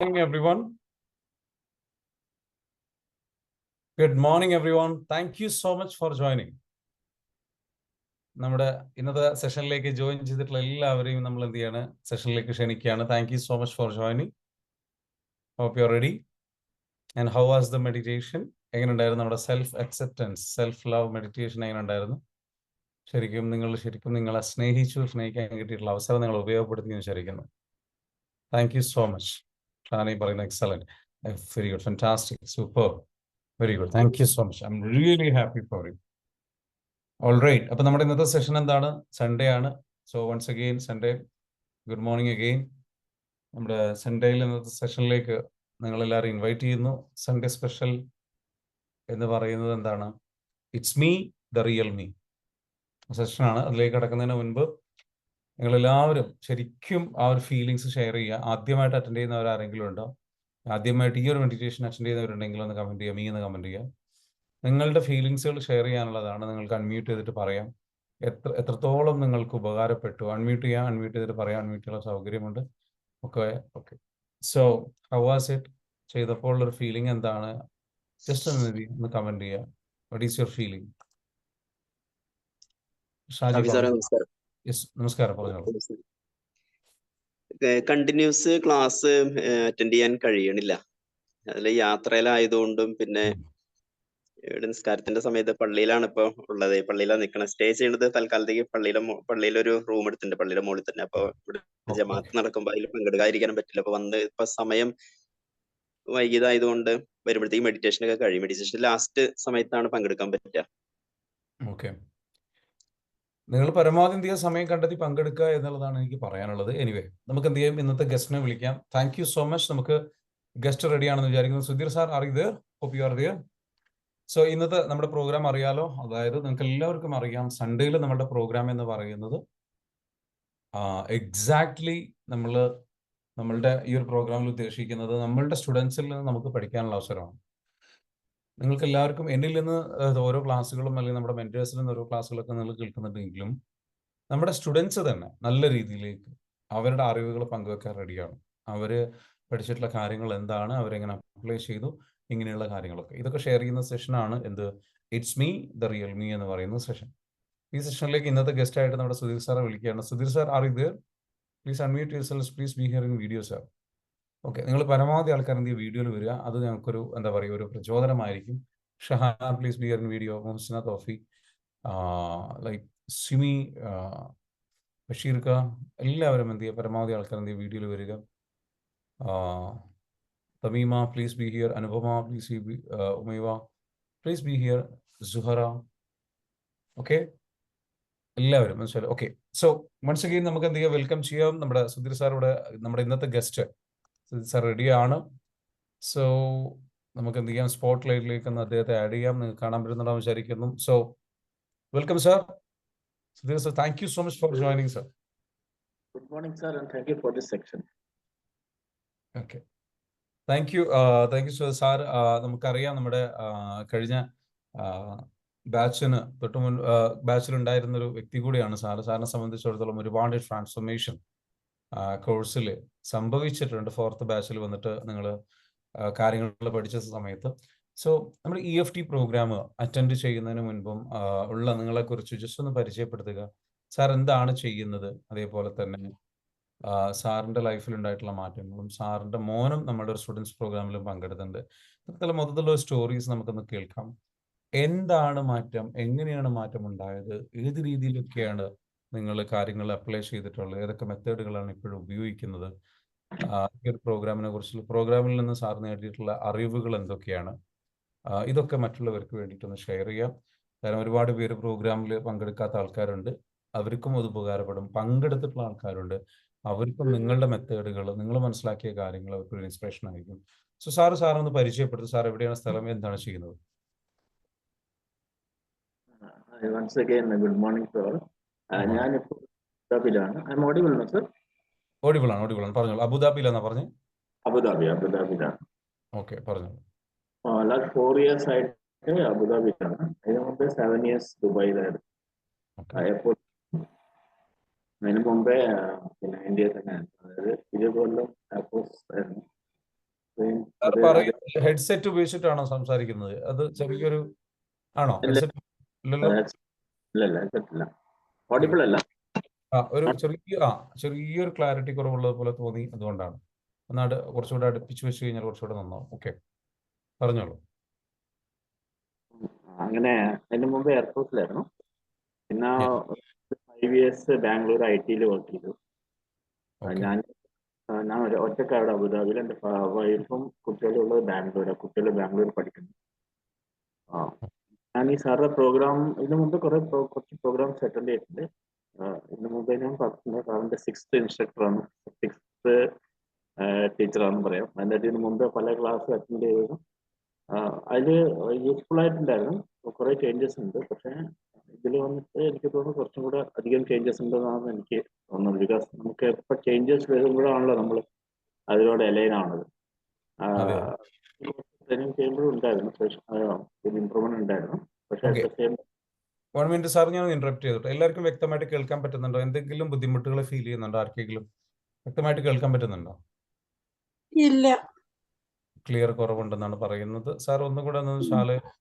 Morning, everyone. Good morning, everyone. Thank you so much for joining. നമ്മുടെ ഇന്നത്തെ സെഷനിലേക്ക് join ചെയ്തിട്ടുള്ള എല്ലാവരെയും നമ്മൾ എന്ത് ചെയ്യാണ് സെഷനിലേക്ക് ക്ഷണിക്കുകയാണ്. Thank you so much for joining. Hope you are ready. And how was the meditation? എങ്ങനെ ഉണ്ടായിരുന്നു നമ്മുടെ self acceptance, self love meditation എങ്ങനെ ഉണ്ടായിരുന്നു? ശരിക്കും നിങ്ങളെ സ്നേഹിക്കാൻ കിട്ടിയിട്ടുള്ള അവസരം നിങ്ങൾ ഉപയോഗപ്പെടുത്തി വിചാരിക്കുന്നു. Thank you so much. Shani പറയുന്നത് excellent, very good, fantastic, super, very good. Thank you so much. I'm really happy for you. All right. അപ്പൊ നമ്മുടെ ഇന്നത്തെ സെഷൻ എന്താണ്? സൺഡേ ആണ്. So once again Sunday, good morning again. നമ്മുടെ സൺഡേയിൽ ഇന്നത്തെ സെഷനിലേക്ക് നിങ്ങളെല്ലാവരും ഇൻവൈറ്റ് ചെയ്യുന്നു. സൺഡേ സ്പെഷ്യൽ എന്ന് പറയുന്നത് എന്താണ്? It's me the real me സെഷനാണ്. അതിലേക്ക് കടക്കുന്നതിന് മുൻപ് നിങ്ങളെല്ലാവരും ശരിക്കും ആ ഒരു ഫീലിങ്സ് ഷെയർ ചെയ്യുക. ആദ്യമായിട്ട് അറ്റൻഡ് ചെയ്യുന്നവർ ആരെങ്കിലും ഉണ്ടോ? ആദ്യമായിട്ട് ഈ ഒരു മെഡിറ്റേഷൻ അറ്റൻഡ് ചെയ്യുന്നവരുണ്ടെങ്കിൽ ഒന്ന് കമൻറ്റ് ചെയ്യുക, മീ എന്ന് കമൻറ്റ് ചെയ്യുക. നിങ്ങളുടെ ഫീലിങ്സുകൾ ഷെയർ ചെയ്യാനുള്ളതാണ്. നിങ്ങൾക്ക് അൺമ്യൂട്ട് ചെയ്തിട്ട് പറയാം എത്രത്തോളം നിങ്ങൾക്ക് ഉപകാരപ്പെട്ടു. അൺമ്യൂട്ട് ചെയ്യാം, അൺമ്യൂട്ട് ചെയ്തിട്ട് പറയാം. അൺമ്യൂട്ട് ചെയ്യാനുള്ള സൗകര്യമുണ്ട്. Okay. So how was it? ചെയ്തപ്പോൾ ഉള്ളൊരു ഫീലിംഗ് എന്താണ്? ജസ്റ്റ് ഒന്ന് കമൻറ്റ് ചെയ്യുക. What is your feeling? Shaji, നമസ്കാരം, പറഞ്ഞോളൂ. കണ്ടിന്യൂസ് ക്ലാസ് അറ്റൻഡ് ചെയ്യാൻ കഴിയണില്ല. അതിൽ യാത്രയിലായതുകൊണ്ടും പിന്നെ നിസ്കാരത്തിന്റെ സമയത്ത് പള്ളിയിലാണ് ഇപ്പൊ ഉള്ളത്. പള്ളിയിലാണ് നിൽക്കണത്. സ്റ്റേ ചെയ്യുന്നത് തൽക്കാലത്തേക്ക് പള്ളിയിലൊരു റൂം എടുത്തിട്ടുണ്ട്, പള്ളിയുടെ മുകളിൽ തന്നെ. അപ്പൊ ഇവിടെ ജമാഅത്ത് നടക്കുമ്പോ അതിൽ പങ്കെടുക്കാതിരിക്കാനും പറ്റില്ല. അപ്പൊ ഇപ്പൊ സമയം വൈകിയതായതുകൊണ്ട് വരുമ്പോഴത്തേക്ക് മെഡിറ്റേഷൻ ഒക്കെ കഴിയും. മെഡിറ്റേഷൻ ലാസ്റ്റ് സമയത്താണ് പങ്കെടുക്കാൻ പറ്റുക. ഓക്കെ. നിങ്ങൾ പരമാവധി എന്ത് ചെയ്യുക, സമയം കണ്ടെത്തി പങ്കെടുക്കുക എന്നുള്ളതാണ് എനിക്ക് പറയാനുള്ളത്. എനിവേ, നമുക്ക് എന്ത് ചെയ്യും, ഇന്നത്തെ ഗസ്റ്റിനെ വിളിക്കാം. Thank you so much. നമുക്ക് ഗസ്റ്റ് റെഡി ആണെന്ന് വിചാരിക്കുന്നു. Sudheer sir, are you there? Hope you are there. So ഇന്നത്തെ നമ്മുടെ പ്രോഗ്രാം അറിയാലോ. അതായത് നിങ്ങൾക്ക് എല്ലാവർക്കും അറിയാം, സൺഡേയിൽ നമ്മുടെ പ്രോഗ്രാം എന്ന് പറയുന്നത് എക്സാക്ട്ലി നമ്മളുടെ ഈ ഒരു പ്രോഗ്രാമിൽ ഉദ്ദേശിക്കുന്നത് നമ്മളുടെ സ്റ്റുഡൻസിൽ നിന്ന് നമുക്ക് പഠിക്കാനുള്ള അവസരമാണ്. നിങ്ങൾക്ക് എല്ലാവർക്കും എന്നിൽ നിന്ന് ഓരോ ക്ലാസ്സുകളും അല്ലെങ്കിൽ നമ്മുടെ മെന്റേഴ്സിൽ നിന്ന് ഓരോ ക്ലാസ്സുകളൊക്കെ നിങ്ങൾ കേൾക്കുന്നുണ്ടെങ്കിലും നമ്മുടെ സ്റ്റുഡൻസ് തന്നെ നല്ല രീതിയിലേക്ക് അവരുടെ അറിവുകൾ പങ്കുവെക്കാൻ റെഡിയാണ്. അവർ പഠിച്ചിട്ടുള്ള കാര്യങ്ങൾ എന്താണ്, അവരെങ്ങനെ അപ്ലൈ ചെയ്തു, ഇങ്ങനെയുള്ള കാര്യങ്ങളൊക്കെ ഇതൊക്കെ ഷെയർ ചെയ്യുന്ന സെഷനാണ് എന്ത്, it's me the real me എന്ന് പറയുന്ന സെഷൻ. ഈ സെഷനിലേക്ക് ഇന്നത്തെ ഗസ്റ്റ് ആയിട്ട് നമ്മുടെ സുധീർ സാറെ വിളിക്കുകയാണ്. Sudheer sir, are you there? Please unmute yourself. Please be here in video sir. Okay, നിങ്ങൾ പരമാവധി ആൾക്കാർ എന്ത് വീഡിയോയിൽ വരിക. അത് ഞങ്ങൾക്കൊരു എന്താ പറയുക, ഒരു പ്രചോദനമായിരിക്കും. Shahan, please be here in video. Muhasina Thofi, like Simi, ബഷീർക്ക, എല്ലാവരും എന്ത് ചെയ്യുക, പരമാവധി ആൾക്കാർ എന്ത് ചെയ്യുക, വീഡിയോയിൽ വരിക. Thameema, please be here. Anupama, please be. Umaiva, please be here. Suhara, okay, എല്ലാവരും മനസ്സിലായി. ഓക്കെ, സോ വൺസ് അഗെയിൻ നമുക്ക് എന്ത് ചെയ്യാം, വെൽക്കം ചെയ്യാം. നമ്മുടെ സുധീർ സാർ ഇവിടെ, നമ്മുടെ ഇന്നത്തെ ഗസ്റ്റ് സുധീർ സാർ റെഡിയാണ്. സോ നമുക്ക് എന്ത് ചെയ്യാം, സ്പോട്ട് ലൈറ്റിലേക്ക് ഒന്ന് അദ്ദേഹത്തെ ആഡ് ചെയ്യാം. നിങ്ങൾക്ക് കാണാൻ പറ്റുന്നുണ്ടാവും വിചാരിക്കുന്നു. So welcome sir. Sudhir sir, thank you so much for joining, sir. Good morning, sir, and thank you for this section. Okay. Thank you, sir. നമുക്കറിയാം, നമ്മുടെ കഴിഞ്ഞ ബാച്ചിലുണ്ടായിരുന്ന ഒരു വ്യക്തി കൂടിയാണ് സാറ്. സാറിനെ സംബന്ധിച്ചിടത്തോളം ഒരുപാട് ട്രാൻസ്ഫോർമേഷൻ കോഴ്സിൽ സംഭവിച്ചിട്ടുണ്ട്. 4th ബാച്ചിൽ വന്നിട്ട് നിങ്ങൾ കാര്യങ്ങൾ പഠിച്ച സമയത്ത്. സോ നമ്മൾ EFT പ്രോഗ്രാം അറ്റൻഡ് ചെയ്യുന്നതിന് മുൻപും ഉള്ള നിങ്ങളെക്കുറിച്ച് ജസ്റ്റ് ഒന്ന് പരിചയപ്പെടുത്തുക. സാർ എന്താണ് ചെയ്യുന്നത്, അതേപോലെ തന്നെ സാറിൻ്റെ ലൈഫിൽ ഉണ്ടായിട്ടുള്ള മാറ്റങ്ങളും, സാറിൻ്റെ മോനും നമ്മുടെ ഒരു സ്റ്റുഡൻസ് പ്രോഗ്രാമിലും പങ്കെടുത്തിട്ടുണ്ട്. ഇത്തരത്തിലുള്ള മൊത്തത്തിലുള്ള സ്റ്റോറീസ് നമുക്കൊന്ന് കേൾക്കാം. എന്താണ് മാറ്റം, എങ്ങനെയാണ് മാറ്റം ഉണ്ടായത്, ഏത് രീതിയിലൊക്കെയാണ് നിങ്ങൾ കാര്യങ്ങൾ അപ്ലൈ ചെയ്തിട്ടുള്ളത്, ഏതൊക്കെ മെത്തേഡുകളാണ് ഇപ്പോഴും ഉപയോഗിക്കുന്നത്, ഈ ഒരു പ്രോഗ്രാമിൽ നിന്ന് സാർ നേടിയിട്ടുള്ള അറിവുകൾ എന്തൊക്കെയാണ്, ഇതൊക്കെ മറ്റുള്ളവർക്ക് വേണ്ടിയിട്ടൊന്ന് ഷെയർ ചെയ്യാം. കാരണം ഒരുപാട് പേര് പ്രോഗ്രാമിൽ പങ്കെടുക്കാത്ത ആൾക്കാരുണ്ട്, അവർക്കും അത് ഉപകാരപ്പെടും. പങ്കെടുത്തിട്ടുള്ള ആൾക്കാരുണ്ട്, അവർക്കും നിങ്ങളുടെ മെത്തേഡുകൾ, നിങ്ങൾ മനസ്സിലാക്കിയ കാര്യങ്ങൾ അവർക്കൊരു ഇൻസ്പിറേഷൻ ആയിരിക്കും. സോ സാറൊന്ന് പരിചയപ്പെടുത്തും. സാർ എവിടെയാണ് സ്ഥലം, എന്താണ് ചെയ്യുന്നത്? Once again, good morning to all. ഞാനിപ്പോൾ അബുദാബിയിലാണ്. ഐ എം ഓഡിബിൾ ആണോ സർ? ഓഡിബിൾ ആണ്, പറഞ്ഞോളൂ. അബുദാബിയിലാണെന്നാ പറഞ്ഞേ? അബുദാബിയിലാണ്. ഓക്കെ, പറഞ്ഞോളൂ. ലാസ്റ്റ് 4 years ആയിട്ട് അബുദാബിയിലാണ്. അതിന് മുമ്പേ 7 years ദുബായിലായിരുന്നു. എയർപോർട്ട്. അതിന് മുമ്പേ പിന്നെ ഇന്ത്യയിൽ തന്നെ, അതായത് 20 കൊല്ലം എയർഫോഴ്സ് ആയിരുന്നു. സാർ പറയുന്നത് ഹെഡ്സെറ്റ് ഉപയോഗിച്ചിട്ടാണോ സംസാരിക്കുന്നത്? അത് ചെറിയൊരു ആണോ? ഹെഡ്സെറ്റ് ഇല്ലല്ലോ. ഇല്ല ഓഡിബിൾ അല്ല. ഒരു ചെറിയൊരു ക്ലാരിറ്റി കുറവുള്ളത് പോലെ തോന്നി, അതുകൊണ്ടാണ്. ഒന്ന് കുറച്ചുകൂടെ അടുപ്പിച്ച് വെച്ച് കഴിഞ്ഞാൽ കുറച്ചുകൂടെ നന്നാവും. ഓക്കെ, പറഞ്ഞോളൂ. അങ്ങനെ അതിന് മുമ്പ് എയർപോർട്ടിലായിരുന്നു. പിന്നെ 5 years ബാംഗ്ലൂർ IT വർക്ക് ചെയ്തു. ഞാൻ ഒറ്റയ്ക്ക് അവിടെ അബുദാബിയിൽ. എൻ്റെ വൈഫും കുട്ടികളും ഉള്ളത് ബാംഗ്ലൂരാണ്. കുട്ടികൾ ബാംഗ്ലൂർ പഠിക്കുന്നു. ഞാൻ ഈ സാറിന്റെ പ്രോഗ്രാം ഇതിനു മുമ്പ് കുറച്ച് പ്രോഗ്രാംസ് അറ്റൻഡ് ചെയ്തിട്ടുണ്ട്. ഇതിനു മുമ്പ് ഞാൻ സാറിന്റെ 6th ഇൻസ്ട്രക്ടറാണ്, 6th ടീച്ചറാണെന്ന് പറയാം. അതിൻ്റെ ഇതിനു മുമ്പ് പല ക്ലാസ് അറ്റൻഡ് ചെയ്തതും അതിൽ യൂസ്ഫുൾ ആയിട്ടുണ്ടായിരുന്നു. കുറേ ചേഞ്ചസ് ഉണ്ട്. പക്ഷേ ഇതിൽ വന്നിട്ട് എനിക്ക് തോന്നുന്നു കുറച്ചും കൂടെ അധികം ചേഞ്ചസ് ഉണ്ടെന്നാണ് എനിക്ക് തോന്നുന്നത്. ബിക്കോസ് നമുക്ക് എപ്പോൾ ചേഞ്ചസ് വരുമ്പോഴാണല്ലോ നമ്മൾ അതിനോട് അലൈൻ ആവുന്നത്. ട്രെയിനിങ് ചെയ്യുമ്പോഴും ഉണ്ടായിരുന്നു, ഇമ്പ്രൂവ്മെന്റ് ഉണ്ടായിരുന്നു. പക്ഷേ Okay. 1 minute സാർ, ഞാൻ ഇന്ററപ്റ്റ് ചെയ്തോട്ടെ. എല്ലാവർക്കും വ്യക്തമായിട്ട് കേൾക്കാൻ പറ്റുന്നുണ്ടോ? എന്തെങ്കിലും ബുദ്ധിമുട്ടുകൾ ഫീൽ ചെയ്യുന്നുണ്ടോ? ആർക്കെങ്കിലും വ്യക്തമായിട്ട് കേൾക്കാൻ പറ്റുന്നുണ്ടോ? ഇല്ല. ക്ലിയർ കുറവുണ്ടെന്നാണ് പറയുന്നത്. സാർ ഒന്നും കൂടെ ഒന്ന്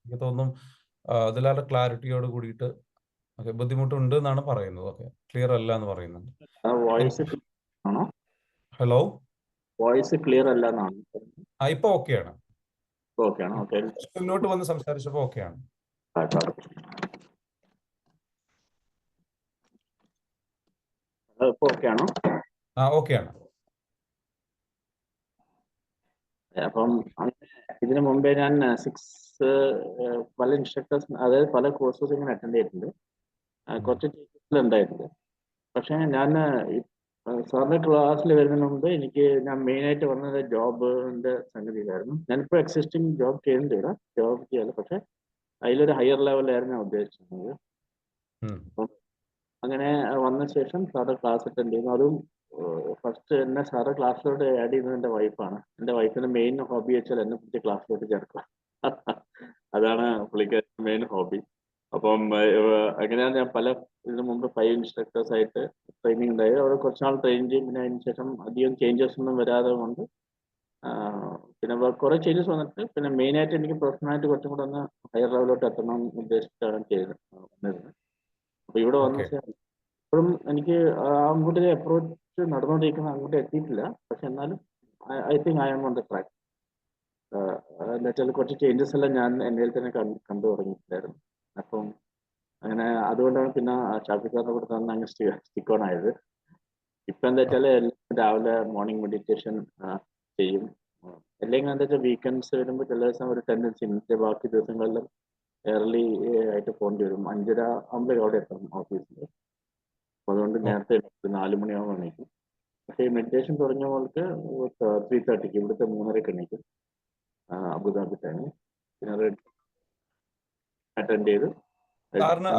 എനിക്ക് തോന്നും അതിലാരുടെ ക്ലാരിറ്റിയോട് കൂടിയിട്ട് ബുദ്ധിമുട്ടുണ്ട് എന്നാണ് പറയുന്നത്. ഓക്കെ, ക്ലിയർ അല്ല എന്ന് പറയുന്നുണ്ട്. വോയിസ് ആണോ? ഹലോ, വോയിസ് ക്ലിയർ അല്ല എന്നാണ്. ഇപ്പൊ ഓക്കെയാണ്. ഓക്കെ ആണോ? ഓക്കെ, മുന്നോട്ട് വന്ന് സംസാരിച്ചപ്പോൾ ഓക്കെയാണ്. ഇപ്പൊ ഓക്കെ ആണോ? ഓക്കെയാണ്. അപ്പം ഇതിനു മുമ്പേ ഞാൻ 6 പല ഇൻസ്ട്രക്ടേഴ്സ്, അതായത് പല കോഴ്സസ് ഇങ്ങനെ അറ്റൻഡ് ചെയ്തിട്ടുണ്ട്. കുറച്ച് ടീച്ചേഴ്സിൽ ഉണ്ടായിട്ടുണ്ട്. പക്ഷേ ഞാൻ സാറിന്റെ ക്ലാസ്സിൽ വരുന്നതിന് മുമ്പ് ഞാൻ മെയിനായിട്ട് വന്നത് ജോബിന്റെ സംഗതിയിലായിരുന്നു. ഞാനിപ്പോൾ എക്സിസ്റ്റിംഗ് ജോബ് ചെയ്യുന്നില്ല, ജോബ് ചെയ്യാറ്. പക്ഷെ അതിലൊരു ഹയർ ലെവലായിരുന്നു ഞാൻ ഉദ്ദേശിച്ചിരുന്നത്. അപ്പം അങ്ങനെ വന്ന ശേഷം സാറ് ക്ലാസ് അറ്റൻഡ് ചെയ്യുന്നു. അതും ഫസ്റ്റ് എന്നെ സാറ് ക്ലാസ്സിലോട്ട് ആഡ് ചെയ്യുന്നത് എൻ്റെ വൈഫാണ്. എൻ്റെ വൈഫിന്റെ മെയിൻ ഹോബി വെച്ചാൽ എന്നെ പിടിച്ച് ക്ലാസ്സിലോട്ട് ചേർക്കുക. അതാണ് പുള്ളിക്കാരുടെ മെയിൻ ഹോബി. അപ്പം അങ്ങനെയാണ് ഞാൻ ഇതിനു മുമ്പ് 5 ഇൻസ്ട്രക്ടേഴ്സ് ആയിട്ട് ട്രെയിനിങ് ഉണ്ടായത്. അവിടെ കുറച്ചാൾ ട്രെയിൻ ചെയ്യും. പിന്നെ അതിന് ശേഷം അധികം ചേഞ്ചസ് ഒന്നും വരാതെ കൊണ്ട് പിന്നെ കുറെ ചേഞ്ചസ് വന്നിട്ട് പിന്നെ മെയിനായിട്ട് എനിക്ക് പേഴ്സണലായിട്ട് കുറച്ചും കൂടെ ഒന്ന് ഹയർ ലെവലിലോട്ട് എത്തണം എന്ന് ഉദ്ദേശിച്ചാണ് വന്നിരുന്നത്. അപ്പൊ ഇവിടെ വന്ന ശേഷം ഇപ്പോഴും എനിക്ക് അങ്ങോട്ട് അപ്രോച്ച് നടന്നുകൊണ്ടിരിക്കുന്നത്, അങ്ങോട്ട് എത്തിയിട്ടില്ല. പക്ഷെ എന്നാലും I think I am on the track. എന്താ വെച്ചാൽ കുറച്ച് ചേഞ്ചസ് എല്ലാം ഞാൻ എൻ്റെ തന്നെ കണ്ടു തുടങ്ങിയിട്ടുണ്ടായിരുന്നു. അപ്പം അങ്ങനെ അതുകൊണ്ടാണ് പിന്നെ ഷാഫിക്കാരുടെ കൂടെ തന്നെ അങ്ങ് സ്റ്റിക്ക് ഓൺ ആയത്. ഇപ്പം എന്താ വെച്ചാൽ രാവിലെ മോർണിംഗ് മെഡിറ്റേഷൻ ചെയ്യും. അല്ലെങ്കിൽ എന്താ വെച്ചാൽ വീക്കെൻഡ്സ് വരുമ്പോൾ ചില ദിവസം ഒരു ടെൻഡൻസി ഉണ്ട്, ബാക്കി ദിവസങ്ങളിലും ഏർലി ആയിട്ട് പോകേണ്ടി വരും. 5:30 ആകുമ്പോഴേക്കും അവിടെ എത്തണം ഓഫീസിൽ. അപ്പോൾ അതുകൊണ്ട് നേരത്തെ 4 മണിയാകുമ്പോൾ എണീക്കും. പക്ഷേ ഈ മെഡിറ്റേഷൻ തുടങ്ങിയവർക്ക് 3:30 ഇവിടുത്തെ 3:30 എണീക്കും അബുദാബി ടൈം. പിന്നെ അറ്റൻഡ് ചെയ്ത് സാറിന്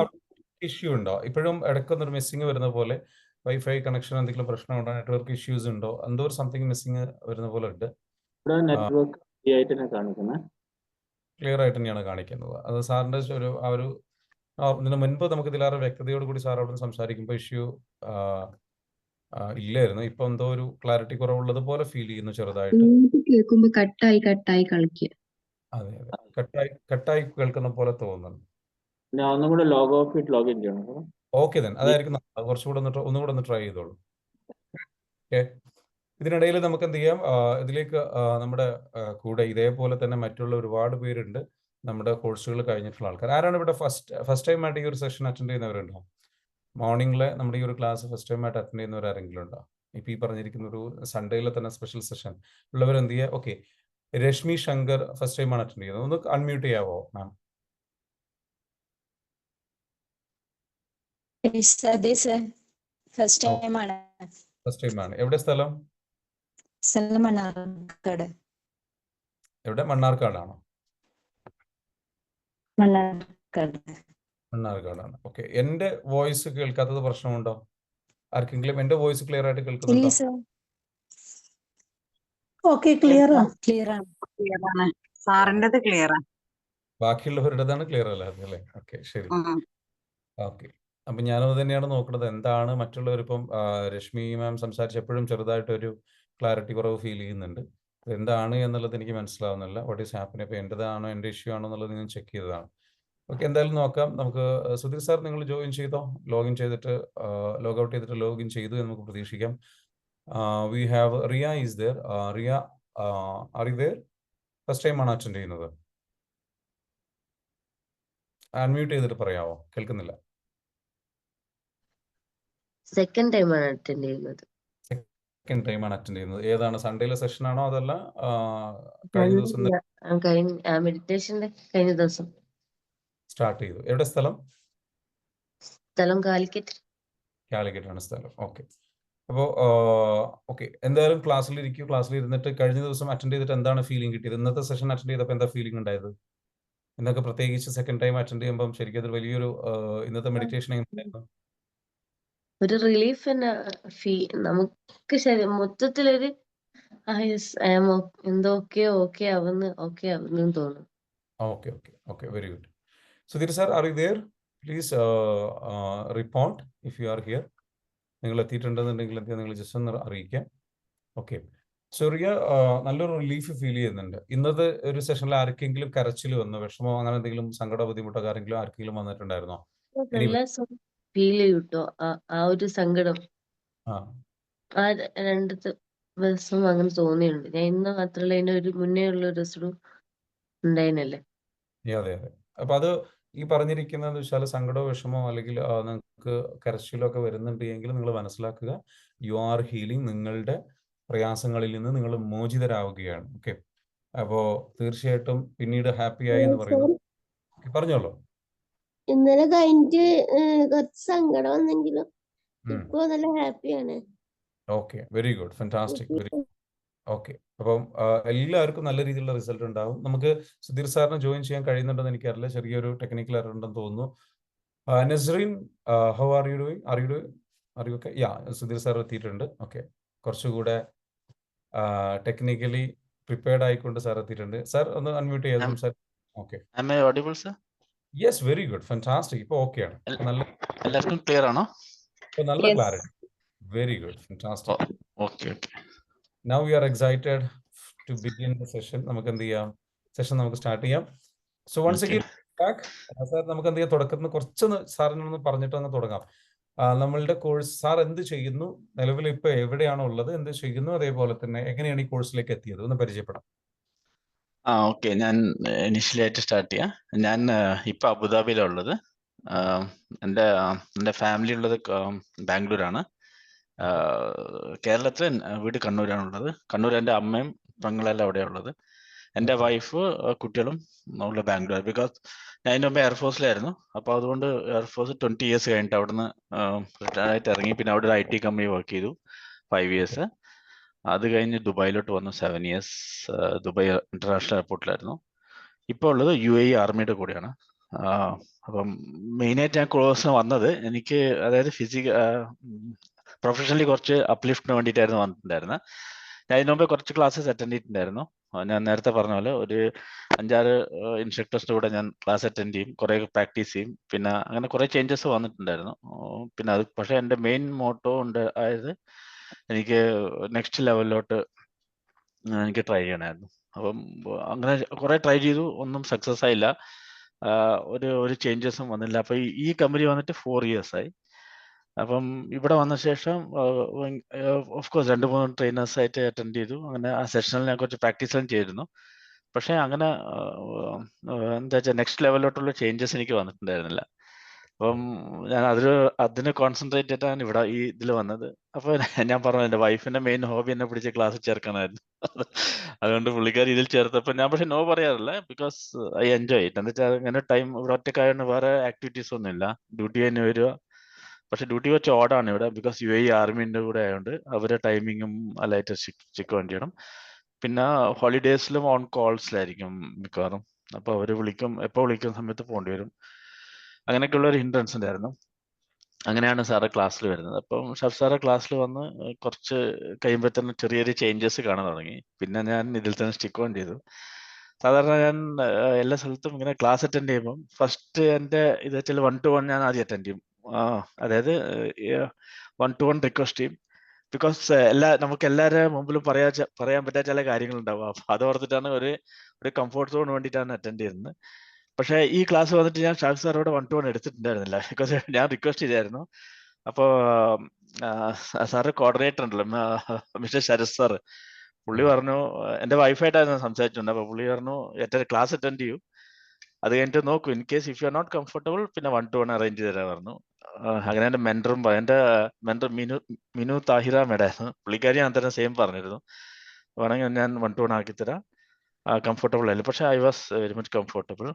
ഇഷ്യൂ ഉണ്ടോ? ഇപ്പോഴും ഇടയ്ക്കൊന്നൊരു മിസ്സിങ് വരുന്ന പോലെ, വൈഫൈ കണക്ഷൻ എന്തെങ്കിലും പ്രശ്നമുണ്ടോ? നെറ്റ്വർക്ക് ഇഷ്യൂസ് ഉണ്ടോ? എന്തോ ഒരു സംതിങ് മിസ്സിങ് വരുന്ന പോലെ ഉണ്ട്. ഇവിടെ നെറ്റ്വർക്ക് ആയിട്ട് തന്നെ കാണിക്കുന്നത്, ക്ലിയർ ആയിട്ട് തന്നെയാണ് കാണിക്കുന്നത്. അത് സാറിന്റെ ഒരു ഇതിന് മുൻപ് നമുക്ക് ഇതിലേറെ വ്യക്തതയോട് കൂടി സാർ അവിടെ സംസാരിക്കുമ്പോൾ ഇഷ്യൂ ഇല്ലായിരുന്നു. ഇപ്പൊ എന്തോ ഒരു ക്ലാരിറ്റി കുറവുള്ളത് പോലെ ഫീൽ ചെയ്യുന്നു ചെറുതായിട്ട്. കേൾക്കുമ്പോ കട്ടായി കളിക്കുക. അതെ, കട്ടായി കേൾക്കുന്ന പോലെ തോന്നുന്നു. ഞാൻ ഒന്നും കൂടെ ലോഗ് ഓഫ് ചെയ്ത് ലോഗിൻ ചെയ്യണം. ഓക്കെ, അതായിരിക്കും കുറച്ചുകൂടെ ഒന്നുകൂടെ ഒന്ന് ട്രൈ ചെയ്തോളൂ. ഓക്കെ, ഇതിനിടയിൽ നമുക്ക് എന്ത് ചെയ്യാം, ഇതിലേക്ക് നമ്മുടെ കൂടെ ഇതേപോലെ തന്നെ മറ്റുള്ള ഒരുപാട് പേരുണ്ട്, നമ്മുടെ കോഴ്സുകൾ കഴിഞ്ഞിട്ടുള്ള ആൾക്കാർ. ആരാണ് ഇവിടെ ഫസ്റ്റ് ടൈം ആയിട്ട് ഈ ഒരു സെഷൻ അറ്റൻഡ് ചെയ്യുന്നവരുണ്ടോ? മോർണിംഗിലെ നമ്മുടെ ഈ ഒരു ക്ലാസ് ഫസ്റ്റ് ടൈം ആയിട്ട് അറ്റൻഡ് ചെയ്യുന്നവർ ആരെങ്കിലും ഉണ്ടോ? ഇപ്പൊ ഈ പറഞ്ഞിരിക്കുന്ന ഒരു സൺഡേയിലെ തന്നെ സ്പെഷ്യൽ സെഷൻ ഉള്ളവർ എന്ത് ചെയ്യുക? Okay, Rashmi Shankar first time ആണ് അറ്റൻഡ് ചെയ്യുന്നത്. ഒന്ന് അൺമ്യൂട്ട് ചെയ്യാവോ മാം? ഫസ്റ്റ് ടൈം ആണ്. എവിടെ സ്ഥലം? മണ്ണാർക്കാട്. എവിടെ? മണ്ണാർക്കാടാണോ? മണ്ണാർക്കാടാണ്. ഓക്കെ, എന്റെ വോയിസ് കേൾക്കാത്തത് പ്രശ്നമുണ്ടോ? ആർക്കെങ്കിലും എന്റെ വോയിസ് ക്ലിയർ ആയിട്ട് കേൾക്കുന്നുണ്ടോ? ഓക്കെ, ക്ലിയർ ആണ്. സാറിൻ്റെത് ക്ലിയർ ആണ്. ബാക്കിയുള്ളവരുടേതാണ് ക്ലിയർ അല്ലായിരുന്നു അല്ലേ? ഓക്കെ, ശരി. ഓക്കെ, അപ്പൊ ഞാനത് തന്നെയാണ് നോക്കുന്നത്. എന്താണ് മറ്റുള്ളവർ ഇപ്പം രശ്മി മാം സംസാരിച്ചപ്പോഴും ചെറുതായിട്ടൊരു ക്ലാരിറ്റി കുറവ് ഫീൽ ചെയ്യുന്നുണ്ട്. എന്താണ് എന്നുള്ളത് എനിക്ക് മനസ്സിലാവുന്നില്ല. What is happening? ഇപ്പോൾ എൻ്റെതാണോ എൻ്റെ ഇഷ്യൂ ആണോ എന്നുള്ളത് ഞാൻ ചെക്ക് ചെയ്തതാണ്. ഓക്കെ, എന്തായാലും നോക്കാം. നമുക്ക് സുധീർ സാർ, നിങ്ങൾ ജോയിൻ ചെയ്തോ? ലോഗിൻ ചെയ്തിട്ട് ലോഗൗട്ട് ചെയ്തിട്ട് ലോഗിൻ ചെയ്തു എന്ന് നമുക്ക് പ്രതീക്ഷിക്കാം. We have Riya is there. Riya, are you there? First time ആണ് അറ്റൻഡ് ചെയ്യുന്നത്. അൺമ്യൂട്ട് ചെയ്തിട്ട് പറയാവോ? കേൾക്കുന്നില്ല. സെക്കൻഡ് ടൈമാണ് അറ്റൻഡ് ചെയ്യുന്നത്. സെക്കൻഡ് ടൈം ആണ് അറ്റൻഡ് ചെയ്യുന്നത്. ഏതാണ്, സൺഡേയിലെ സെഷൻ ആണോ അതല്ല കഴിഞ്ഞ ദിവസം മെഡിറ്റേഷന്റെ കഴിഞ്ഞ ദിവസം സ്റ്റാർട്ട് ചെയ്തു? എവിടെ സ്ഥലം? സ്ഥലം കാലിക്കറ്റ്. കാലിക്കറ്റാണ് സ്ഥലം. ഓക്കെ. അപ്പോൾ ഓക്കെ, എന്തായാലും ക്ലാസ്സിലിരിക്കും. ക്ലാസ്സിൽ ഇരുന്നിട്ട് കഴിഞ്ഞ ദിവസം അറ്റൻഡ് ചെയ്തിട്ട് എന്താണ് ഫീലിംഗ് കിട്ടിയത്? ഇന്നത്തെ സെഷൻ അറ്റൻഡ് ചെയ്തപ്പോൾ എന്താ ഫീലിംഗ് ഉണ്ടായത്? ഇന്നൊക്കെ പ്രത്യേകിച്ച് സെക്കൻഡ് ടൈം അറ്റൻഡ് ചെയ്യുമ്പോൾ ശരിക്കും അത് വലിയൊരു ഇന്നത്തെ മെഡിറ്റേഷൻ എങ്ങനെയായിരുന്നു? ഒരു റിലീഫ് തന്നെ നമുക്ക് മൊത്തത്തിലൊരു എന്തൊക്കെയോ ഓക്കെ ആവുന്നു തോന്നും. Okay okay okay, very good. Sudheer sir, are you there? Please report if you are here. നിങ്ങൾ എത്തിയിട്ടുണ്ടെന്നുണ്ടെങ്കിൽ നിങ്ങൾ ജസ്റ്റ് ഒന്ന് അറിയിക്കാം. ഓക്കെ. ചെറിയ നല്ലൊരു റിലീഫ് ഫീൽ ചെയ്യുന്നുണ്ട്. ഇന്നത്തെ ഒരു സെഷനിൽ ആർക്കെങ്കിലും കരച്ചിൽ വന്നോ, വിഷമോ, അങ്ങനെ എന്തെങ്കിലും സങ്കട ബുദ്ധിമുട്ടോ ആർക്കെങ്കിലും വന്നിട്ടുണ്ടായിരുന്നോ? നല്ല ഫീൽ ചെയ്യൂട്ടോ ആ ഒരു സങ്കടം. ആ ആ 2 ദിവസം അങ്ങനെ തോന്നിയിട്ടുണ്ട്. ഞാൻ ഇന്ന് മാത്രമല്ല, അതിന് ഒരു മുന്നേ ഉള്ള ഒരു ദിവസവും ഉണ്ടായിരുന്നല്ലേ. അതെ അതെ. അപ്പൊ അത് ഈ പറഞ്ഞിരിക്കുന്നത് വെച്ചാൽ സങ്കടമോ വിഷമോ അല്ലെങ്കിൽ നിങ്ങൾക്ക് കരച്ചിലോ ഒക്കെ വരുന്നുണ്ട് എങ്കിൽ നിങ്ങൾ മനസ്സിലാക്കുക, യു ആർ ഹീലിംഗ്. നിങ്ങളുടെ പ്രയാസങ്ങളിൽ നിന്ന് നിങ്ങൾ മോചിതരാവുകയാണ്. ഓക്കെ. അപ്പോൾ തീർച്ചയായിട്ടും പിന്നീട് ഹാപ്പിയായി എന്ന് പറയുന്നത്. പറഞ്ഞോളൂ. ഇന്നലെ കഴിഞ്ഞിട്ട് കുറച്ച് സങ്കടം വന്നെങ്കിലും ഇപ്പൊ നല്ല ഹാപ്പിയാണ്. Okay, very good, fantastic, very good. Okay, അപ്പം എല്ലാവർക്കും നല്ല രീതിയിലുള്ള റിസൾട്ട് ഉണ്ടാവും. നമുക്ക് സുധീർ സാറിന് ജോയിൻ ചെയ്യാൻ കഴിയുന്നുണ്ടെന്ന് എനിക്കറിയില്ല, ചെറിയൊരു ടെക്നിക്കൽ എറർ ഉണ്ടെന്ന് തോന്നുന്നു. Nasreen, how are you doing? Are you okay? Yeah, Sudheer sir എത്തിയിട്ടുണ്ട്. ഓക്കെ, കുറച്ചുകൂടെ ടെക്നിക്കലി പ്രിപ്പയർഡ് ആയിക്കൊണ്ട് സാർ എത്തിയിട്ടുണ്ട്. സാർ ഒന്ന് അൺമ്യൂട്ട് ചെയ്ത് സംസാരിക്കും. Okay, yes, very good, fantastic. ഇപ്പോൾ ഓക്കെയാണ്. എല്ലാവർക്കും ക്ലിയർ ആണോ? നല്ല clarity. Very good, fantastic. Okay. Now we are excited to begin the session. നമുക്ക് എന്ത് ചെയ്യാം? സെഷൻ നമുക്ക് സ്റ്റാർട്ട് ചെയ്യാം. So once again back. Sir, നമുക്ക് എന്ത് ചെയ്യാം? തുടക്കത്തിൽ നിന്ന് കുറച്ചൊന്ന് സാറിനൊന്ന് പറഞ്ഞിട്ട് അങ്ങ് തുടങ്ങാം. നമ്മളുടെ കോഴ്സ് സാർ എന്ത് ചെയ്യുന്നു, നിലവിൽ ഇപ്പൊ എവിടെയാണോ ഉള്ളത്, എന്ത് ചെയ്യുന്നു, അതേപോലെ തന്നെ എങ്ങനെയാണ് ഈ കോഴ്സിലേക്ക് എത്തിയത് ഒന്ന് പരിചയപ്പെടാം. ഓക്കെ, ഞാൻ ഇനിഷ്യലി ആയിട്ട് സ്റ്റാർട്ട് ചെയ്യാം. ഞാൻ ഇപ്പൊ അബുദാബിയിലാണ് ഉള്ളത്. എൻ്റെ ഫാമിലി ഉള്ളത് ബാംഗ്ലൂരാണ്. കേരളത്തിൽ വീട് കണ്ണൂരാണുള്ളത്. കണ്ണൂർ എൻ്റെ അമ്മയും പെങ്ങളെല്ലാം അവിടെയാണ് ഉള്ളത്. എൻ്റെ വൈഫ് കുട്ടികളും ഉള്ള ബാംഗ്ലൂർ. ബിക്കോസ് ഞാൻ അതിന് മുമ്പ് എയർഫോഴ്സിലായിരുന്നു. അപ്പോൾ അതുകൊണ്ട് എയർഫോഴ്സ് 20 years കഴിഞ്ഞിട്ട് അവിടുന്ന് റിട്ടയർഡായിട്ട് ഇറങ്ങി. പിന്നെ അവിടെ ഒരു IT കമ്പനി വർക്ക് ചെയ്തു 5 years. അത് കഴിഞ്ഞ് ദുബായിലോട്ട് വന്നു 7 years. Dubai international എയർപോർട്ടിലായിരുന്നു. ഇപ്പോൾ ഉള്ളത് UAE ആർമിയുടെ കൂടെയാണ്. അപ്പം മെയിനായിട്ട് ഞാൻ കോഴ്സിന് വന്നത് എനിക്ക് അതായത് പ്രൊഫഷണലി കുറച്ച് അപ്ലിഫ്റ്റിന് വേണ്ടിയിട്ടായിരുന്നു വന്നിട്ടുണ്ടായിരുന്നത്. ഞാൻ അതിന് മുമ്പേ കുറച്ച് ക്ലാസ്സസ് അറ്റൻഡ് ചെയ്തിട്ടുണ്ടായിരുന്നു. ഞാൻ നേരത്തെ പറഞ്ഞ പോലെ ഒരു 5-6 ഇൻസ്ട്രക്ടേഴ്സിൻ്റെ കൂടെ ഞാൻ ക്ലാസ് അറ്റൻഡ് ചെയ്യും, കുറേ പ്രാക്ടീസ് ചെയ്യും. പിന്നെ അങ്ങനെ കുറേ ചേഞ്ചസ് വന്നിട്ടുണ്ടായിരുന്നു. പിന്നെ അത് പക്ഷേ എൻ്റെ മെയിൻ മോട്ടോ ആയത് എനിക്ക് നെക്സ്റ്റ് ലെവലിലോട്ട് എനിക്ക് ട്രൈ ചെയ്യണമായിരുന്നു. അപ്പം അങ്ങനെ കുറേ ട്രൈ ചെയ്തു, ഒന്നും സക്സസ് ആയില്ല. ഒരു ചേഞ്ചസും വന്നില്ല. അപ്പോൾ ഈ കമ്പനി വന്നിട്ട് 4 years ആയി. അപ്പം ഇവിടെ വന്ന ശേഷം ഓഫ് കോഴ്സ് 2-3 ട്രെയിനേഴ്സ് ആയിട്ട് അറ്റൻഡ് ചെയ്തു. അങ്ങനെ ആ സെഷനിൽ ഞാൻ കുറച്ച് പ്രാക്ടീസും ചെയ്തിരുന്നു. പക്ഷേ അങ്ങനെ എന്താ വെച്ചാൽ നെക്സ്റ്റ് ലെവലിലോട്ടുള്ള ചേഞ്ചസ് എനിക്ക് വന്നിട്ടുണ്ടായിരുന്നില്ല. അപ്പം ഞാൻ അതിന് കോൺസെൻട്രേറ്റ് ചെയ്തിട്ടാണ് ഇവിടെ ഈ ഇതിൽ വന്നത്. അപ്പോൾ ഞാൻ പറഞ്ഞു, എൻ്റെ വൈഫിൻ്റെ മെയിൻ ഹോബി എന്നെ പിടിച്ച് ക്ലാസ് ചേർക്കണമായിരുന്നു. അതുകൊണ്ട് പുള്ളിക്കാർ ഇതിൽ ചേർത്തപ്പോൾ ഞാൻ പക്ഷെ നോ പറയാറില്ല. Because I enjoy it. എന്താ വെച്ചാൽ അങ്ങനെ ടൈം ഇവിടെ ഒറ്റക്കായതുകൊണ്ട് വേറെ ആക്ടിവിറ്റീസ് ഒന്നും ഇല്ല. ഡ്യൂട്ടി കഴിഞ്ഞ് വരിക. പക്ഷെ ഡ്യൂട്ടി കുറച്ച് ഓടാണ് ഇവിടെ. ബിക്കോസ് UAE ആർമിൻ്റെ കൂടെ ആയതുകൊണ്ട് അവരുടെ ടൈമിങ്ങും അല്ലായിട്ട് ചെക്ക് വേണ്ടി ചെയ്യണം. പിന്നെ ഹോളിഡേയ്സിലും ഓൺ കോൾസിലായിരിക്കും മിക്കവാറും. അപ്പോൾ അവർ എപ്പോൾ വിളിക്കുന്ന സമയത്ത് പോകേണ്ടി വരും. അങ്ങനെയൊക്കെയുള്ള ഒരു ഹിൻഡ്രൻസ് ഉണ്ടായിരുന്നു. അങ്ങനെയാണ് സാറ് ക്ലാസ്സിൽ വരുന്നത്. അപ്പം ഷഫ് സാറ് ക്ലാസ്സിൽ വന്ന് കുറച്ച് കഴിയുമ്പോൾ തന്നെ ചെറിയൊരു ചേഞ്ചസ് കാണാൻ തുടങ്ങി. പിന്നെ ഞാൻ ഇതിൽ തന്നെ സ്റ്റിക്ക് ഓൺ ചെയ്തു. സാധാരണ ഞാൻ എല്ലാ സ്ഥലത്തും ഇങ്ങനെ ക്ലാസ് അറ്റൻഡ് ചെയ്യുമ്പം ഫസ്റ്റ് എൻ്റെ ഇത് വെച്ചാൽ 1-to-1 ഞാൻ ആദ്യം അറ്റൻഡ് ചെയ്യും. അതായത് 1-to-1 റിക്വസ്റ്റ് ചെയ്യും. ബിക്കോസ് നമുക്ക് എല്ലാവരുടെ മുമ്പിലും പറയാൻ പറ്റാത്ത ചില കാര്യങ്ങളുണ്ടാവും. അപ്പൊ അത് ഓർത്തിട്ടാണ് ഒരു കംഫോർട്ട് സോൺ വേണ്ടിയിട്ടാണ് അറ്റൻഡ് ചെയ്യുന്നത്. പക്ഷേ ഈ ക്ലാസ് വന്നിട്ട് ഞാൻ ഷാഫി സാറോട് 1-to-1 എടുത്തിട്ടുണ്ടായിരുന്നില്ല. ബിക്കോസ് ഞാൻ റിക്വസ്റ്റ് ചെയ്തായിരുന്നു. അപ്പോൾ സാറ് കോർഡിനേറ്റർ ഉണ്ടല്ലോ, മിസ്റ്റർ ശരത് സാർ, പുള്ളി പറഞ്ഞു, എൻ്റെ വൈഫായിട്ടായിരുന്നു സംസാരിച്ചിട്ടുണ്ട്. അപ്പോൾ പുള്ളി പറഞ്ഞു ക്ലാസ് അറ്റൻഡ് ചെയ്യൂ, അത് കഴിഞ്ഞിട്ട് നോക്കൂ, in case if you are not comfortable പിന്നെ 1-to-1 അറേഞ്ച് ചെയ്ത് തരാൻ പറഞ്ഞു. അങ്ങനെ എൻ്റെ മെൻറ്റർ മിനു താഹിറ മേഡായിരുന്നു, പുള്ളിക്കാരി ഞാൻ തന്നെ സെയിം പറഞ്ഞിരുന്നു, വേണമെങ്കിൽ ഞാൻ 1-to-1 ആക്കി തരാം, കംഫർട്ടബിൾ ആയില്ല. പക്ഷേ I was very much comfortable.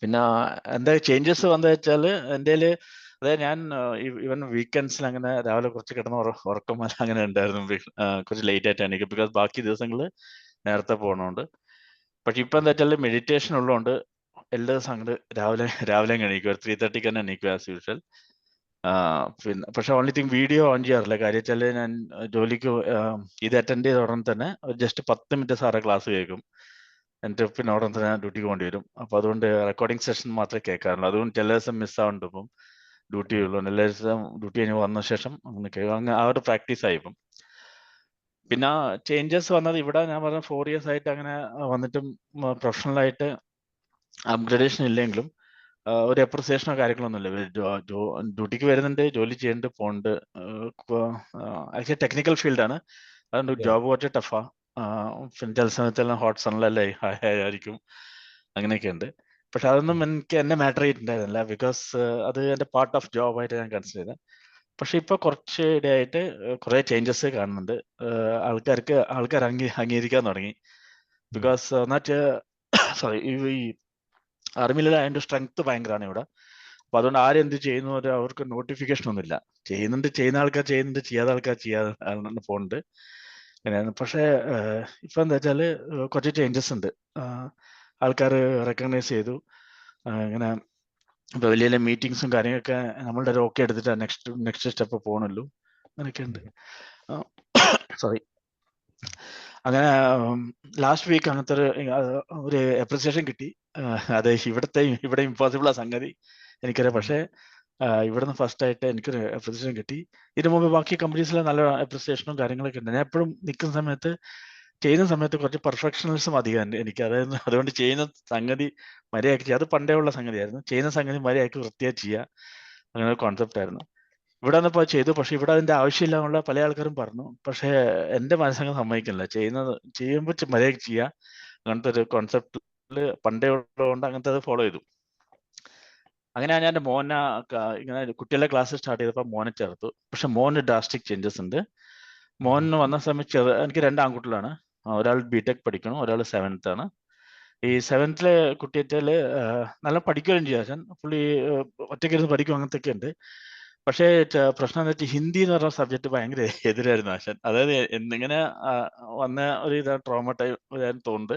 പിന്നെ എന്താ ചേഞ്ചസ് വന്നത് വെച്ചാൽ എൻ്റെ അതായത് ഞാൻ ഈവൻ വീക്കെൻഡ്സിൽ അങ്ങനെ രാവിലെ കുറച്ച് കിടന്ന് ഉറക്കം അങ്ങനെ ഉണ്ടായിരുന്നു, കുറച്ച് ലേറ്റ് ആയിട്ട് എണീക്കും, ബിക്കോസ് ബാക്കി ദിവസങ്ങൾ നേരത്തെ പോകണോണ്ട്. പക്ഷെ ഇപ്പം എന്താ വെച്ചാൽ മെഡിറ്റേഷൻ ഉള്ളതുകൊണ്ട് എല്ലാ ദിവസം അങ്ങോട്ട് രാവിലെ എണീക്കും, 3:30 തന്നെ എണീക്കും ആസ് യൂഷ്വൽ. പിന്നെ പക്ഷെ ഓൺലി തിങ് വീഡിയോ ഓൺ ചെയ്യാറില്ല. കാര്യം വെച്ചാൽ ഞാൻ ജോലിക്ക് ഇത് അറ്റൻഡ് ചെയ്ത ഉടനെ തന്നെ ജസ്റ്റ് 10 മിനിറ്റ് സാറെ ക്ലാസ് കേൾക്കും, എന്നിട്ട് പിന്നെ ഉടനെ തന്നെ ഡ്യൂട്ടിക്ക് പോകേണ്ടി വരും. അപ്പോൾ അതുകൊണ്ട് റെക്കോർഡിംഗ് സെഷൻ മാത്രമേ കേൾക്കാറുള്ളൂ. അതുകൊണ്ട് ചില ദിവസം മിസ്സാവുന്നുണ്ട്. ഇപ്പം ഡ്യൂട്ടി ഉള്ളൂ, എല്ലാ ദിവസം ഡ്യൂട്ടി കഴിഞ്ഞ് വന്ന ശേഷം അങ്ങനെ കേൾക്കും. അങ്ങനെ ആ ഒരു പ്രാക്ടീസ് ആയി ഇപ്പം. പിന്നെ ചേഞ്ചസ് വന്നത് ഇവിടെ ഞാൻ പറഞ്ഞ 4 years ആയിട്ട് അങ്ങനെ വന്നിട്ടും പ്രൊഫഷണലായിട്ട് അപ്ഗ്രഡേഷൻ ഇല്ലെങ്കിലും ഒരു അപ്രിസിയേഷനോ കാര്യങ്ങളൊന്നുമില്ല. ഡ്യൂട്ടിക്ക് വരുന്നുണ്ട്, ജോലി ചെയ്യുന്നുണ്ട്, പോകുന്നുണ്ട്. ആക്ച്വലി ടെക്നിക്കൽ ഫീൽഡാണ്, അതുകൊണ്ട് ജോബ് കുറച്ച് ടഫാ. പിന്നെ ചില സമയത്തെല്ലാം ഹോട്ട് സണിലല്ലേ ആയിരിക്കും, അങ്ങനെയൊക്കെ ഉണ്ട്. പക്ഷെ അതൊന്നും എന്നെ മാറ്റർ ചെയ്തിട്ടുണ്ടായിരുന്നില്ല, ബിക്കോസ് അത് എൻ്റെ പാർട്ട് ഓഫ് ജോബായിട്ട് ഞാൻ കൺസിഡർ ചെയ്തത്. പക്ഷെ ഇപ്പൊ കുറച്ച് ഇടയായിട്ട് കുറെ ചേഞ്ചസ് കാണുന്നുണ്ട്. ആൾക്കാർ അംഗീകരിക്കാൻ തുടങ്ങി. ബിക്കോസ് സോറി, ഈ ആർമിയിലെ അതിന്റെ സ്ട്രെങ്ത് ഭയങ്കരമാണ് ഇവിടെ. അപ്പൊ അതുകൊണ്ട് ആരെന്ത് ചെയ്യുന്നു അവർക്ക് നോട്ടിഫിക്കേഷൻ ഒന്നുമില്ല. ചെയ്യുന്ന ആൾക്കാർ ചെയ്യുന്നുണ്ട്, ചെയ്യാത്ത ആൾക്കാർ ചെയ്യാതെ പോകുന്നുണ്ട്, അങ്ങനെയാണ്. പക്ഷേ ഇപ്പൊ എന്താ വെച്ചാല് കുറച്ച് ചേഞ്ചസ് ഉണ്ട്. ആൾക്കാർ റെക്കഗ്നൈസ് ചെയ്തു. ഇങ്ങനെ ഇപ്പൊ വലിയ വലിയ മീറ്റിംഗ്സും കാര്യങ്ങളൊക്കെ നമ്മളുടെ ഒരു ഓക്കെ എടുത്തിട്ട് നെക്സ്റ്റ് സ്റ്റെപ്പ് പോകണല്ലോ, അങ്ങനെയൊക്കെ ഉണ്ട്. സോറി. അങ്ങനെ ലാസ്റ്റ് വീക്ക് അങ്ങനത്തെ ഒരു അപ്രിസിയേഷൻ കിട്ടി. അത് ഇവിടെ ഇമ്പോസിബിൾ ആ സംഗതി എനിക്കറിയാം. പക്ഷേ ഇവിടുന്ന് ഫസ്റ്റ് ആയിട്ട് എനിക്കൊരു അപ്രിസിയേഷൻ കിട്ടി. ഇതിനു മുമ്പ് ബാക്കി കമ്പനീസിലെ നല്ല അപ്രിസിയേഷനും കാര്യങ്ങളൊക്കെ ഉണ്ട്. ഞാൻ എപ്പോഴും ചെയ്യുന്ന സമയത്ത് കുറച്ച് പെർഫെക്ഷനലിസം അധികം എനിക്ക്. അതുകൊണ്ട് ചെയ്യുന്ന സംഗതി മര്യാദയ്ക്ക് ചെയ്യുക. അത് പണ്ടേ ഉള്ള സംഗതിയായിരുന്നു. ചെയ്യുന്ന സംഗതി മര്യാദയ്ക്ക് വൃത്തിയായി ചെയ്യുക, അങ്ങനെ ഒരു കോൺസെപ്റ്റ് ആയിരുന്നു. ഇവിടെ വന്നപ്പോൾ ചെയ്തു, പക്ഷെ ഇവിടെ അതിന്റെ ആവശ്യമില്ല എന്നുള്ള പല ആൾക്കാരും പറഞ്ഞു. പക്ഷേ എൻ്റെ മനസ്സങ്ങ് സമ്മതിക്കുന്നില്ല. ചെയ്യുമ്പോൾ മര്യാദയ്ക്ക് ചെയ്യുക, അങ്ങനത്തെ ഒരു കോൺസെപ്റ്റിൽ പണ്ടേ ഉള്ളതുകൊണ്ട് അങ്ങനത്തെ അത് ഫോളോ ചെയ്തു. അങ്ങനെയാണ് ഞാൻ മോനെ ഇങ്ങനെ കുട്ടികളുടെ ക്ലാസ് സ്റ്റാർട്ട് ചെയ്തപ്പോൾ മോനെ ചേർത്തു. പക്ഷെ മോന് ഡ്രാസ്റ്റിക് ചേഞ്ചസ് ഉണ്ട്. മോന് വന്ന സമയത്ത് എനിക്ക് 2 ആൺകുട്ടികളാണ്. ഒരാൾ ബിടെക് പഠിക്കണം, ഒരാൾ 7th ആണ്. ഈ 7th കുട്ടിയേറ്റാല് നല്ല പഠിക്കുകയും ചെയ്യാൻ പുള്ളി ഒറ്റയ്ക്കിരുന്ന് പഠിക്കും, അങ്ങനത്തെ ഒക്കെ ഉണ്ട്. പക്ഷേ പ്രശ്നം എന്താ വെച്ചാൽ ഹിന്ദി എന്ന് പറഞ്ഞ സബ്ജക്ട് ഭയങ്കര എതിരായിരുന്നു ആശാൻ. അതായത് എന്നിങ്ങനെ വന്ന ഒരു ട്രോമ തോന്നുന്നുണ്ട്.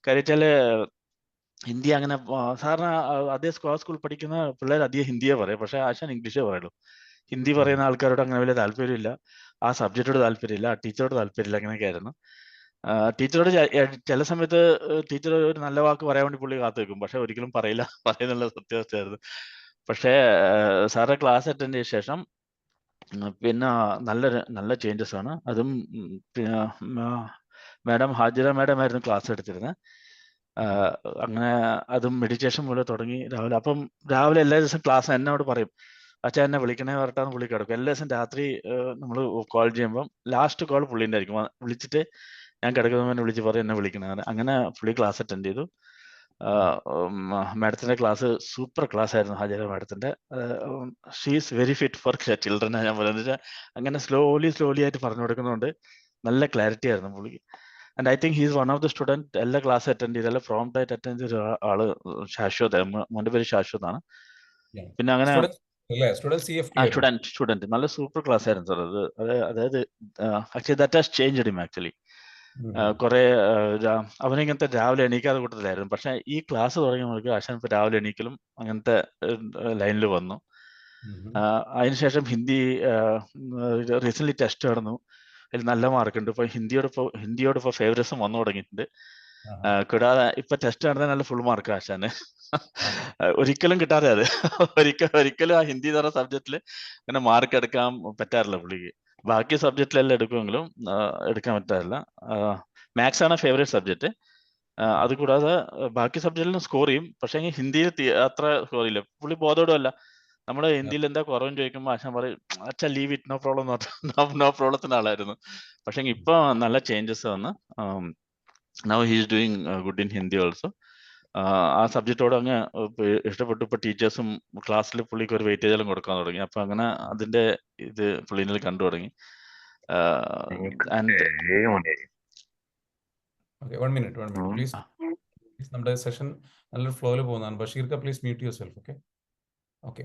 കാര്യം വെച്ചാല് ഹിന്ദി അങ്ങനെ സാധാരണ അതേ സ്കൂൾ പഠിക്കുന്ന പിള്ളേർ അധികം ഹിന്ദിയെ പറയും, പക്ഷെ ആശാൻ ഇംഗ്ലീഷേ പറയുള്ളൂ. ഹിന്ദി പറയുന്ന ആൾക്കാരോട് അങ്ങനെ വലിയ താല്പര്യമില്ല, ആ സബ്ജക്റ്റോട് താല്പര്യമില്ല, ആ ടീച്ചറോട് താല്പര്യമില്ല, അങ്ങനെയൊക്കെ ആയിരുന്നു. ടീച്ചറോട് ചില സമയത്ത് ടീച്ചർ ഒരു നല്ല വാക്ക് പറയാൻ വേണ്ടി പുള്ളി കാത്തു വെക്കും, പക്ഷെ ഒരിക്കലും പറയില്ല, പറയുന്നുള്ള സത്യാവസ്ഥയായിരുന്നു. പക്ഷേ സാറെ ക്ലാസ് അറ്റൻഡ് ചെയ്ത ശേഷം പിന്നെ നല്ല ചേഞ്ചസ് ആണ്. അതും പിന്നെ മാഡം ഹാജിറ മാഡം ആയിരുന്നു ക്ലാസ് എടുത്തിരുന്നത്. അങ്ങനെ അതും മെഡിറ്റേഷൻ പോലെ തുടങ്ങി രാവിലെ. അപ്പം രാവിലെ എല്ലാ ദിവസവും ക്ലാസ് എന്നോട് പറയും, അച്ഛാ എന്നെ വിളിക്കണേ പറഞ്ഞിട്ടാണ് പുള്ളി കിടക്കും. എല്ലാ ദിവസം രാത്രി നമ്മൾ കോൾ ചെയ്യുമ്പം ലാസ്റ്റ് കോൾ പുള്ളിൻ്റെ ആയിരിക്കും. വിളിച്ചിട്ട് ഞാൻ കിടക്കുന്നവനെ വിളിച്ച് പറയും എന്നെ വിളിക്കണേ. അങ്ങനെ പുള്ളി ക്ലാസ് അറ്റൻഡ് ചെയ്തു. മാഡത്തിന്റെ ക്ലാസ് സൂപ്പർ ക്ലാസ് ആയിരുന്നു, ഹാജിറ മാഡത്തിന്റെ. She is very fit for children ഞാൻ പറയുന്നത്. അങ്ങനെ സ്ലോലി ആയിട്ട് പറഞ്ഞു കൊടുക്കുന്നതുകൊണ്ട് നല്ല ക്ലാരിറ്റി ആയിരുന്നു പുള്ളിക്ക്. And I think he's one of the student എല്ലാ ക്ലാസ് അറ്റൻഡ് ചെയ്ത് എല്ലാ പ്രോംപ്റ്റ് ആയിട്ട് അറ്റൻഡ് ചെയ്ത ആള് ശാശ്വത്. മോന്റെ പേര് ശാശ്വതാണ്. പിന്നെ അങ്ങനെ സ്റ്റുഡന്റ് നല്ല സൂപ്പർ ക്ലാസ് ആയിരുന്നു സാർ അത്. അതായത് actually that has changed him actually. കുറെ അവനിങ്ങനത്തെ രാവിലെ എണീക്കാതെ കൂട്ടത്തിലായിരുന്നു. പക്ഷെ ഈ ക്ലാസ് തുടങ്ങിയവർക്ക് ആശാൻ ഇപ്പൊ രാവിലെ എണീക്കലും അങ്ങനത്തെ ലൈനിൽ വന്നു. അതിനുശേഷം റീസെന്റ് ടെസ്റ്റ് നടന്നു, അതിൽ നല്ല മാർക്കുണ്ട്. ഇപ്പൊ ഹിന്ദിയോട് ഇപ്പൊ ഫേവറിസം വന്നു തുടങ്ങിയിട്ടുണ്ട്. കൂടാതെ ഇപ്പൊ ടെസ്റ്റ് നടന്ന നല്ല ഫുൾ മാർക്ക് ആശാന്. ഒരിക്കലും കിട്ടാതെ അത് ഒരിക്കലും ആ ഹിന്ദി എന്ന് പറഞ്ഞ സബ്ജക്റ്റില് അങ്ങനെ മാർക്ക് എടുക്കാൻ പറ്റാറില്ല പുള്ളിക്ക്. ബാക്കി സബ്ജക്റ്റിലെല്ലാം എടുക്കുമെങ്കിലും എടുക്കാൻ പറ്റാറില്ല. മാത്സ് ആണ് ഫേവറേറ്റ് സബ്ജക്റ്റ്. അത് കൂടാതെ ബാക്കി സബ്ജക്റ്റിലും സ്കോർ ചെയ്യും. പക്ഷേ ഹിന്ദിയിൽ അത്ര സ്കോർ ചെയ്യില്ല. പുള്ളി ബോധോടുമല്ല. നമ്മൾ ഹിന്ദിയിൽ എന്താ കുറവെന്ന് ചോദിക്കുമ്പോൾ ആശാൻ പറയും അച്ഛാ leave it, no problem, no പ്രോബ്ലത്തിന്റെ ആളായിരുന്നു. പക്ഷേ ഇപ്പൊ നല്ല ചേഞ്ചസ് വന്ന് now he's doing good in Hindi also. ആ സബ്ജക്റ്റോട് അങ്ങ് ഇഷ്ടപ്പെട്ടു. ഇപ്പൊ ടീച്ചേഴ്സും ക്ലാസ്സിൽ പുള്ളിക്ക് ഒരു വെയിറ്റേജ് എല്ലാം കൊടുക്കാൻ തുടങ്ങി. അപ്പൊ അങ്ങനെ അതിന്റെ ഇത് പുള്ളിനിൽ കണ്ടു തുടങ്ങി. And okay, 1 minute please. നമ്മുടെ സെഷൻ നല്ലൊരു ഫ്ലോയിൽ പോകുന്നതാണ്. ബഷീർക്ക please mute yourself. Okay okay.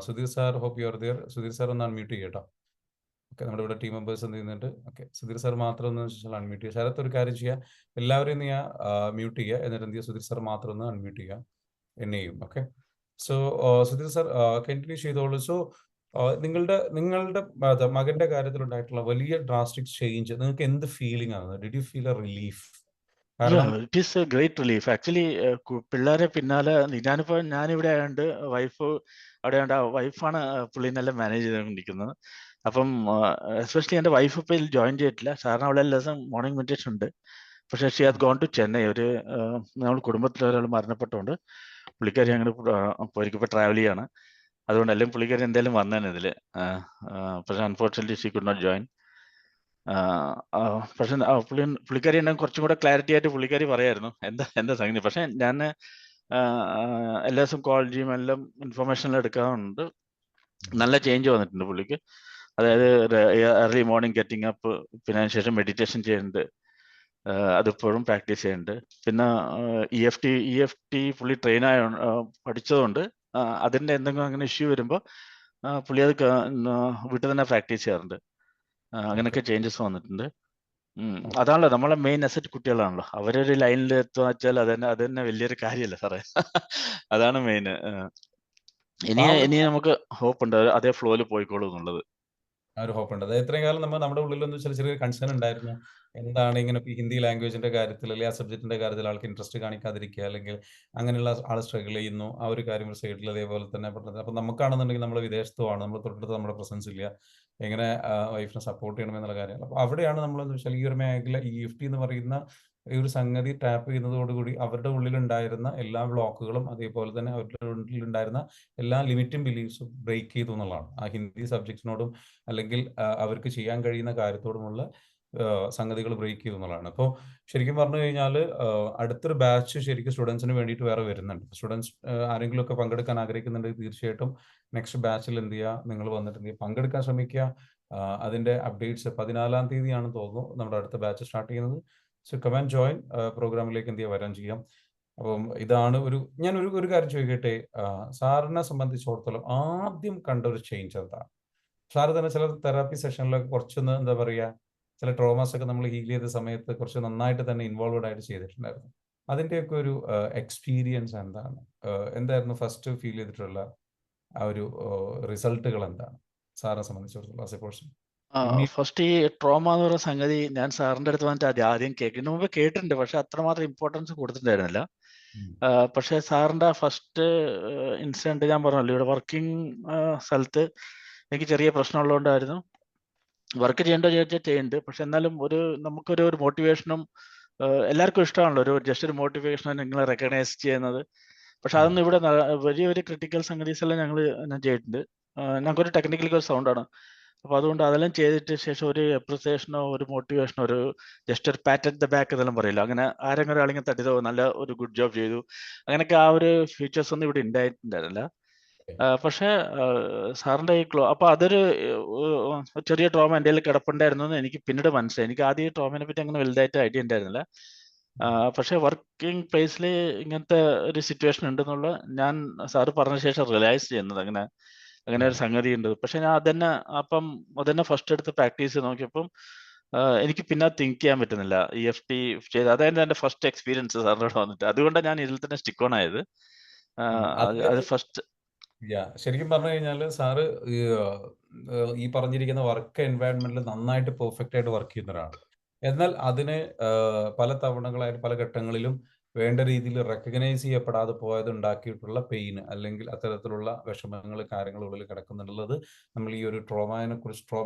Sudheer sir, hope you are there. Sudheer sir ഒന്ന് അൺമ്യൂട്ട് ചെയ്യട്ടോ. ഓക്കെ, നമ്മുടെ ഇവിടെ ടീം മെമ്പേഴ്സ് എന്ത് ചെയ്യുന്നുണ്ട്? ഓക്കെ, സുധീർ സാർ മാത്രം ഒന്ന് അൺമ്യൂട്ട് ചെയ്യുക. ശരത്ത് ഒരു കാര്യം ചെയ്യുക, എല്ലാവരെയും നീ മ്യൂട്ട് ചെയ്യുക. എന്നിട്ട് എന്ത് ചെയ്യുക, സുധീർ സാർ മാത്രം ഒന്ന് അൺമ്യൂട്ട് ചെയ്യുക, എന്നെയും. Okay, so Sudheer sir continue ചെയ്തോളൂ. സോ നിങ്ങളുടെ മകന്റെ കാര്യത്തിൽ ഉണ്ടായിട്ടുള്ള വലിയ ഡ്രാസ്റ്റിക് ചേഞ്ച് നിങ്ങൾക്ക് എന്ത് ഫീലിംഗ് ആണ്? Did you feel a relief? കാരണം it is a great relief actually. പിള്ളേരെ പിന്നാലെ ഞാനിവിടെ ആയതുകൊണ്ട് വൈഫ് അവിടെ ആയതുകൊണ്ട് ആ വൈഫാണ് പുള്ളിനെല്ലാം മാനേജ് ചെയ്തുകൊണ്ടിരിക്കുന്നത്. അപ്പം എസ്പെഷ്യലി എൻ്റെ വൈഫ് ഇപ്പോൾ ജോയിൻ ചെയ്തിട്ടില്ല. സാറിന് അവളെ ദിവസം മോർണിംഗ് മെഡിറ്റേഷൻ ഉണ്ട്. പക്ഷേ she has gone to Chennai. നമ്മൾ കുടുംബത്തിൽ ഒരാൾ മരണപ്പെട്ടുകൊണ്ട് പുള്ളിക്കാരി അങ്ങനെ പോയിരിക്കും, ട്രാവൽ ചെയ്യാണ്. അതുകൊണ്ട് അല്ലെങ്കിൽ പുള്ളിക്കാരി എന്തായാലും വന്നേനെ ഇതിൽ. പക്ഷേ unfortunately she could not join. പക്ഷെ പുള്ളിക്കാരി എന്നെ കുറച്ചും കൂടെ ക്ലാരിറ്റി ആയിട്ട് പുള്ളിക്കാരി പറയായിരുന്നു എന്താ സംഗതി. പക്ഷെ ഞാൻ എല്ലാ ദിവസവും കോൾ ചെയ്യും, എല്ലാം ഇൻഫർമേഷൻ എടുക്കാറുണ്ട്. നല്ല ചേഞ്ച് വന്നിട്ടുണ്ട് പുള്ളിക്ക്. അതായത് ഏർലി മോർണിംഗ് ഗെറ്റിംഗ് അപ്പ്, പിന്നെ അതിനുശേഷം മെഡിറ്റേഷൻ ചെയ്യുന്നുണ്ട്. അതിപ്പോഴും പ്രാക്ടീസ് ചെയ്യുന്നുണ്ട്. പിന്നെ EFT പുള്ളി ട്രെയിനായ പഠിച്ചതുകൊണ്ട് അതിൻ്റെ എന്തെങ്കിലും അങ്ങനെ ഇഷ്യൂ വരുമ്പോൾ പുള്ളി അത് വീട്ടിൽ തന്നെ പ്രാക്ടീസ് ചെയ്യാറുണ്ട്. അങ്ങനെയൊക്കെ ചേഞ്ചസ് വന്നിട്ടുണ്ട്. അതാണല്ലോ നമ്മളെ മെയിൻ അസറ്റ് കുട്ടികളാണല്ലോ. അവരൊരു ലൈനിൽ എത്തുക വെച്ചാൽ അത് തന്നെ വലിയൊരു കാര്യമല്ല സാറേ. അതാണ് മെയിൻ. ഇനി നമുക്ക് ഹോപ്പ് ഉണ്ട് അതേ ഫ്ലോയിൽ പോയിക്കോളൂ എന്നുള്ളത്. ആ ഒരു ഹോപ്പ് ഉണ്ട്. അത് ഇത്രയും കാലം നമ്മുടെ ഉള്ളിലൊന്നും ചെറിയ കൺസേൺ ഉണ്ടായിരുന്നു. എന്താണ് ഇങ്ങനെ ഹിന്ദി ലാംഗ്വേജിന്റെ കാര്യത്തിൽ അല്ലെങ്കിൽ ആ സബ്ജക്റ്റിന്റെ കാര്യത്തിൽ ആൾക്ക് ഇൻട്രസ്റ്റ് കാണിക്കാതിരിക്കുക, അല്ലെങ്കിൽ അങ്ങനെയുള്ള ആൾ സ്ട്രഗിൾ ചെയ്യുന്നു, ആ ഒരു കാര്യം സൈഡിൽ അതേപോലെ തന്നെ പെട്ടെന്ന്. അപ്പം നമുക്കാണെന്നുണ്ടെങ്കിൽ നമ്മൾ വിദേശത്തുമാണ്, നമ്മൾ തൊട്ടടുത്ത് നമ്മുടെ പ്രസൻസ് ഇല്ല, എങ്ങനെ വൈഫിനെ സപ്പോർട്ട് ചെയ്യണമെന്നുള്ള കാര്യങ്ങൾ. അപ്പോൾ അവിടെയാണ് നമ്മളെന്ന് വെച്ചാൽ ഈ ഒരു മേഖല EFT എന്ന് പറയുന്ന ഈ ഒരു സംഗതി ടാപ്പ് ചെയ്യുന്നതോടുകൂടി അവരുടെ ഉള്ളിലുണ്ടായിരുന്ന എല്ലാ ബ്ലോക്കുകളും അതേപോലെ തന്നെ അവരുടെ ഉള്ളിലുണ്ടായിരുന്ന എല്ലാ ലിമിറ്റും ബിലീഫ്സും ബ്രേക്ക് ചെയ്തു എന്നുള്ളതാണ്. ആ ഹിന്ദി സബ്ജക്റ്റിനോടും അല്ലെങ്കിൽ അവർക്ക് ചെയ്യാൻ കഴിയുന്ന കാര്യത്തോടുമുള്ള സംഗതികൾ ബ്രേക്ക് ചെയ്തു എന്നുള്ളതാണ്. അപ്പോൾ ശരിക്കും പറഞ്ഞു കഴിഞ്ഞാൽ അടുത്തൊരു ബാച്ച് ശരിക്കും സ്റ്റുഡൻസിന് വേണ്ടിയിട്ട് വേറെ വരുന്നുണ്ട്. സ്റ്റുഡൻസ് ആരെങ്കിലും ഒക്കെ പങ്കെടുക്കാൻ ആഗ്രഹിക്കുന്നുണ്ടെങ്കിൽ തീർച്ചയായിട്ടും നെക്സ്റ്റ് ബാച്ചിൽ എന്ത് ചെയ്യുക, നിങ്ങൾ വന്നിട്ടുണ്ടെങ്കിൽ പങ്കെടുക്കാൻ ശ്രമിക്കുക. അതിൻ്റെ അപ്ഡേറ്റ്സ് 14-ാം തീയതിയാണെന്ന് തോന്നുന്നു നമ്മുടെ അടുത്ത ബാച്ച് സ്റ്റാർട്ട് ചെയ്യുന്നത്. സോ കം ആൻഡ് ജോയിൻ, പ്രോഗ്രാമിലേക്ക് എന്ത് ചെയ്യുക, വരാൻ ചെയ്യാം. അപ്പം ഇതാണ് ഞാൻ ഒരു കാര്യം ചോദിക്കട്ടെ, സാറിനെ സംബന്ധിച്ചിടത്തോളം ആദ്യം കണ്ട ഒരു ചേഞ്ച് എന്താണ്? സാറ് തന്നെ ചില തെറാപ്പി സെഷനിലൊക്കെ കുറച്ചൊന്ന് എന്താ പറയുക, ചില ട്രോമാസ് ഒക്കെ നമ്മൾ ഹീൽ ചെയ്ത സമയത്ത് കുറച്ച് നന്നായിട്ട് തന്നെ ഇൻവോൾവഡ് ആയിട്ട് ചെയ്തിട്ടുണ്ടായിരുന്നു. അതിൻ്റെയൊക്കെ ഒരു എക്സ്പീരിയൻസ് എന്താണ്? എന്തായിരുന്നു ഫസ്റ്റ് ഫീൽ ചെയ്തിട്ടുള്ള ആ ഒരു റിസൾട്ടുകൾ എന്താണ് സാറിനെ സംബന്ധിച്ചിടത്തോളം ആസ് എ പേഴ്സൺ? ഫസ്റ്റ് ഈ ട്രോമ എന്ന് പറയുന്ന സംഗതി ഞാൻ സാറിന്റെ അടുത്ത് വന്നിട്ട് ആദ്യം കേൾക്കുന്നതിന് മുമ്പ് കേട്ടിട്ടുണ്ട്, പക്ഷെ അത്രമാത്രം ഇമ്പോർട്ടൻസ് കൊടുത്തിട്ടുണ്ടായിരുന്നില്ല. പക്ഷെ സാറിന്റെ ഫസ്റ്റ് ഇൻസിഡന്റ് ഞാൻ പറഞ്ഞല്ലോ, ഇവിടെ വർക്കിംഗ് സ്ഥലത്ത് എനിക്ക് ചെറിയ പ്രശ്നമുള്ളതുകൊണ്ടായിരുന്നു. വർക്ക് ചെയ്യേണ്ടോ ചോദിച്ചാൽ ചെയ്യുന്നുണ്ട്, പക്ഷെ എന്നാലും നമുക്കൊരു മോട്ടിവേഷനും എല്ലാവർക്കും ഇഷ്ടമാണല്ലോ ജസ്റ്റ് ഒരു മോട്ടിവേഷനും നിങ്ങളെ റെക്കഗ്നൈസ് ചെയ്യുന്നത്. പക്ഷെ അതൊന്നും ഇവിടെ വലിയ ക്രിട്ടിക്കൽ സംഗതീസ് എല്ലാം ഞാൻ ചെയ്തിട്ടുണ്ട്. ഞങ്ങൾക്കൊരു ടെക്നിക്കലി ഒരു സൗണ്ടാണ്. അപ്പോൾ അതുകൊണ്ട് അതെല്ലാം ചെയ്തിട്ട് ശേഷം ഒരു അപ്രിസിയേഷനോ ഒരു മോട്ടിവേഷനോ ജസ്റ്റ് ഒരു പാറ്റ് അറ്റ് ദ ബാക്ക് ഇതെല്ലാം പറയില്ല, അങ്ങനെ ആരെങ്കിലും ഒരാളിങ്ങനെ തട്ടിതോ നല്ല ഒരു ഗുഡ് ജോബ് ചെയ്തു, അങ്ങനെയൊക്കെ ആ ഒരു ഫീച്ചേഴ്സ് ഒന്നും ഇവിടെ ഉണ്ടായിട്ടുണ്ടായിരുന്നില്ല. പക്ഷേ സാറിൻ്റെ ഈ അപ്പോൾ അതൊരു ചെറിയ ട്രോമ എൻ്റെ കയ്യിൽ കിടപ്പുണ്ടായിരുന്നു എന്ന് എനിക്ക് പിന്നീട് മനസ്സിലായി. എനിക്ക് ആദ്യം ഈ ട്രോമയെ പറ്റി അങ്ങനെ വലുതായിട്ട് ഐഡിയ ഉണ്ടായിരുന്നില്ല. പക്ഷേ വർക്കിംഗ് പ്ലേസിൽ ഇങ്ങനത്തെ ഒരു സിറ്റുവേഷൻ ഉണ്ടെന്നുള്ള ഞാൻ സാറ് പറഞ്ഞ ശേഷം റിയലൈസ് ചെയ്യുന്നത് അങ്ങനെ ഒരു സംഗതി ഉണ്ട്. പക്ഷെ ഞാൻ അതന്നെ ഫസ്റ്റ് എടുത്ത് പ്രാക്ടീസ് ചെയ്ത് നോക്കിയപ്പം എനിക്ക് പിന്നെ തിങ്ക് ചെയ്യാൻ പറ്റുന്നില്ല. EFT ചെയ്ത് അതായിരുന്നു എൻ്റെ ഫസ്റ്റ് എക്സ്പീരിയൻസ് സാറിനോട് വന്നിട്ട്. അതുകൊണ്ടാണ് ഞാൻ ഇതിൽ തന്നെ സ്റ്റിക്ക് ഓൺ ആയത്. അത് ഫസ്റ്റ് ശരിക്കും പറഞ്ഞു കഴിഞ്ഞാൽ സാറ് ഈ പറഞ്ഞിരിക്കുന്ന വർക്ക് എൻവയൺമെന്റിൽ നന്നായിട്ട് പെർഫെക്റ്റ് ആയിട്ട് വർക്ക് ചെയ്യുന്ന ഒരാളാണ്. എന്നാൽ അതിന് പല തവണകളായിട്ട് പല ഘട്ടങ്ങളിലും വേണ്ട രീതിയിൽ റെക്കഗ്നൈസ് ചെയ്യപ്പെടാതെ പോയത് ഉണ്ടാക്കിയിട്ടുള്ള പെയിന് അല്ലെങ്കിൽ അത്തരത്തിലുള്ള വിഷമങ്ങൾ കാര്യങ്ങൾ ഉള്ളിൽ കിടക്കുന്നുള്ളത് നമ്മൾ ഈ ഒരു ട്രോമ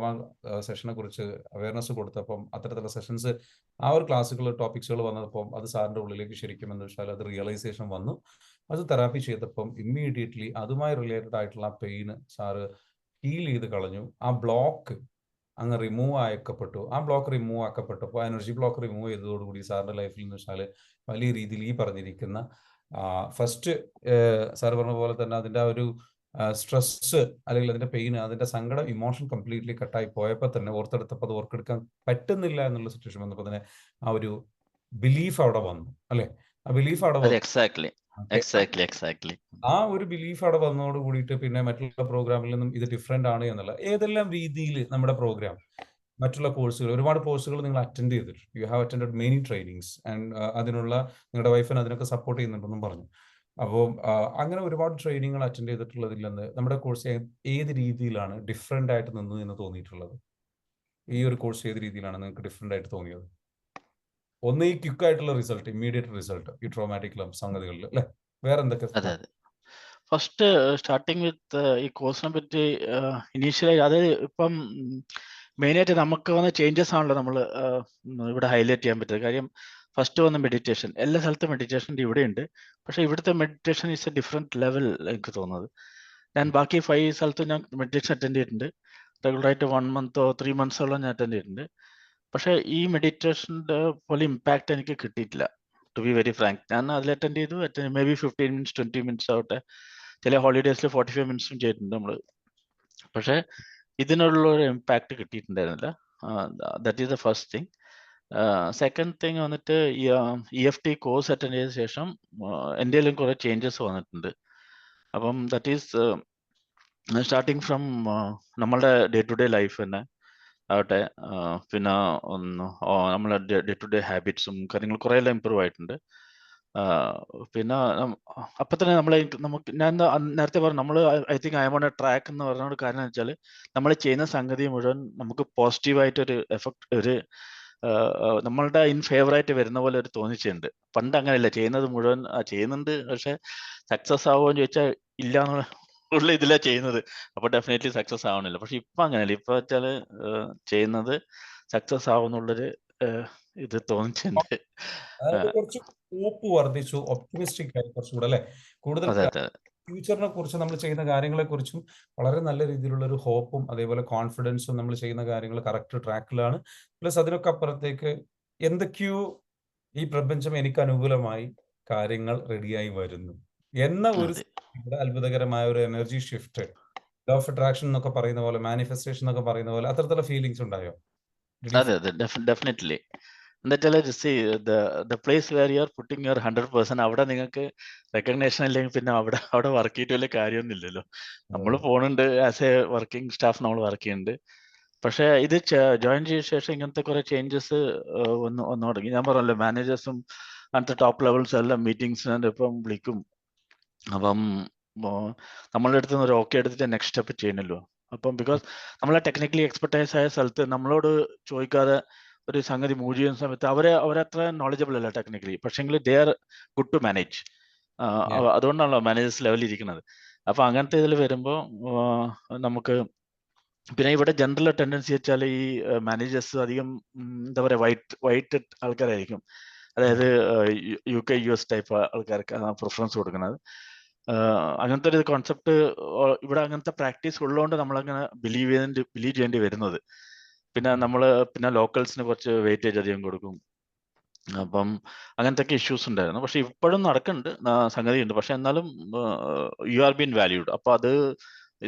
സെഷനെ കുറിച്ച് അവയർനെസ് കൊടുത്തപ്പം അത്തരത്തിലുള്ള സെഷൻസ് ആ ഒരു ക്ലാസ്സുകൾ ടോപ്പിക്സുകൾ വന്നപ്പം അത് സാറിൻ്റെ ഉള്ളിലേക്ക് ശരിക്കും എന്ന് വെച്ചാൽ അത് റിയലൈസേഷൻ വന്നു. അത് തെറാപ്പി ചെയ്തപ്പം ഇമ്മീഡിയറ്റ്ലി അതുമായി റിലേറ്റഡ് ആയിട്ടുള്ള പെയിന് സാറ് ഹീൽ ചെയ്ത് കളഞ്ഞു. ആ ബ്ലോക്ക് അങ്ങ് റിമൂവ് ആക്കപ്പെട്ടു. ആ ബ്ലോക്ക് റിമൂവ് ആക്കപ്പെട്ടപ്പോൾ എനർജി ബ്ലോക്ക് റിമൂവ് ചെയ്തതോടുകൂടി സാറിൻ്റെ ലൈഫിൽ എന്ന് വെച്ചാൽ വലിയ രീതിയിൽ ഈ പറഞ്ഞിരിക്കുന്ന ഫസ്റ്റ് സാർ പറഞ്ഞ പോലെ തന്നെ അതിൻ്റെ ആ ഒരു സ്ട്രെസ് അല്ലെങ്കിൽ അതിൻ്റെ പെയിൻ അതിൻ്റെ സങ്കടം ഇമോഷൻ കംപ്ലീറ്റ്ലി കട്ടായി പോയപ്പോൾ തന്നെ ഓർത്തെടുത്തപ്പോൾ അത് ഓർത്തെടുക്കാൻ പറ്റുന്നില്ല എന്നുള്ള സിറ്റുവേഷൻ വന്നപ്പോൾ തന്നെ ആ ഒരു ബിലീഫ് അവിടെ വന്നു അല്ലേ? ആ ബിലീഫ് അവിടെ അതെ, വന്നു. എക്സാക്ട്ലി. ആ ഒരു ബിലീഫ് അവിടെ വന്നതോട് കൂടിയിട്ട് പിന്നെ മറ്റുള്ള പ്രോഗ്രാമിൽ നിന്നും ഇത് ഡിഫറെന്റ് ആണ് എന്നുള്ള ഏതെല്ലാം രീതിയിൽ നമ്മുടെ പ്രോഗ്രാം മറ്റുള്ള കോഴ്സുകൾ ഒരുപാട് കോഴ്സുകൾ നിങ്ങൾ അറ്റൻഡ് ചെയ്തിട്ടുണ്ട്. You have attend many trainings and അതിനുള്ള നിങ്ങളുടെ വൈഫിന് അതിനൊക്കെ സപ്പോർട്ട് ചെയ്യുന്നുണ്ടെന്നും പറഞ്ഞു. അപ്പോൾ അങ്ങനെ ഒരുപാട് ട്രെയിനിങ്ങൾ അറ്റൻഡ് ചെയ്തിട്ടുള്ളതിൽ നിന്ന് നമ്മുടെ കോഴ്സ് ഏത് രീതിയിലാണ് ഡിഫറെന്റ് ആയിട്ട് നിന്നു എന്ന് തോന്നിയിട്ടുള്ളത്? ഈ ഒരു കോഴ്സ് ഏത് രീതിയിലാണ് നിങ്ങൾക്ക് ഡിഫറെന്റ് ആയിട്ട് തോന്നിയത്? ഒന്ന് ഈ ക്വിക്ക് ആയിട്ടുള്ള റിസൾട്ട്, ഇമ്മീഡിയറ്റ് റിസൾട്ട് ഈ ട്രോമാറ്റിക് സംഗതികളിൽ അല്ലെ? വേറെ എന്തൊക്കെ? അതെ. ഫസ്റ്റ് സ്റ്റാർട്ടിങ് വിത്ത് ഈ കോഴ്സിനെ പറ്റി ഇനീഷ്യലായി അതായത് ഇപ്പം മെയിനായിട്ട് നമുക്ക് വന്ന ചേഞ്ചസ് ആണല്ലോ നമ്മൾ ഇവിടെ ഹൈലൈറ്റ് ചെയ്യാൻ പറ്റുന്നത്. കാര്യം ഫസ്റ്റ് വന്ന മെഡിറ്റേഷൻ, എല്ലാ സ്ഥലത്തും മെഡിറ്റേഷൻ്റെ ഇവിടെയുണ്ട്. പക്ഷേ ഇവിടുത്തെ meditation is A different level എനിക്ക് തോന്നുന്നത്. ഞാൻ ബാക്കി 5 സ്ഥലത്തും ഞാൻ മെഡിറ്റേഷൻ അറ്റൻഡ് ചെയ്തിട്ടുണ്ട്. റെഗുലറായിട്ട് 1 month 3 months ഞാൻ അറ്റൻഡ് ചെയ്തിട്ടുണ്ട്. പക്ഷേ ഈ മെഡിറ്റേഷൻ്റെ പോലെ ഇമ്പാക്റ്റ് എനിക്ക് കിട്ടിയിട്ടില്ല, ടു ബി വെരി ഫ്രാങ്ക്. ഞാൻ അതിൽ അറ്റൻഡ് ചെയ്തു, മേ ബി 15 minutes 20 minutes ആവട്ടെ. ചില ഹോളിഡേയ്സിൽ 45 minutes ചെയ്തിട്ടുണ്ട് നമ്മൾ. പക്ഷേ ഇതിനുള്ളൊരു ഇമ്പാക്റ്റ് കിട്ടിയിട്ടുണ്ടായിരുന്നില്ല. That is the first thing. Second thing വന്നിട്ട് EFT കോഴ്സ് അറ്റൻഡ് ചെയ്ത ശേഷം എൻ്റെ കുറേ ചേഞ്ചസ് വന്നിട്ടുണ്ട്. അപ്പം ദാറ്റ് ഈസ് സ്റ്റാർട്ടിങ് ഫ്രം നമ്മളുടെ ഡേ ടു ഡേ ലൈഫ് തന്നെ ആവട്ടെ, പിന്നെ നമ്മളെ ഡേ ടു ഡേ ഹാബിറ്റ്സും കാര്യങ്ങൾ കുറേ എല്ലാം ഇമ്പ്രൂവ് ആയിട്ടുണ്ട്. പിന്നെ അപ്പം തന്നെ ഞാൻ നേരത്തെ പറഞ്ഞു നമ്മൾ I think I M on A track എന്ന് പറഞ്ഞ കാരണം എന്ന് വെച്ചാൽ നമ്മൾ ചെയ്യുന്ന സംഗതി മുഴുവൻ നമുക്ക് പോസിറ്റീവായിട്ടൊരു എഫക്ട് നമ്മളുടെ ഇൻ ഫേവറായിട്ട് വരുന്ന പോലെ ഒരു തോന്നിച്ചിട്ടുണ്ട്. പണ്ട് അങ്ങനെയല്ല, ചെയ്യുന്നത് മുഴുവൻ ചെയ്യുന്നുണ്ട്, പക്ഷെ സക്സസ് ആവുമോ എന്ന് ചോദിച്ചാൽ ഇല്ല എന്നുള്ള ഇതിലാണ് ചെയ്യുന്നത്. അപ്പോൾ ഡെഫിനറ്റ്ലി സക്സസ് ആവണില്ല. പക്ഷെ ഇപ്പം അങ്ങനെയല്ല, ഇപ്പം വെച്ചാൽ ചെയ്യുന്നത് സക്സസ് ആവുന്നുള്ളൊരു ഇത് തോന്നിച്ചിട്ടുണ്ട്. കുറച്ച് ഹോപ്പ് വർദ്ധിച്ചു, ഒപ്റ്റിമിസ്റ്റിക് ആയി കുറച്ചുകൂടെ അല്ലെ? കൂടുതൽ ഫ്യൂച്ചറിനെ കുറിച്ച് നമ്മൾ ചെയ്യുന്ന കാര്യങ്ങളെ കുറിച്ചും വളരെ നല്ല രീതിയിലുള്ള ഒരു ഹോപ്പും അതേപോലെ കോൺഫിഡൻസും നമ്മൾ ചെയ്യുന്ന കാര്യങ്ങൾ കറക്റ്റ് ട്രാക്കിലാണ്. പ്ലസ് അതിനൊക്കെ അപ്പുറത്തേക്ക് എന്തൊക്കെയോ ഈ പ്രപഞ്ചം എനിക്ക് അനുകൂലമായി കാര്യങ്ങൾ റെഡിയായി വരുന്നു എന്ന ഒരു അത്ഭുതകരമായ ഒരു energy shift, law of attraction എന്നൊക്കെ പറയുന്ന പോലെ, മാനിഫെസ്റ്റേഷൻ എന്നൊക്കെ പറയുന്ന പോലെ അത്തരത്തിലുള്ള ഫീലിങ്സ് ഉണ്ടായോ? അതെ, ഡെഫിനറ്റ്ലി. എന്താ വെച്ചാൽ the place where you are putting your 100%, അവിടെ നിങ്ങൾക്ക് റെക്കഗ്നേഷൻ ഇല്ലെങ്കിൽ പിന്നെ അവിടെ വർക്ക് ചെയ്തിട്ട് വലിയ കാര്യമൊന്നുമില്ലല്ലോ. നമ്മൾ പോകുന്നുണ്ട്, ആസ് എ വർക്കിംഗ് സ്റ്റാഫ് നമ്മൾ വർക്ക് ചെയ്യുന്നുണ്ട്. പക്ഷേ ഇത് ജോയിൻ ചെയ്ത ശേഷം ഇങ്ങനത്തെ കുറെ ചേഞ്ചസ് വന്നു തുടങ്ങി. ഞാൻ പറഞ്ഞല്ലോ, മാനേജേഴ്സും അങ്ങനത്തെ ടോപ്പ് ലെവൽസ് എല്ലാം മീറ്റിംഗ്സിന് ഇപ്പം വിളിക്കും. അപ്പം നമ്മളുടെ അടുത്ത് നിന്ന് ഒരു ഓക്കെ എടുത്തിട്ട് നെക്സ്റ്റ് സ്റ്റെപ്പ് ചെയ്യണല്ലോ. അപ്പം ബിക്കോസ് നമ്മളെ ടെക്നിക്കലി എക്സ്പെർട്ടൈസ് ആയ സ്ഥലത്ത് നമ്മളോട് ചോദിക്കാതെ ഒരു സംഗതി മൂവ് ചെയ്യുന്ന സമയത്ത് അവരത്ര നോളജബിൾ അല്ല ടെക്നിക്കലി, പക്ഷേങ്കിൽ they are good to manage. അതുകൊണ്ടാണല്ലോ മാനേജേഴ്സ് ലെവലിൽ ഇരിക്കുന്നത്. അപ്പോൾ അങ്ങനത്തെ ഇതിൽ വരുമ്പോൾ നമുക്ക് പിന്നെ ഇവിടെ ജനറൽ ടെൻഡൻസി വെച്ചാൽ ഈ മാനേജേഴ്സ് അധികം എന്താ പറയുക വൈറ്റ് ആൾക്കാരായിരിക്കും. അതായത് UK US ടൈപ്പ് ആൾക്കാർക്ക് പ്രിഫറൻസ് കൊടുക്കുന്നത്. അങ്ങനത്തെ ഒരു കോൺസെപ്റ്റ് ഇവിടെ അങ്ങനത്തെ പ്രാക്ടീസ് ഉള്ളതുകൊണ്ട് നമ്മളങ്ങനെ ബിലീവ് ചെയ്യേണ്ടി വരുന്നത്. പിന്നെ ലോക്കൽസിന് കുറച്ച് വെയിറ്റേജ് അധികം കൊടുക്കും. അപ്പം അങ്ങനത്തെ ഇഷ്യൂസ് ഉണ്ടായിരുന്നു. പക്ഷെ ഇപ്പോഴും നടക്കുന്നുണ്ട്, സംഗതിയുണ്ട്. പക്ഷെ എന്നാലും യു ആർ ബീൻ വാല്യൂഡ്. അപ്പോൾ അത്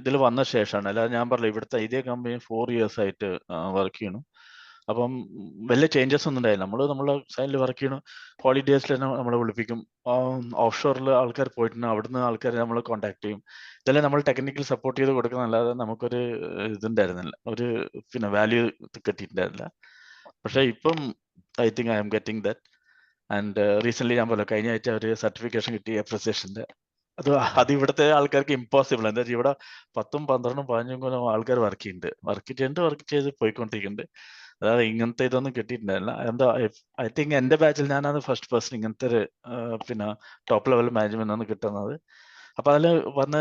ഇതിൽ വന്ന ശേഷമാണ്. അല്ലാതെ ഞാൻ പറഞ്ഞില്ല, ഇവിടുത്തെ ഇതേ കമ്പനി 4 years ആയിട്ട് വർക്ക് ചെയ്യണം. അപ്പം വലിയ ചേഞ്ചസ് ഒന്നും ഉണ്ടായില്ല. നമ്മളെ സൈഡിൽ വർക്ക് ചെയ്യണം. ഹോളിഡേയ്സിൽ തന്നെ നമ്മളെ വിളിപ്പിക്കും. ഓഫ് ഷോറിൽ ആൾക്കാർ പോയിട്ടുണ്ട്, അവിടുന്ന് ആൾക്കാരെ നമ്മൾ കോൺടാക്ട് ചെയ്യും. ഇതെല്ലാം നമ്മൾ ടെക്നിക്കൽ സപ്പോർട്ട് ചെയ്ത് കൊടുക്കുന്നതല്ലാതെ നമുക്കൊരു ഇതുണ്ടായിരുന്നില്ല, ഒരു പിന്നെ വാല്യൂ കിട്ടിയിട്ടുണ്ടായിരുന്നില്ല. പക്ഷേ ഇപ്പം I think I am getting that. And recent ഞാൻ പറഞ്ഞു, കഴിഞ്ഞ ആഴ്ച ഒരു സർട്ടിഫിക്കേഷൻ കിട്ടി അപ്രിസിയേഷൻ്റെ. അത് ഇവിടുത്തെ ആൾക്കാർക്ക് ഇമ്പോസിബിൾ. എന്താ വെച്ചാൽ ഇവിടെ 10, 12, 15 കൊല്ലം ആൾക്കാർ വർക്ക് ചെയ്ത് പോയിക്കൊണ്ടിരിക്കുന്നുണ്ട്. അതായത് ഇങ്ങനത്തെ ഇതൊന്നും കിട്ടിയിട്ടുണ്ടായില്ല. എന്താ ഐ തിങ്ക് എൻ്റെ ബാച്ചിൽ ഞാനാണ് ഫസ്റ്റ് പേഴ്സൺ ഇങ്ങനത്തെ ഒരു പിന്നെ ടോപ്പ് ലെവൽ മാനേജ്മെന്റ് ആണ് കിട്ടുന്നത്. അപ്പൊ അതിൽ വന്ന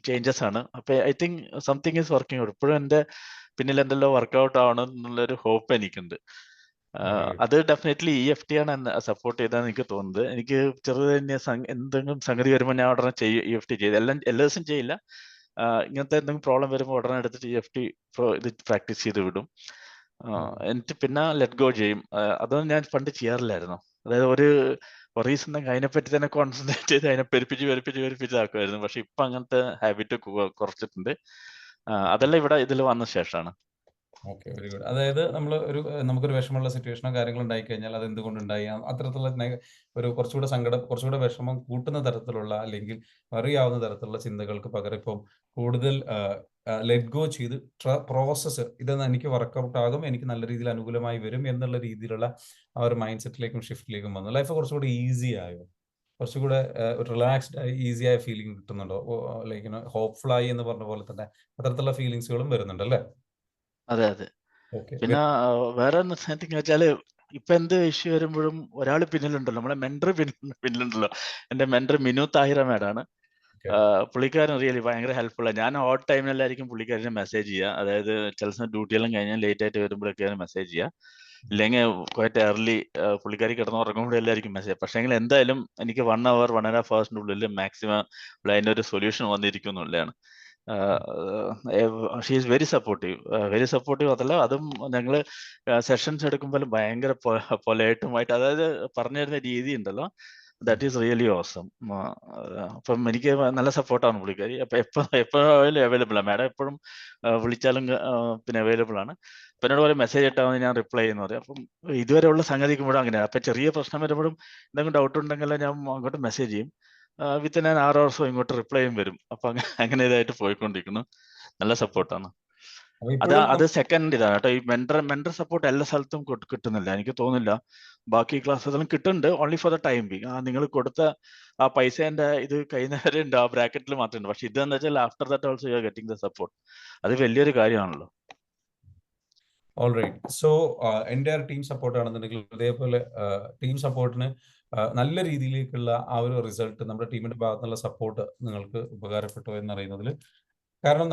ചേഞ്ചസ് ആണ്. അപ്പൊ I think something is working out. ഇപ്പോഴും എൻ്റെ പിന്നിൽ എന്തെല്ലോ വർക്ക്ഔട്ട് ആവണം എന്നുള്ളൊരു ഹോപ്പ് എനിക്കുണ്ട്. അത് ഡെഫിനറ്റ്ലി EFT ആണ് എന്നെ സപ്പോർട്ട് ചെയ്താന്ന് എനിക്ക് തോന്നുന്നത്. എനിക്ക് ചെറുതന്നെ എന്തെങ്കിലും സംഗതി വരുമ്പോൾ ഞാൻ ഉടനെ ചെയ്യും, EFT ചെയ്ത് എല്ലാ ദിവസവും ചെയ്യില്ല. ഇങ്ങനത്തെ എന്തെങ്കിലും പ്രോബ്ലം വരുമ്പോൾ ഉടനെ എടുത്തിട്ട് EFT ഇത് പ്രാക്ടീസ് ചെയ്ത് വിടും. എന്നിട്ട് പിന്നെ ലെറ്റ് ഗോ ചെയ്യും. അതൊന്നും ഞാൻ പണ്ട് ചെയ്യാറില്ലായിരുന്നു. അതായത് ഒരു റീസൺ ഉണ്ടെങ്കിൽ അതിനെപ്പറ്റി തന്നെ കോൺസെൻട്രേറ്റ് ചെയ്ത് അതിനെ പെരുപ്പിച്ചാക്കുമായിരുന്നു. പക്ഷെ ഇപ്പൊ അങ്ങനത്തെ ഹാബിറ്റ് കുറച്ചിട്ടുണ്ട്. അതെല്ലാം ഇവിടെ ഇതിൽ വന്ന ശേഷമാണ്. Okay, very good. അതായത് നമുക്കൊരു വിഷമമുള്ള സിറ്റുവേഷനോ കാര്യങ്ങളോ ഉണ്ടായി കഴിഞ്ഞാൽ അത് എന്തുകൊണ്ടുണ്ടായി, അത്തരത്തിലുള്ള ഒരു കുറച്ചുകൂടെ വിഷമം കൂട്ടുന്ന തരത്തിലുള്ള അല്ലെങ്കിൽ അറിയാവുന്ന തരത്തിലുള്ള ചിന്തകൾക്ക് പകരം ഇപ്പം കൂടുതൽ ലെറ്റ് ഗോ ചെയ്ത് പ്രോസസ്സ് ഇതെന്ന് എനിക്ക് വർക്കൗട്ട് ആകും, എനിക്ക് നല്ല രീതിയിൽ അനുകൂലമായി വരും എന്നുള്ള രീതിയിലുള്ള ആ ഒരു മൈൻഡ് സെറ്റിലേക്കും ഷിഫ്റ്റിലേക്കും വന്നു. ലൈഫ് കുറച്ചുകൂടി ഈസി ആയോ, കുറച്ചുകൂടെ റിലാക്സ്ഡ് ആയി ഈസി ആയ ഫീലിംഗ് കിട്ടുന്നുണ്ടോ? ലൈക്ക് ഹോപ്പ്ഫുൾ ആയി എന്ന് പറഞ്ഞ പോലെ തന്നെ അത്തരത്തിലുള്ള ഫീലിങ്സുകളും വരുന്നുണ്ട് അല്ലേ? അതെ അതെ. ഓക്കെ, പിന്നെ വേറെ സംതിങ് വെച്ചാല് ഇപ്പൊ എന്ത് ഇഷ്യൂ വരുമ്പോഴും ഒരാൾ പിന്നിലുണ്ടല്ലോ, നമ്മളെ മെന്റർ പിന്നിലുണ്ടല്ലോ. എന്റെ മെന്റർ മിനു താഹിറ മേഡാണ്. പുള്ളിക്കാരൻ റിയലി ഭയങ്കര ഹെൽപ്ഫുൾ ആണ്. ഞാൻ ഓട്ട് ടൈമിലായിരിക്കും പുള്ളിക്കാരനെ മെസ്സേജ് ചെയ്യുക. അതായത് ചില സമയം ഡ്യൂട്ടിയെല്ലാം കഴിഞ്ഞാൽ ലേറ്റ് ആയിട്ട് വരുമ്പോഴൊക്കെയാണ് മെസ്സേജ് ചെയ്യുക. ഇല്ലെങ്കിൽ ക്വൈറ്റ് ഏർലി പുള്ളിക്കാരി കിടന്ന് ഉറങ്ങുമ്പോഴെല്ലായിരിക്കും മെസ്സേജ്. പക്ഷേ എങ്കിൽ എന്തായാലും എനിക്ക് 1 hour 1.5 hours ഉള്ളിൽ മാക്സിമം അതിൻ്റെ ഒരു സൊല്യൂഷൻ വന്നിരിക്കും എന്നുള്ളതാണ്. ഷീ ഈസ് വെരി സപ്പോർട്ടീവ് അതല്ല, അതും ഞങ്ങൾ സെഷൻസ് എടുക്കുമ്പോൾ ഭയങ്കര പൊലൈറ്റുമായിട്ട്, അതായത് പറഞ്ഞു തരുന്ന രീതി ഉണ്ടല്ലോ, ദാറ്റ് ഈസ് റിയലി ഓസം. അപ്പം എനിക്ക് നല്ല സപ്പോർട്ടാണ് പുള്ളിക്കാരി. അപ്പൊ എപ്പോഴും അവൈലബിൾ ആണ് മാഡം. എപ്പോഴും വിളിച്ചാലും പിന്നെ അവൈലബിൾ ആണ്. അപ്പൊ എന്നോട് പോലെ മെസ്സേജ് ഇട്ടാൽ ഞാൻ റിപ്ലൈ ചെയ്യുന്ന പറയും. അപ്പം ഇതുവരെ ഉള്ള സംഗതിക്കുമ്പോഴും അങ്ങനെയാണ്. അപ്പൊ ചെറിയ പ്രശ്നം വരുമ്പോഴും എന്തെങ്കിലും ഡൗട്ട് ഉണ്ടെങ്കിൽ ഞാൻ അങ്ങോട്ട് മെസ്സേജ് ചെയ്യും. വിത്തിൻ 6 hours ഇങ്ങോട്ട് റിപ്ലൈയും വരും. അപ്പൊ അങ്ങനെ ഇതായിട്ട് പോയിക്കൊണ്ടിരിക്കുന്നു. നല്ല സപ്പോർട്ടാണ്. അത് സെക്കൻഡ് ഇതാണ് കേട്ടോ. ഈ മെന്റർ സപ്പോർട്ട് എല്ലാ സ്ഥലത്തും കിട്ടുന്നില്ല, എനിക്ക് തോന്നുന്നില്ല. ബാക്കി ക്ലാസ്സെല്ലാം കിട്ടുന്നുണ്ട്, only for the time being. നിങ്ങൾ കൊടുത്ത ആ പൈസേന്റെ ഇത് കഴിയുന്നവരെ ഉണ്ട്, ആ ബ്രാക്കറ്റിൽ മാത്രമേ. പക്ഷെ ഇതെന്ന് വെച്ചാൽ after that also you are getting the support. അത് വലിയൊരു കാര്യമാണല്ലോ. ഓൾറൈറ്റ്. സോ എൻ്റെ ടീം സപ്പോർട്ട് ആണെന്നുണ്ടെങ്കിൽ ഇതേപോലെ ടീം സപ്പോർട്ടിന് നല്ല രീതിയിലേക്കുള്ള ആ ഒരു റിസൾട്ട് നമ്മുടെ ടീമിന്റെ ഭാഗത്തുനിന്നുള്ള സപ്പോർട്ട് നിങ്ങൾക്ക് ഉപകാരപ്പെട്ടു എന്നറിയുന്നതിൽ, കാരണം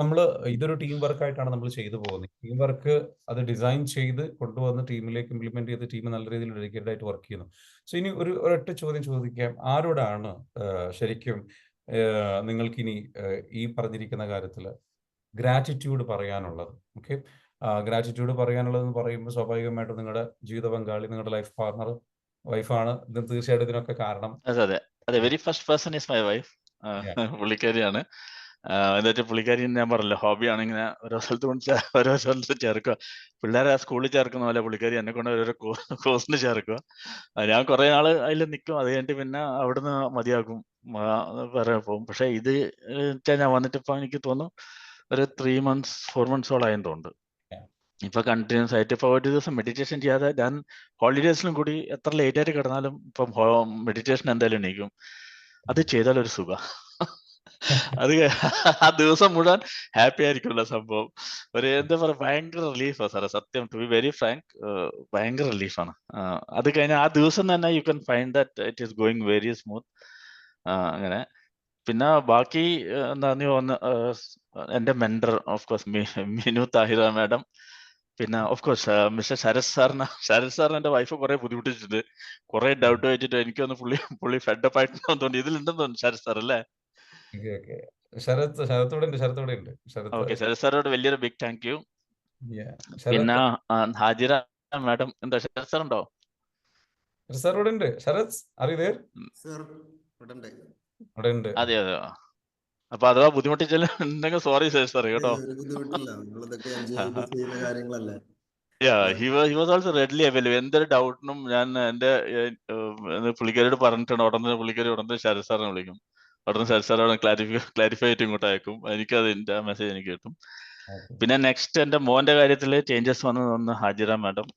ഇതൊരു ടീം വർക്കായിട്ടാണ് നമ്മൾ ചെയ്തു പോകുന്നത്. ടീം വർക്ക് അത് ഡിസൈൻ ചെയ്ത് കൊണ്ടുവന്ന് ടീമിലേക്ക് ഇംപ്ലിമെന്റ് ചെയ്ത് ടീം നല്ല രീതിയിൽ ഡെഡിക്കേറ്റഡ് ആയിട്ട് വർക്ക് ചെയ്യുന്നു. സോ ഇനി ഒരൊറ്റ ചോദ്യം ചോദിക്കാം. ആരോടാണ് ശരിക്കും നിങ്ങൾക്കിനി ഈ പറഞ്ഞിരിക്കുന്ന കാര്യത്തിൽ ഗ്രാറ്റിറ്റ്യൂഡ് പറയാനുള്ളത്? ഓക്കെ, ഗ്രാറ്റിറ്റ്യൂഡ് പറയാനുള്ളതെന്ന് പറയുമ്പോൾ സ്വാഭാവികമായിട്ടും നിങ്ങളുടെ ജീവിത പങ്കാളി, നിങ്ങളുടെ ലൈഫ് പാർട്ണർ, വൈഫാണ് തീർച്ചയായിട്ടും ഇതിനൊക്കെ കാരണം. അതെ, very first person is my wife. പുള്ളിക്കാരിയാണ്. എന്നിട്ട് പുള്ളിക്കാരി ഞാൻ പറഞ്ഞല്ലോ, ഹോബിയാണ് ഇങ്ങനെ ഓരോ സ്ഥലത്ത് ചേർക്കുക. പിള്ളേരെ സ്കൂളിൽ ചേർക്കുന്ന പോലെ പുള്ളിക്കാരി എന്നെ കൊണ്ട് ഓരോ കോഴ്സിന് ചേർക്കുക. ഞാൻ കുറെ നാള് അതിൽ നിൽക്കും. അത് കഴിഞ്ഞിട്ട് പിന്നെ അവിടുന്ന് മതിയാക്കും, വേറെ പോകും. പക്ഷെ ഇത് ഞാൻ വന്നിട്ട് ഇപ്പൊ എനിക്ക് തോന്നുന്നു ഒരു 3 months 4 months തോന്നുന്നുണ്ട്. ഇപ്പൊ കണ്ടിന്യൂസ് ആയിട്ട് ഇപ്പൊ ഒരു ദിവസം മെഡിറ്റേഷൻ ചെയ്യാതെ ഞാൻ ഹോളിഡേസിലും കൂടി എത്ര ലേറ്റ് ആയിട്ട് കിടന്നാലും ഇപ്പം മെഡിറ്റേഷൻ എന്തായാലും എണീക്കും. അത് ചെയ്താൽ ഒരു സുഖ. അത് ആ ദിവസം മുഴുവൻ ഹാപ്പി ആയിരിക്കുമല്ലോ സംഭവം. എന്താ പറയാ, ഭയങ്കര റിലീഫാണ് സാറേ, സത്യം. ടു ബി വെരി ഫ്രാങ്ക്, ഭയങ്കര റിലീഫാണ്. അത് കഴിഞ്ഞാൽ ആ ദിവസം തന്നെ you can find that it is going very smooth. അങ്ങനെ. പിന്നെ ബാക്കി എന്താ എന്റെ mentor of course Minu Thahira madam. പിന്നെ ഓഫ് കോഴ്സ് മിസ്റ്റർ ശരത് സാറിന് എന്റെ വൈഫ് കുറെ ബുദ്ധിമുട്ടിച്ചിട്ടുണ്ട്. കുറെ ഡൗട്ട് വെച്ചിട്ട് എനിക്കൊന്ന് പുള്ളി ഫെഡപ്പ് ആയിട്ടുണ്ടോ തോന്നി. ഇതിലുണ്ടെന്ന് തോന്നുന്നു ശരത് സാർ അല്ലേ? ഓക്കെ, ശരത് സാറോട് വലിയൊരു ബിഗ് താങ്ക് യു. പിന്നെ ഹാജിറ മാഡം, എന്താ ശരത് സാർ ഉണ്ടോ? അതെ. അപ്പൊ അഥവാ ബുദ്ധിമുട്ടിച്ചാലും സോറി ശരത് സാർ കേട്ടോ. He was also readily available. എന്തൊരു ഡൗട്ടിനും ഞാൻ എന്റെ പുള്ളിക്കാരോട് പറഞ്ഞിട്ടുണ്ട്. ഉടനെ ശരത് സാറിനെ വിളിക്കും. ഉടനെ ശരത് സാറോട് ക്ലാരിഫൈ ആയിട്ട് ഇങ്ങോട്ട് അയക്കും. എനിക്കത് എന്റെ മെസ്സേജ് എനിക്ക് കിട്ടും. പിന്നെ നെക്സ്റ്റ് എന്റെ മോന്റെ കാര്യത്തിൽ ചേഞ്ചസ് വന്നു ഹാജിറ മാഡം.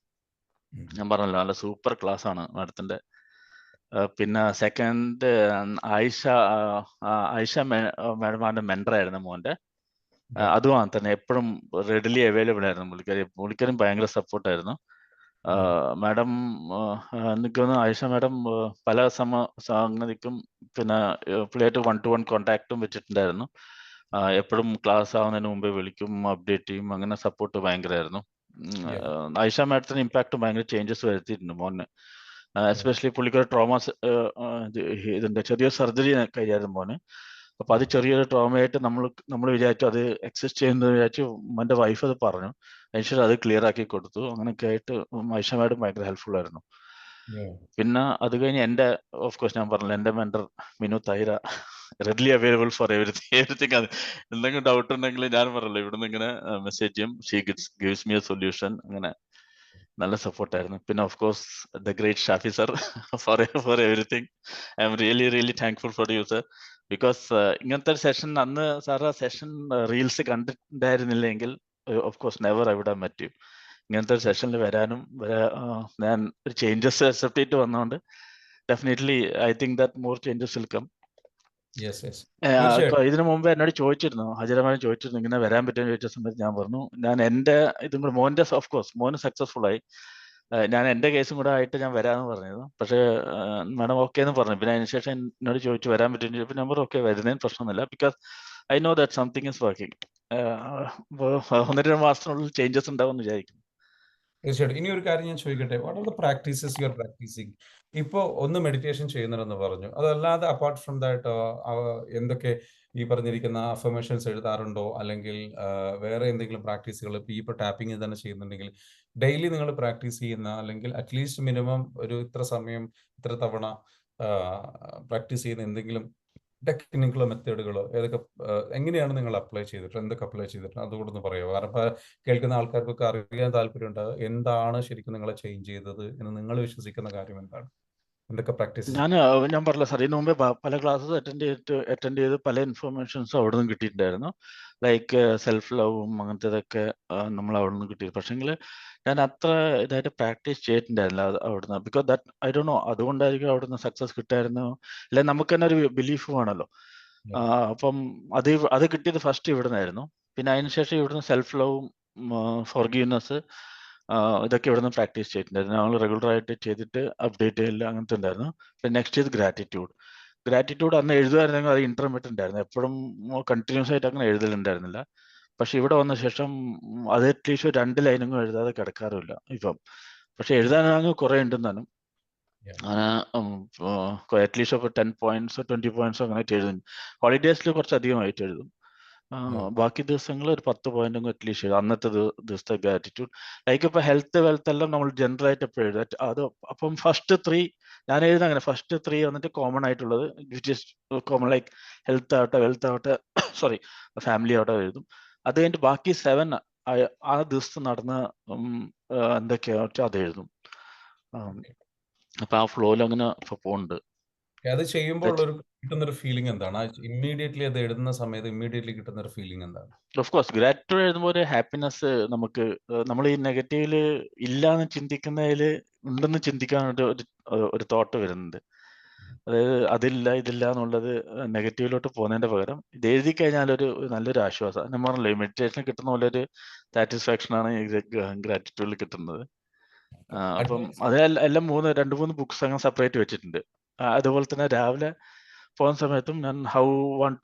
ഞാൻ പറഞ്ഞല്ലോ, നല്ല സൂപ്പർ ക്ലാസ് ആണ് മാഡത്തിന്റെ. പിന്നെ സെക്കൻഡ് ആയിഷ മാഡമാണ് മെന്റർ ആയിരുന്നു മോന്റെ. അതും തന്നെ എപ്പോഴും റെഡിലി അവൈലബിൾ ആയിരുന്നു പുള്ളിക്കാരും ഭയങ്കര സപ്പോർട്ടായിരുന്നു. മാഡം എനിക്ക് തോന്നുന്നു ആയിഷ മാഡം പല സംഗതിക്കും പിന്നെ പുള്ളിയായിട്ട് 1-to-1 കോണ്ടാക്റ്റും വെച്ചിട്ടുണ്ടായിരുന്നു. എപ്പോഴും ക്ലാസ് ആവുന്നതിന് മുമ്പേ വിളിക്കും, അപ്ഡേറ്റ് ചെയ്യും, അങ്ങനെ സപ്പോർട്ട് ഭയങ്കരമായിരുന്നു. ആയിഷ മാഡത്തിന് ഇമ്പാക്ട് ഭയങ്കര ചേഞ്ചസ് വരുത്തിയിട്ടുണ്ട് മോനെ. എസ്പെഷ്യലി പുള്ളിക്കൊരു ട്രോമാസ് ഇതിന്റെ ചെറിയ സർജറി കഴിഞ്ഞായിരുന്നു മോന്. അപ്പൊ അത് ചെറിയൊരു ട്രോമയായിട്ട് നമ്മൾ വിചാരിച്ചു അത് എക്സിസ്റ്റ് ചെയ്യുന്നത് വിചാരിച്ചു. എൻ്റെ വൈഫ് അത് പറഞ്ഞു, ഐശ്വര്യ അത് ക്ലിയർ ആക്കി കൊടുത്തു. അങ്ങനെയൊക്കെ ആയിട്ട് ഐഷ മാഡം ഭയങ്കര ഹെൽപ്ഫുൾ ആയിരുന്നു. പിന്നെ അത് കഴിഞ്ഞ് എൻ്റെ ഓഫ് കോഴ്സ് ഞാൻ പറഞ്ഞില്ല, എൻ്റെ മെന്റർ മിനു തൈര റെഡ്ലി അവൈലബിൾ ഫോർ എവറിത്തിങ്. അത് എന്തെങ്കിലും ഡൗട്ട് ഉണ്ടെങ്കിൽ ഞാൻ പറഞ്ഞല്ലോ ഇവിടുന്ന് ഇങ്ങനെ മെസ്സേജ് ചെയ്യും. She gives me a solution. അങ്ങനെ നല്ല സപ്പോർട്ടായിരുന്നു. പിന്നെ of course the great Shafi sir for everything. I'm really thankful for you sir. Because ഇങ്ങനത്തെ ഒരു സെഷൻ അന്ന് സാർ ആ സെഷൻ റീൽസ് കണ്ടിട്ടുണ്ടായിരുന്നില്ലെങ്കിൽ of course never I would have met you. ഇങ്ങനത്തെ ഒരു സെഷനിൽ വരാനും ഞാൻ ഒരു ചേഞ്ചസ് അക്സെപ്റ്റ് ചെയ്തിട്ട് വന്നതുകൊണ്ട് definitely I think that more changes will come. ഇതിനു മുമ്പ് എന്നോട് ചോദിച്ചിരുന്നു, ഹജരമാൻ ചോദിച്ചിരുന്നു ഇങ്ങനെ വരാൻ പറ്റുമെന്ന് ചോദിച്ച സമയത്ത് ഞാൻ പറഞ്ഞു ഞാൻ എൻ്റെ ഇതും കൂടെ മോൻ്റെ ഓഫ് കോഴ്സ് മോന് സക്സസ്ഫുൾ ആയി, ഞാൻ എൻ്റെ കേസും കൂടെ ആയിട്ട് ഞാൻ വരാമെന്ന് പറഞ്ഞിരുന്നു. പക്ഷേ മാഡം ഓക്കെ എന്ന് പറഞ്ഞു. പിന്നെ അതിനുശേഷം എന്നോട് ചോദിച്ചു വരാൻ പറ്റുമെന്ന് ചോദിച്ചപ്പോൾ നമ്പർ ഓക്കെ, വരുന്നതിന് പ്രശ്നമൊന്നുമില്ല. Because I know that something is working. 1-2 മാസത്തിനുള്ളിൽ ചേഞ്ചസ് ഉണ്ടാവുമെന്ന് വിചാരിക്കുന്നു. തീർച്ചയായിട്ടും. ഇനി ഒരു കാര്യം ഞാൻ ചോദിക്കട്ടെ, what are the practices you are practising? ഇപ്പോൾ ഒന്ന് മെഡിറ്റേഷൻ ചെയ്യുന്നുണ്ടെന്ന് പറഞ്ഞു, അതല്ലാതെ അപ്പാർട്ട് ഫ്രം ദാറ്റ് എന്തൊക്കെ ഈ പറഞ്ഞിരിക്കുന്ന അഫർമേഷൻസ് എഴുതാറുണ്ടോ, അല്ലെങ്കിൽ വേറെ എന്തെങ്കിലും പ്രാക്ടീസുകൾ ഇപ്പോൾ ടാപ്പിംഗ് തന്നെ ചെയ്യുന്നുണ്ടെങ്കിൽ ഡെയിലി നിങ്ങൾ പ്രാക്ടീസ് ചെയ്യുന്ന, അല്ലെങ്കിൽ അറ്റ്ലീസ്റ്റ് മിനിമം ഒരു ഇത്ര സമയം ഇത്ര തവണ പ്രാക്ടീസ് ചെയ്യുന്ന എന്തെങ്കിലും ടെക്നിക്കുകളോ മെത്തേഡുകളോ ഏതൊക്കെ എങ്ങനെയാണ് നിങ്ങൾ അപ്ലൈ ചെയ്തിട്ട്, എന്തൊക്കെ അപ്ലൈ ചെയ്തിട്ട് അതുകൂടെ ഒന്ന് പറയുമോ? കാരണം ഇപ്പോൾ കേൾക്കുന്ന ആൾക്കാർക്കൊക്കെ അറിയാൻ താല്പര്യമുണ്ട്, എന്താണ് ശരിക്കും നിങ്ങളെ ചേഞ്ച് ചെയ്തത് എന്ന് നിങ്ങൾ വിശ്വസിക്കുന്ന കാര്യം എന്താണ്, എന്തൊക്കെ പ്രാക്ടീസ്? ഞാൻ പറഞ്ഞില്ല സാർ, ഇതിനു മുമ്പേ പല ക്ലാസ്സസ് അറ്റൻഡ് ചെയ്ത് പല ഇൻഫർമേഷൻസും അവിടെ നിന്ന് കിട്ടിയിട്ടുണ്ടായിരുന്നു. ലൈക്ക് സെൽഫ് ലവും അങ്ങനത്തേതൊക്കെ നമ്മൾ അവിടെ നിന്ന് കിട്ടിയത്. പക്ഷേങ്കിൽ ഞാൻ അത്ര ഇതായിട്ട് പ്രാക്ടീസ് ചെയ്തിട്ടുണ്ടായിരുന്നില്ല അവിടുന്ന്. Because that I don't know, അതുകൊണ്ടായിരിക്കും അവിടുന്ന് സക്സസ് കിട്ടായിരുന്നു. അല്ലെങ്കിൽ നമുക്ക് തന്നെ ഒരു ബിലീഫ് വേണമല്ലോ. അപ്പം അത് കിട്ടിയത് ഫസ്റ്റ് ഇവിടെ നിന്നായിരുന്നു. പിന്നെ അതിനുശേഷം ഇവിടുന്ന് സെൽഫ് ലവും ഫോർഗീവ്നെസ് ഇതൊക്കെ ഇവിടുന്ന് പ്രാക്ടീസ് ചെയ്തിട്ടുണ്ടായിരുന്നു. ഞങ്ങൾ റെഗുലറായിട്ട് ചെയ്തിട്ട് അപ്ഡേറ്റ് ചെയ്യില്ല, അങ്ങനത്തെ ഉണ്ടായിരുന്നു. പിന്നെ നെക്സ്റ്റ് ചെയ്ത് ഗ്രാറ്റിറ്റ്യൂഡ് അന്ന് എഴുതുമായിരുന്നെങ്കിൽ അത് ഇന്റർമീഡിയറ്റ് ആയിരുന്നു, എപ്പോഴും കണ്ടിന്യൂസ് ആയിട്ട് അങ്ങനെ എഴുതലുണ്ടായിരുന്നില്ല. പക്ഷെ ഇവിടെ വന്ന ശേഷം അത് അറ്റ്ലീസ്റ്റ് 2 ലൈനൊന്നും എഴുതാതെ കിടക്കാറില്ല ഇപ്പം. പക്ഷെ എഴുതാനാണെങ്കിൽ കുറെ ഉണ്ടെന്നാലും അങ്ങനെ അറ്റ്ലീസ്റ്റ് ഇപ്പോൾ 10 points 20 points അങ്ങനെ എഴുതും. ഹോളിഡേയ്സിൽ കുറച്ച് അധികമായിട്ട് എഴുതും. ബാക്കി ദിവസങ്ങൾ ഒരു 10 point അറ്റ്ലീസ്റ്റ് എഴുതും. അന്നത്തെ ദിവസത്തെ ഗ്രാറ്റിറ്റ്യൂഡ്. ലൈക്ക് ഇപ്പോൾ ഹെൽത്ത് വെൽത്ത് എല്ലാം നമ്മൾ ജനറൽ ആയിട്ട് എപ്പോഴും എഴുതും. അത് അപ്പം ഫസ്റ്റ് 3 ഞാൻ എഴുതുന്ന അങ്ങനെ, ഫസ്റ്റ് 3 വന്നിട്ട് കോമൺ ആയിട്ടുള്ളത്, which is common like health ആവട്ടെ വെൽത്ത് ആവട്ടെ സോറി ഫാമിലി ആവട്ടെ എഴുതും. അത് കഴിഞ്ഞിട്ട് ബാക്കി 7 ആ ദിവസം നടന്ന എന്തൊക്കെയാ അത് എഴുതും. അപ്പൊ ആ ഫ്ലോയിൽ അങ്ങനെ പോകുന്നുണ്ട്. അത് ചെയ്യുമ്പോൾ കിട്ടുന്ന ഒരു ഫീലിംഗ് എന്താണ്? ഇമ്മീഡിയറ്റ്ലി അത് എഴുതുന്ന സമയത്ത് ഇമ്മീഡിയറ്റ്ലി കിട്ടുന്ന ഒരു ഫീലിംഗ് എന്താണ്? ഓഫ് കോഴ്സ് ഗ്രാറ്റിറ്റ്യൂഡ് എഴുതുമ്പോൾ ഒരു ഹാപ്പിനെസ് നമുക്ക്, നമ്മൾ ഈ നെഗറ്റീവില് ഇല്ലാന്ന് ചിന്തിക്കുന്നതിൽ ഉണ്ടെന്ന് ചിന്തിക്കാൻ ഒരു തോട്ട് വരുന്നുണ്ട്. അതായത് അതില്ല ഇതില്ല എന്നുള്ളത് നെഗറ്റീവിലോട്ട് പോകുന്നതിന്റെ പകരം ഇത് എഴുതി കഴിഞ്ഞാൽ ഒരു നല്ലൊരു ആശ്വാസം. ഞാൻ പറഞ്ഞില്ലേ, മെഡിറ്റേഷനിൽ കിട്ടുന്ന പോലെ ഒരു സാറ്റിസ്ഫാക്ഷൻ ആണ് ഗ്രാറ്റിറ്റ്യൂഡിൽ കിട്ടുന്നത്. അപ്പം അതെല്ലാം 2-3 ബുക്സ് അങ്ങനെ സെപ്പറേറ്റ് വെച്ചിട്ടുണ്ട്. അതുപോലെ തന്നെ രാവിലെ പോകുന്ന സമയത്തും ഞാൻ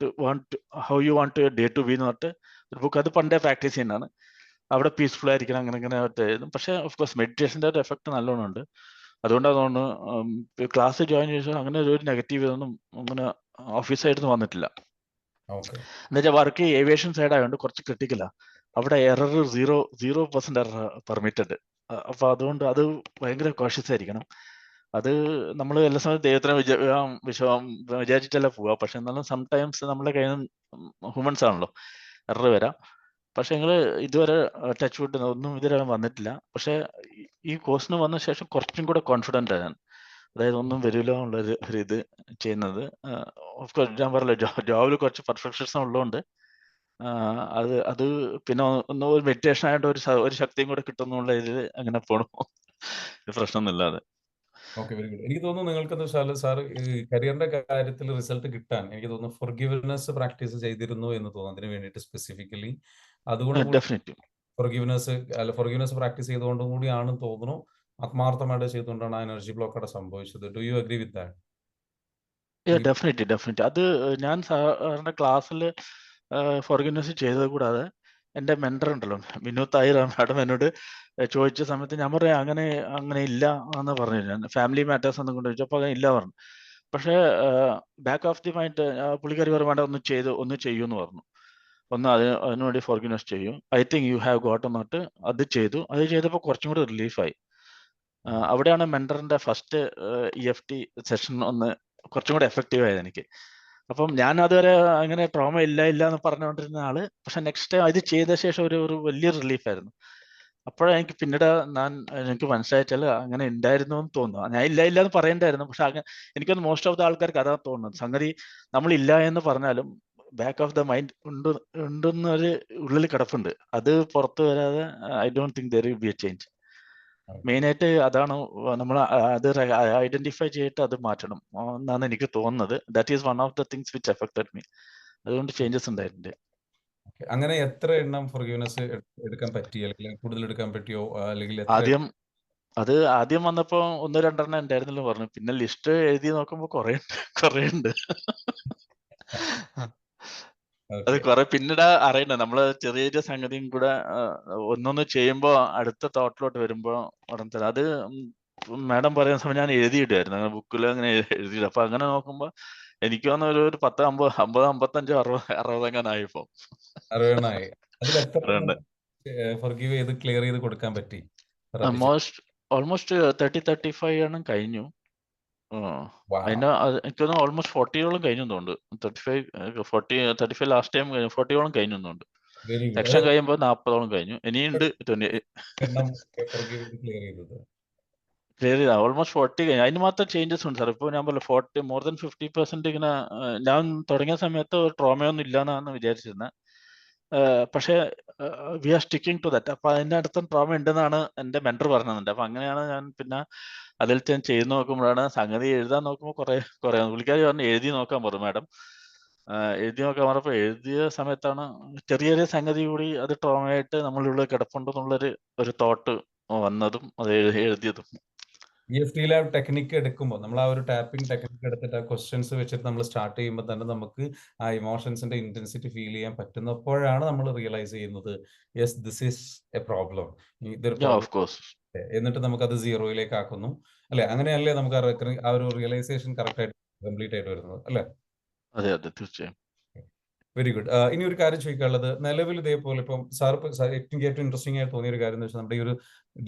how you want day to be എന്ന് പറഞ്ഞിട്ട് ഒരു ബുക്ക്, അത് പണ്ടേ പ്രാക്ടീസ് ചെയ്യുന്നതാണ്. അവിടെ പീസ്ഫുൾ ആയിരിക്കണം അങ്ങനെ എഴുതും. പക്ഷേ ഓഫ് കോഴ്സ് മെഡിറ്റേഷൻ്റെ ഒരു എഫക്ട് നല്ലോണം ഉണ്ട്. അതുകൊണ്ടാണ് തോന്നുന്നു ക്ലാസ് ജോയിൻ ചെയ്ത അങ്ങനെ ഒരു നെഗറ്റീവ് ഇതൊന്നും അങ്ങനെ ഓഫീസായിട്ട് വന്നിട്ടില്ല. എന്നുവെച്ചാൽ വർക്ക് ഏവിയേഷൻ സൈഡ് ആയതുകൊണ്ട് കുറച്ച് ക്രിട്ടിക്കലാണ്. അവിടെ എറർ 0% എറർ പെർമിറ്റഡ്. അപ്പൊ അതുകൊണ്ട് അത് ഭയങ്കര കോഷ്യസ് ആയിരിക്കണം. അത് നമ്മൾ എല്ലാ സമയത്ത് ദൈവത്തിനെ വിചാരിച്ചിട്ടല്ല പോവുക. പക്ഷെ എന്നാലും സംടൈംസ് നമ്മളെ കയ്യിൽ നിന്ന് ഹ്യൂമൻസ് ആണല്ലോ, എറർ വരാം. പക്ഷെ ഞങ്ങൾ ഇതുവരെ ടച്ച് വുഡ് ഒന്നും ഇതുവരെ വന്നിട്ടില്ല. പക്ഷെ ഈ കോഴ്സിന് വന്ന ശേഷം കുറച്ചും കൂടെ കോൺഫിഡൻ്റ് ആണ് ഞാൻ. അതായത് ഒന്നും വരില്ല എന്നുള്ളൊരു ഇത് ചെയ്യുന്നത്. ഓഫ് കോഴ്സ് ഞാൻ പറഞ്ഞല്ലോ, ജോബിൽ കുറച്ച് പെർഫെക്ഷൻസ് ഉള്ളതുകൊണ്ട് അത് പിന്നെ ഒരു മെഡിറ്റേഷൻ ആയിട്ട് ഒരു ശക്തിയും കൂടെ കിട്ടുന്നുള്ള ഇതിൽ അങ്ങനെ പോകണം, പ്രശ്നമൊന്നുമില്ലാതെ. Okay, very good. എനിക്ക് തോന്നുന്നു നിങ്ങൾക്ക് എന്താ വെച്ചാൽ സാർ കരിയറിന്റെ കാര്യത്തിൽ റിസൾട്ട് കിട്ടാൻ എനിക്ക് തോന്നുന്നു ഫോർഗിവ്നെസ് പ്രാക്ടീസ് ചെയ്തിരുന്നു എന്ന് തോന്നുന്നു, അതിന് വേണ്ടിയിട്ട് സ്പെസിഫിക്കലി. അതുകൊണ്ട് ഫോർഗിവ്നെസ് പ്രാക്ടീസ് ചെയ്തുകൊണ്ടും കൂടിയാണെന്ന് തോന്നുന്നു ആത്മാർത്ഥമായിട്ട് ചെയ്തുകൊണ്ടാണ് ആ എനർജി ബ്ലോക്ക് അവിടെ സംഭവിച്ചത്. Do you agree with that? Definitely അത് ഞാൻ സാറിന്റെ ക്ലാസ്സിൽ ഫോർഗിവ്നെസ് ചെയ്തത് കൂടാതെ എൻ്റെ മെന്റർ ഉണ്ടല്ലോ വിനോദ് താഹിർ മാഡം എന്നോട് ചോദിച്ച സമയത്ത് ഞാൻ പറയാം അങ്ങനെ ഇല്ല എന്ന് പറഞ്ഞു. ഞാൻ ഫാമിലി മാറ്റേഴ്സ് ഒന്നും കൊണ്ട് ചോദിച്ചപ്പോൾ അങ്ങനെ ഇല്ല പറഞ്ഞു. പക്ഷേ ബാക്ക് ഓഫ് ദി മൈൻഡ് പുള്ളിക്കാരി പറയുമ്പോൾ ഒന്ന് ചെയ്യൂ എന്ന് പറഞ്ഞു. അതിനുവേണ്ടി ഫോർഗിവ്നെസ് ചെയ്യും. I think you have got എന്നിട്ട് അത് ചെയ്തപ്പോൾ കുറച്ചും കൂടി റിലീഫായി. അവിടെയാണ് മെന്ററിന്റെ ഫസ്റ്റ് EFT സെഷൻ ഒന്ന് കുറച്ചും കൂടെ എഫക്റ്റീവ് ആയത് എനിക്ക്. അപ്പം ഞാൻ അതുവരെ അങ്ങനെ ട്രോമ ഇല്ല എന്ന് പറഞ്ഞുകൊണ്ടിരുന്ന ആള്, പക്ഷെ നെക്സ്റ്റ് ടൈം ഇത് ചെയ്ത ശേഷം ഒരു വലിയ റിലീഫായിരുന്നു. അപ്പോഴാണ് എനിക്ക് പിന്നീട് എനിക്ക് മനസ്സിലായിട്ടാൽ അങ്ങനെ ഉണ്ടായിരുന്നു എന്ന് തോന്നുന്നു. ഞാൻ ഇല്ല എന്ന് പറയണ്ടായിരുന്നു, പക്ഷെ എനിക്കൊന്ന് മോസ്റ്റ് ഓഫ് ദ ആൾക്കാർക്ക് അതാ തോന്നുന്നത്. സംഗതി നമ്മൾ ഇല്ല എന്ന് പറഞ്ഞാലും ബാക്ക് ഓഫ് ദ മൈൻഡ് ഉണ്ടെന്നൊരു ഉള്ളിൽ കിടപ്പുണ്ട്. അത് പുറത്തു വരാതെ I don't think there will be a change. മെയിനായിട്ട് അതാണ് നമ്മൾ അത് ഐഡന്റിഫൈ ചെയ്തിട്ട് അത് മാറ്റണം എന്നാണ് എനിക്ക് തോന്നുന്നത്. That is one of the things which affected me. അതുകൊണ്ട് ചേഞ്ചസ് ഉണ്ടായിട്ടുണ്ട്. അങ്ങനെ എത്ര എണ്ണം ഫോർഗിവ്നെസ് എടുക്കാൻ പറ്റി, അല്ലെങ്കിൽ കൂടുതൽ എടുക്കാൻ പറ്റിയോ, അല്ലെങ്കിൽ ആദ്യം വന്നപ്പോ 1-2 എണ്ണം ഉണ്ടായിരുന്നല്ലോ പറഞ്ഞു. പിന്നെ ലിസ്റ്റ് എഴുതി നോക്കുമ്പോ കുറെ ഉണ്ട്. അത് കുറെ പിന്നീട് അറിയണ്ട. നമ്മള് ചെറിയ സംഗതിയും കൂടെ ഒന്നൊന്ന് ചെയ്യുമ്പോ അടുത്ത തോട്ടിലോട്ട് വരുമ്പോ ഉടനെ അത് മാഡം പറയുന്ന സമയം ഞാൻ എഴുതിയിട്ടായിരുന്നു അങ്ങനെ ബുക്കിൽ അങ്ങനെ എഴുതിയിട്ട്. അപ്പൊ അങ്ങനെ നോക്കുമ്പോ എനിക്ക് തോന്നുന്നു ഒരു 10, 50, 55, 60 എങ്ങനെ ആയിപ്പോ. 60 അതിൽ എത്ര ഫോർഗിവ് ചെയ്ത് ക്ലിയർ ചെയ്ത് കൊടുക്കാൻ പറ്റി? ഓൾമോസ്റ്റ് 30-35 എണ്ണം കഴിഞ്ഞു. അതിന്റെ എനിക്ക് തോന്നുന്നു ഓൾമോസ്റ്റ് 40ഓളം കഴിഞ്ഞു തോന്നുന്നു. 35 ലാസ്റ്റ് ടൈം 40ഓളം കഴിഞ്ഞു തോന്നുന്നു. സെക്ഷൻ കഴിയുമ്പോൾ 40ഓളം കഴിഞ്ഞു. ഇനിയുണ്ട് 20 ക്ലിയർ ചെയ്ത ഓൾമോസ്റ്റ് 40 കഴിഞ്ഞു. അതിന് മാത്രം ചേഞ്ചസ് ഉണ്ട് സാർ. ഇപ്പോൾ ഞാൻ പറഞ്ഞു 40 more than 50% ഇങ്ങനെ ഞാൻ തുടങ്ങിയ സമയത്ത് ട്രോമയൊന്നും ഇല്ലാന്നാണ് വിചാരിച്ചിരുന്നത്. പക്ഷേ we are sticking to that. അപ്പൊ അതിന്റെ അടുത്തും ട്രോമ ഉണ്ടെന്നാണ് എൻ്റെ മെന്റർ പറഞ്ഞത്. അപ്പൊ അങ്ങനെയാണ് ഞാൻ പിന്നെ അതിൽ ഞാൻ ചെയ്ത് നോക്കുമ്പോഴാണ് സംഗതി എഴുതാൻ നോക്കുമ്പോൾ കുറെ പുള്ളിക്കാരി പറഞ്ഞു എഴുതി നോക്കാൻ പറഞ്ഞു മാഡം. എഴുതി നോക്കാൻ പറഞ്ഞപ്പോൾ എഴുതിയ സമയത്താണ് ചെറിയ സംഗതി കൂടി അത് ട്രോമയായിട്ട് നമ്മളുള്ള കിടപ്പുണ്ടെന്നുള്ളൊരു തോട്ട് വന്നതും അത് എഴുതിയതും. EFT ലാബ് ടെക്നിക്ക് എടുക്കുമ്പോൾ നമ്മൾ ആ ഒരു ടാപ്പിംഗ് ടെക്നിക്ക് എടുത്തിട്ട് ആ ക്വസ്റ്റ്യൻസ് വെച്ചിട്ട് നമ്മൾ സ്റ്റാർട്ട് ചെയ്യുമ്പോൾ തന്നെ നമുക്ക് ആ ഇമോഷൻസിന്റെ ഇന്റൻസിറ്റി ഫീൽ ചെയ്യാൻ പറ്റുന്നപ്പോഴാണ് നമ്മൾ റിയലൈസ് ചെയ്യുന്നത് yes this is A problem, ഇതൊരു എന്നിട്ട് നമുക്കത് 0യിലേക്ക് ആക്കുന്നു അല്ലെ? അങ്ങനെയല്ലേ നമുക്ക് ആ ഒരു റിയലൈസേഷൻ കറക്റ്റ് ആയിട്ട് കംപ്ലീറ്റ് ആയിട്ട് വരുന്നത് അല്ലെ? അതെ തീർച്ചയായും. Very good. ഇനി ഒരു കാര്യം ചോദിക്കാനുള്ളത്, നിലവിൽ ഇതേപോലെ ഇപ്പം സാർ എനിക്ക് ഏറ്റവും ഇൻട്രസ്റ്റിംഗ് ആയിട്ട് തോന്നിയ ഒരു കാര്യം എന്ന് വെച്ചാൽ നമ്മുടെ ഈ ഒരു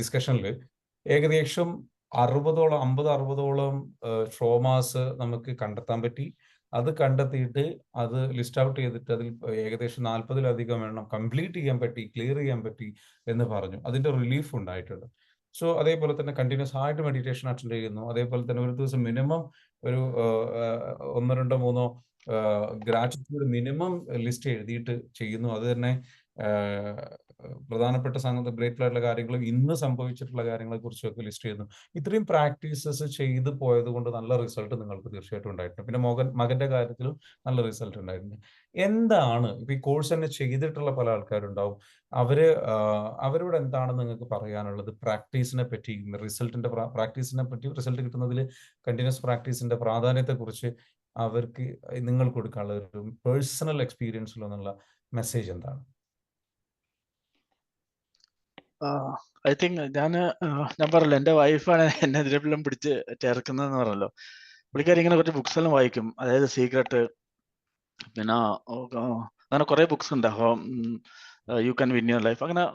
ഡിസ്കഷനിൽ ഏകദേശം 50-60ഓളം ട്രോമാസ് നമുക്ക് കണ്ടെത്താൻ പറ്റി. അത് കണ്ടെത്തിയിട്ട് അത് ലിസ്റ്റ് ഔട്ട് ചെയ്തിട്ട് അതിൽ ഏകദേശം 40-ലധികം എണ്ണം കംപ്ലീറ്റ് ചെയ്യാൻ പറ്റി, ക്ലിയർ ചെയ്യാൻ പറ്റി എന്ന് പറഞ്ഞു. അതിന്റെ റിലീഫ് ഉണ്ടായിട്ടുണ്ട്. സോ അതേപോലെ തന്നെ കണ്ടിന്യൂസ് ആയിട്ട് മെഡിറ്റേഷൻ അറ്റൻഡ് ചെയ്യുന്നു. അതേപോലെ തന്നെ ഒരു ദിവസം മിനിമം ഒരു 1, 2, 3 ഗ്രാറ്റിറ്റ്യൂഡ് മിനിമം ലിസ്റ്റ് എഴുതിയിട്ട് ചെയ്യുന്നു. അത് തന്നെ പ്രധാനപ്പെട്ട ഗ്രേറ്റ്ഫുൾ ആയിട്ടുള്ള കാര്യങ്ങളും ഇന്ന് സംഭവിച്ചിട്ടുള്ള കാര്യങ്ങളെ കുറിച്ചൊക്കെ ലിസ്റ്റ് ചെയ്യുന്നു. ഇത്രയും പ്രാക്ടീസസ് ചെയ്ത് പോയത് കൊണ്ട് നല്ല റിസൾട്ട് നിങ്ങൾക്ക് തീർച്ചയായിട്ടും ഉണ്ടായിട്ടുണ്ട്. പിന്നെ മകന്റെ കാര്യത്തിലും നല്ല റിസൾട്ട് ഉണ്ടായിട്ടുണ്ട്. എന്താണ് ഇപ്പൊ ഈ കോഴ്സ് തന്നെ ചെയ്തിട്ടുള്ള പല ആൾക്കാരുണ്ടാവും, അവരോട് എന്താണ് നിങ്ങൾക്ക് പറയാനുള്ളത് പ്രാക്ടീസിനെ പറ്റി, പ്രാക്ടീസിനെ പറ്റി, റിസൾട്ട് കിട്ടുന്നതിൽ കണ്ടിന്യൂസ് പ്രാക്ടീസിന്റെ പ്രാധാന്യത്തെ കുറിച്ച് അവർക്ക് നിങ്ങൾ കൊടുക്കാനുള്ള ഒരു പേഴ്സണൽ എക്സ്പീരിയൻസിൽ നിന്നുള്ള മെസ്സേജ് എന്താണ്? ഐ തിങ്ക് ഞാൻ പറഞ്ഞല്ലോ എൻ്റെ വൈഫാണ് എന്നെ ഇതിലെല്ലാം പിടിച്ച് ചേർക്കുന്നതെന്ന് പറഞ്ഞല്ലോ. പുള്ളിക്കാരി ഇങ്ങനെ കുറച്ച് ബുക്സ് എല്ലാം വായിക്കും. അതായത് സീക്രട്ട്, പിന്നെ അങ്ങനെ കുറെ ബുക്സ് ഉണ്ട്. You can win your life, അങ്ങനെ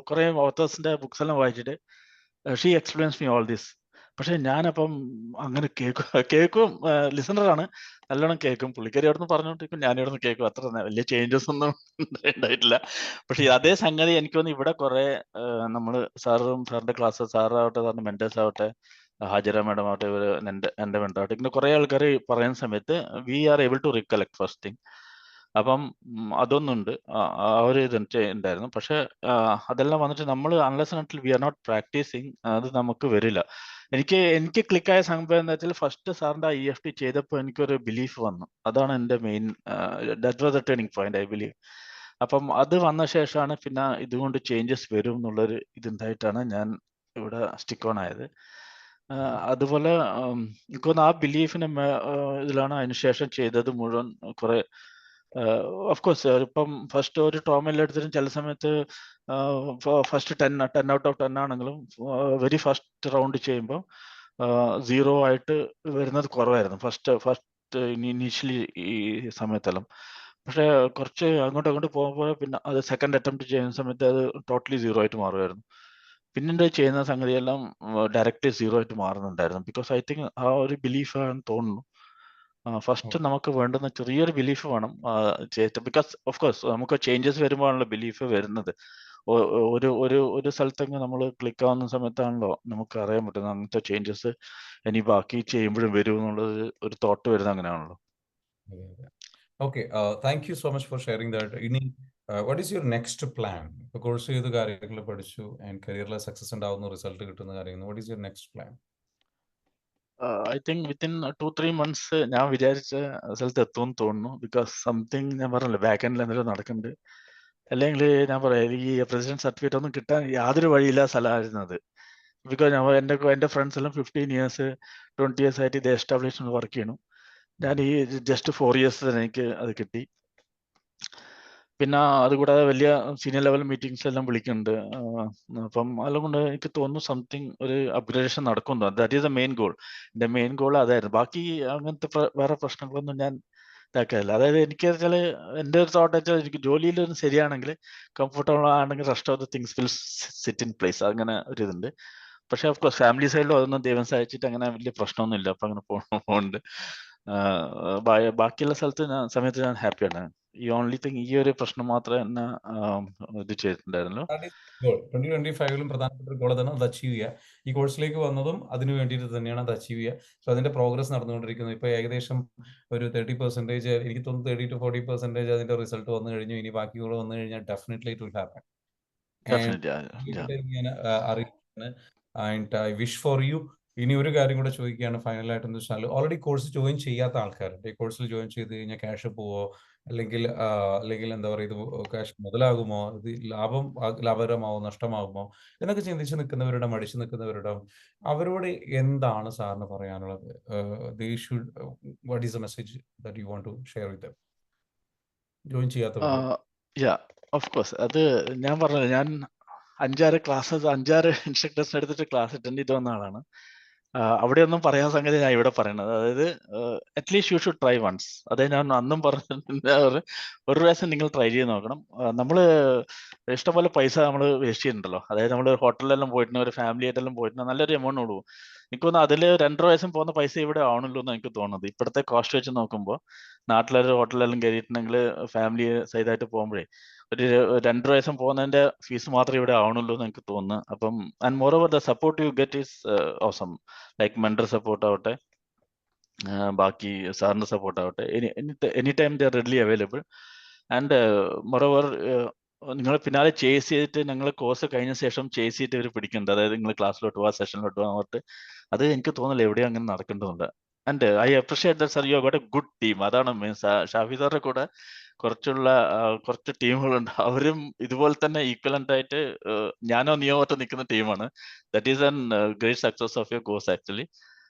കുറെ ഓത്തേഴ്സിന്റെ ബുക്സ് എല്ലാം വായിച്ചിട്ട് she explains me all this. പക്ഷെ ഞാനപ്പം അങ്ങനെ കേൾക്കും, ലിസണറാണ്, നല്ലോണം കേൾക്കും. പുള്ളിക്കാരി അവിടെ നിന്ന് പറഞ്ഞോണ്ടിരിക്കും, ഞാൻ ഇവിടെ നിന്ന് കേൾക്കും. അത്ര വലിയ ചേഞ്ചസ് ഒന്നും ഉണ്ടായിട്ടില്ല. പക്ഷെ അതേ സംഗതി എനിക്ക് തോന്നുന്നു ഇവിടെ കുറെ നമ്മള് സാറിന്റെ ക്ലാസ്, സാറാവട്ടെ, സാറിന്റെ മെന്റേഴ്സ് ആവട്ടെ, ഹാജര മാഡം ആവട്ടെ, ഇവര് എന്റെ മെന്റർ ആവട്ടെ, ഇങ്ങനെ കുറെ ആൾക്കാർ പറയുന്ന സമയത്ത് we are able to recollect first thing. അപ്പം അതൊന്നുണ്ട്, ആ ഒരു ഇത് ഉണ്ടായിരുന്നു. പക്ഷെ അതെല്ലാം വന്നിട്ട് നമ്മൾ unless until we are not practising അത് നമുക്ക് വരില്ല. എനിക്ക് ക്ലിക്കായ സംഭവം എന്താ വെച്ചാൽ ഫസ്റ്റ് സാറിന്റെ EFT ചെയ്തപ്പോൾ എനിക്കൊരു ബിലീഫ് വന്നു. അതാണ് എൻ്റെ main, that was A turning point I believe. അപ്പം അത് വന്ന ശേഷമാണ് പിന്നെ ഇതുകൊണ്ട് ചേഞ്ചസ് വരും എന്നുള്ളൊരു ഇതുണ്ടായിട്ടാണ് ഞാൻ ഇവിടെ സ്റ്റിക്ക് ഓൺ ആയത്. അതുപോലെ എനിക്ക് തോന്നുന്നു ആ ബിലീഫിന് ഇതിലാണ് അതിനുശേഷം ചെയ്തത് മുഴുവൻ കുറെ. ഓഫ് കോഴ്സ് ഇപ്പം ഫസ്റ്റ് ഒരു ട്രോമയിൽ എടുത്തിട്ടും ചില സമയത്ത് ഫസ്റ്റ് 10 ഔട്ട് ഓഫ് 10 ആണെങ്കിലും വെരി ഫസ്റ്റ് റൗണ്ട് ചെയ്യുമ്പോൾ 0 ആയിട്ട് വരുന്നത് കുറവായിരുന്നു ഫസ്റ്റ് ഇനീഷ്യലി ഈ സമയത്തെല്ലാം. പക്ഷെ കുറച്ച് അങ്ങോട്ട് പോകുമ്പോൾ പിന്നെ അത് സെക്കൻഡ് അറ്റംപ്റ്റ് ചെയ്യുന്ന സമയത്ത് അത് ടോട്ടലി 0 ആയിട്ട് മാറുമായിരുന്നു. പിന്നീട് ചെയ്യുന്ന സംഗതിയെല്ലാം ഡയറക്റ്റ്ലി 0 ആയിട്ട് മാറുന്നുണ്ടായിരുന്നു. ബിക്കോസ് ഐ തിങ്ക് ആ ഒരു ബിലീഫാണെന്ന് തോന്നുന്നു. ഫസ്റ്റ് നമുക്ക് വേണ്ടുന്ന ചെറിയൊരു ബിലീഫ് വേണം ബിക്കോസ് ഓഫ് കോഴ്സ് നമുക്ക് ചേഞ്ചസ് വരുമ്പോഴാണല്ലോ ബിലീഫ് വരുന്നത്. ഒരു സ്ഥലത്തെങ്കിൽ നമ്മൾ ക്ലിക്ക് ആവുന്ന സമയത്താണല്ലോ നമുക്ക് അറിയാൻ പറ്റുന്നത് അങ്ങനത്തെ ചേഞ്ചസ് ഇനി ബാക്കി ചെയ്യുമ്പോഴും വരും എന്നുള്ളത് ഒരു തോട്ട് വരുന്നത് അങ്ങനെയാണല്ലോ. Okay, thank you so much for sharing that. ഇനി what is your next plan? ഇപ്പോൾ കോഴ്സ് ചെയ്ത് കാര്യങ്ങൾ പഠിച്ചു ആൻഡ് കരിയറിലെ സക്സസ് ഉണ്ടാവുന്ന റിസൾട്ട് കിട്ടുന്ന കാര്യങ്ങൾ, what is your next plan? I think within 2-3 months ഞാൻ വിചാരിച്ച സ്ഥലത്ത് എത്തുമെന്ന് തോന്നുന്നു. ബിക്കോസ് സംതിങ് ഞാൻ പറഞ്ഞല്ലോ ബാക്ക് എൻഡിൽ എന്തെങ്കിലും നടക്കുന്നുണ്ട്. അല്ലെങ്കിൽ ഞാൻ പറയാം ഈ പ്രസിഡന്റ് സർട്ടിഫിക്കറ്റ് ഒന്നും കിട്ടാൻ യാതൊരു വഴിയില്ല സ്ഥലമായിരുന്നു അത്. ബിക്കോസ് എൻ്റെ ഫ്രണ്ട്സ് എല്ലാം 15 years 20 years ആയിട്ട് ഇത് എസ്റ്റാബ്ലിഷ്മെന്റ് വർക്ക് ചെയ്യണം. ഞാൻ ഈ ജസ്റ്റ് 4 years തന്നെ എനിക്ക് അത് കിട്ടി. പിന്നെ അതുകൂടാതെ വലിയ സീനിയർ ലെവൽ മീറ്റിംഗ്സ് എല്ലാം വിളിക്കുന്നുണ്ട്. അപ്പം അതുകൊണ്ട് എനിക്ക് തോന്നുന്നു സംതിങ് ഒരു അപ്ഗ്രേഡേഷൻ നടക്കുന്നു. That is the main goal. എൻ്റെ മെയിൻ ഗോൾ അതായിരുന്നു. ബാക്കി അങ്ങനത്തെ വേറെ പ്രശ്നങ്ങളൊന്നും ഞാൻ ഇതാക്കാറില്ല. അതായത് എനിക്ക് വെച്ചാൽ എൻ്റെ ഒരു തോട്ട് വെച്ചാൽ എനിക്ക് ജോലിയിലൊന്നും ശരിയാണെങ്കിൽ കംഫർട്ടബിൾ ആണെങ്കിൽ rest of the things will sit in place, അങ്ങനെ ഒരു ഇതുണ്ട്. പക്ഷെ ഓഫ് കോഴ്സ് ഫാമിലി സൈഡിലും അതൊന്നും ദൈവം സഹായിച്ചിട്ട് അങ്ങനെ വലിയ പ്രശ്നമൊന്നുമില്ല. അപ്പം അങ്ങനെ പോകുന്നുണ്ട്. ബാക്കിയുള്ള സമയത്ത് ഞാൻ ഹാപ്പിയാണ്. ഈ ഓൺലി തിങ് ഈ ഒരു പ്രശ്നം മാത്രമേ എന്നെ ഇത് ചെയ്തിട്ടുണ്ടായിരുന്നല്ലോ. 2025 പ്രധാനപ്പെട്ട ഒരു ഗോൾ തന്നെ അത് അച്ചീവ് ചെയ്യുക. ഈ കോഴ്സിലേക്ക് വന്നതും അതിന് വേണ്ടിയിട്ട് തന്നെയാണ് അത് അച്ചീവ് ചെയ്യുക. സോ അതിന്റെ പ്രോഗ്രസ് നടന്നുകൊണ്ടിരിക്കുന്നത്. ഇപ്പോൾ ഏകദേശം ഒരു 30%, എനിക്ക് തോന്നുന്നു 30 to 40% അതിന്റെ റിസൾട്ട് വന്നു കഴിഞ്ഞു. ഇനി ബാക്കി കൂടെ വന്നു കഴിഞ്ഞാൽ ഡെഫിനറ്റ്ലി ഇറ്റ് വിൽ ഹാപ്പൻ. ഞാൻ അറിയിക്കുകയാണ്. And I wish for you. ഇനി ഒരു കാര്യം കൂടെ ചോദിക്കുകയാണ് ഫൈനലായിട്ട് എന്ന് വെച്ചാൽ, ഓൾറെഡി കോഴ്സ് ജോയിൻ ചെയ്യാത്ത ആൾക്കാരുണ്ട്. ഈ കോഴ്സിൽ ജോയിൻ ചെയ്ത് കഴിഞ്ഞാൽ ക്യാഷ് പോവോ, അല്ലെങ്കിൽ എന്താ പറയുക, ഇത് ക്യാഷ് മുതലാകുമോ, ഇത് ലാഭകരമാവോ നഷ്ടമാകുമോ എന്നൊക്കെ ചിന്തിച്ച് നിൽക്കുന്നവരുടെ, മടിച്ചു നിൽക്കുന്നവരുടെ, അവരോട് എന്താണ് സാറിന് പറയാനുള്ളത്? What is the message that you want to share with them, join ചെയ്യാത്തവർ? ഓഫ് കോഴ്സ് അത് ഞാൻ പറഞ്ഞത്, ഞാൻ 5-6 ഇൻസ്ട്രക്ടേഴ്സിന് എടുത്തിട്ട് ക്ലാസ് അറ്റൻഡ് ചെയ്ത് വന്ന ആളാണ്. അവിടെയൊന്നും പറയാൻ സംഗതി ഞാൻ ഇവിടെ പറയണത്. അതായത് at least you should try once. അതേ ഞാൻ അന്നും പറഞ്ഞിട്ടുണ്ട്. ഒരു പ്രാവശ്യം നിങ്ങൾ ട്രൈ ചെയ്ത് നോക്കണം. നമ്മൾ ഇഷ്ടംപോലെ പൈസ നമ്മൾ വേസ്റ്റ് ചെയ്യുന്നുണ്ടല്ലോ. അതായത് നമ്മൾ ഹോട്ടലിലെല്ലാം പോയിട്ട് ഒരു ഫാമിലി ആയിട്ടെല്ലാം പോയിട്ട് നല്ലൊരു എമൗണ്ട് ഉള്ളൂ. എനിക്ക് തോന്നുന്നു അതിൽ 2 പ്രാവശ്യം പോകുന്ന പൈസ ഇവിടെ ആവണല്ലോ എന്ന് എനിക്ക് തോന്നുന്നത്. ഇപ്പോഴത്തെ കോസ്റ്റ് വെച്ച് നോക്കുമ്പോൾ നാട്ടിലൊരു ഹോട്ടലെല്ലാം കയറിയിട്ടുണ്ടെങ്കിൽ ഫാമിലി സൈഡായിട്ട് പോകുമ്പോഴേ ഒരു 2 പ്രാവശ്യം പോകുന്നതിന്റെ ഫീസ് മാത്രമേ ഇവിടെ ആവണുള്ളൂ എന്ന് എനിക്ക് തോന്നുന്നു. അപ്പം and more over the support you get is awesome. Like mentor support ആവട്ടെ, ബാക്കി സാറിന്റെ സപ്പോർട്ട് ആവട്ടെ, any time they are readily available. And more over നിങ്ങൾ പിന്നാലെ ചേസ് ചെയ്തിട്ട് ഞങ്ങൾ കോഴ്സ് കഴിഞ്ഞ ശേഷം ചേസ് ചെയ്തിട്ട് ഇവർ പിടിക്കുന്നുണ്ട്. അതായത് നിങ്ങൾ ക്ലാസ്സിലോട്ട് പോവാ, സെഷനിലോട്ട് പോകാൻ പറഞ്ഞിട്ട്. അത് എനിക്ക് തോന്നില്ല എവിടെയും അങ്ങനെ നടക്കേണ്ടതുണ്ട്. And I appreciate that sir, you got a good team. അതാണ് മെയിൻ. ഷാഫി സാറിന്റെ കൂടെ കുറച്ച് ടീമുകളുണ്ട്. അവരും ഇതുപോലെ തന്നെ ഈക്വലന്റ് ആയിട്ട് ഞാനോ നീയോ ഒറ്റ നിൽക്കുന്ന ടീമാണ്. That is an great success of your course actually.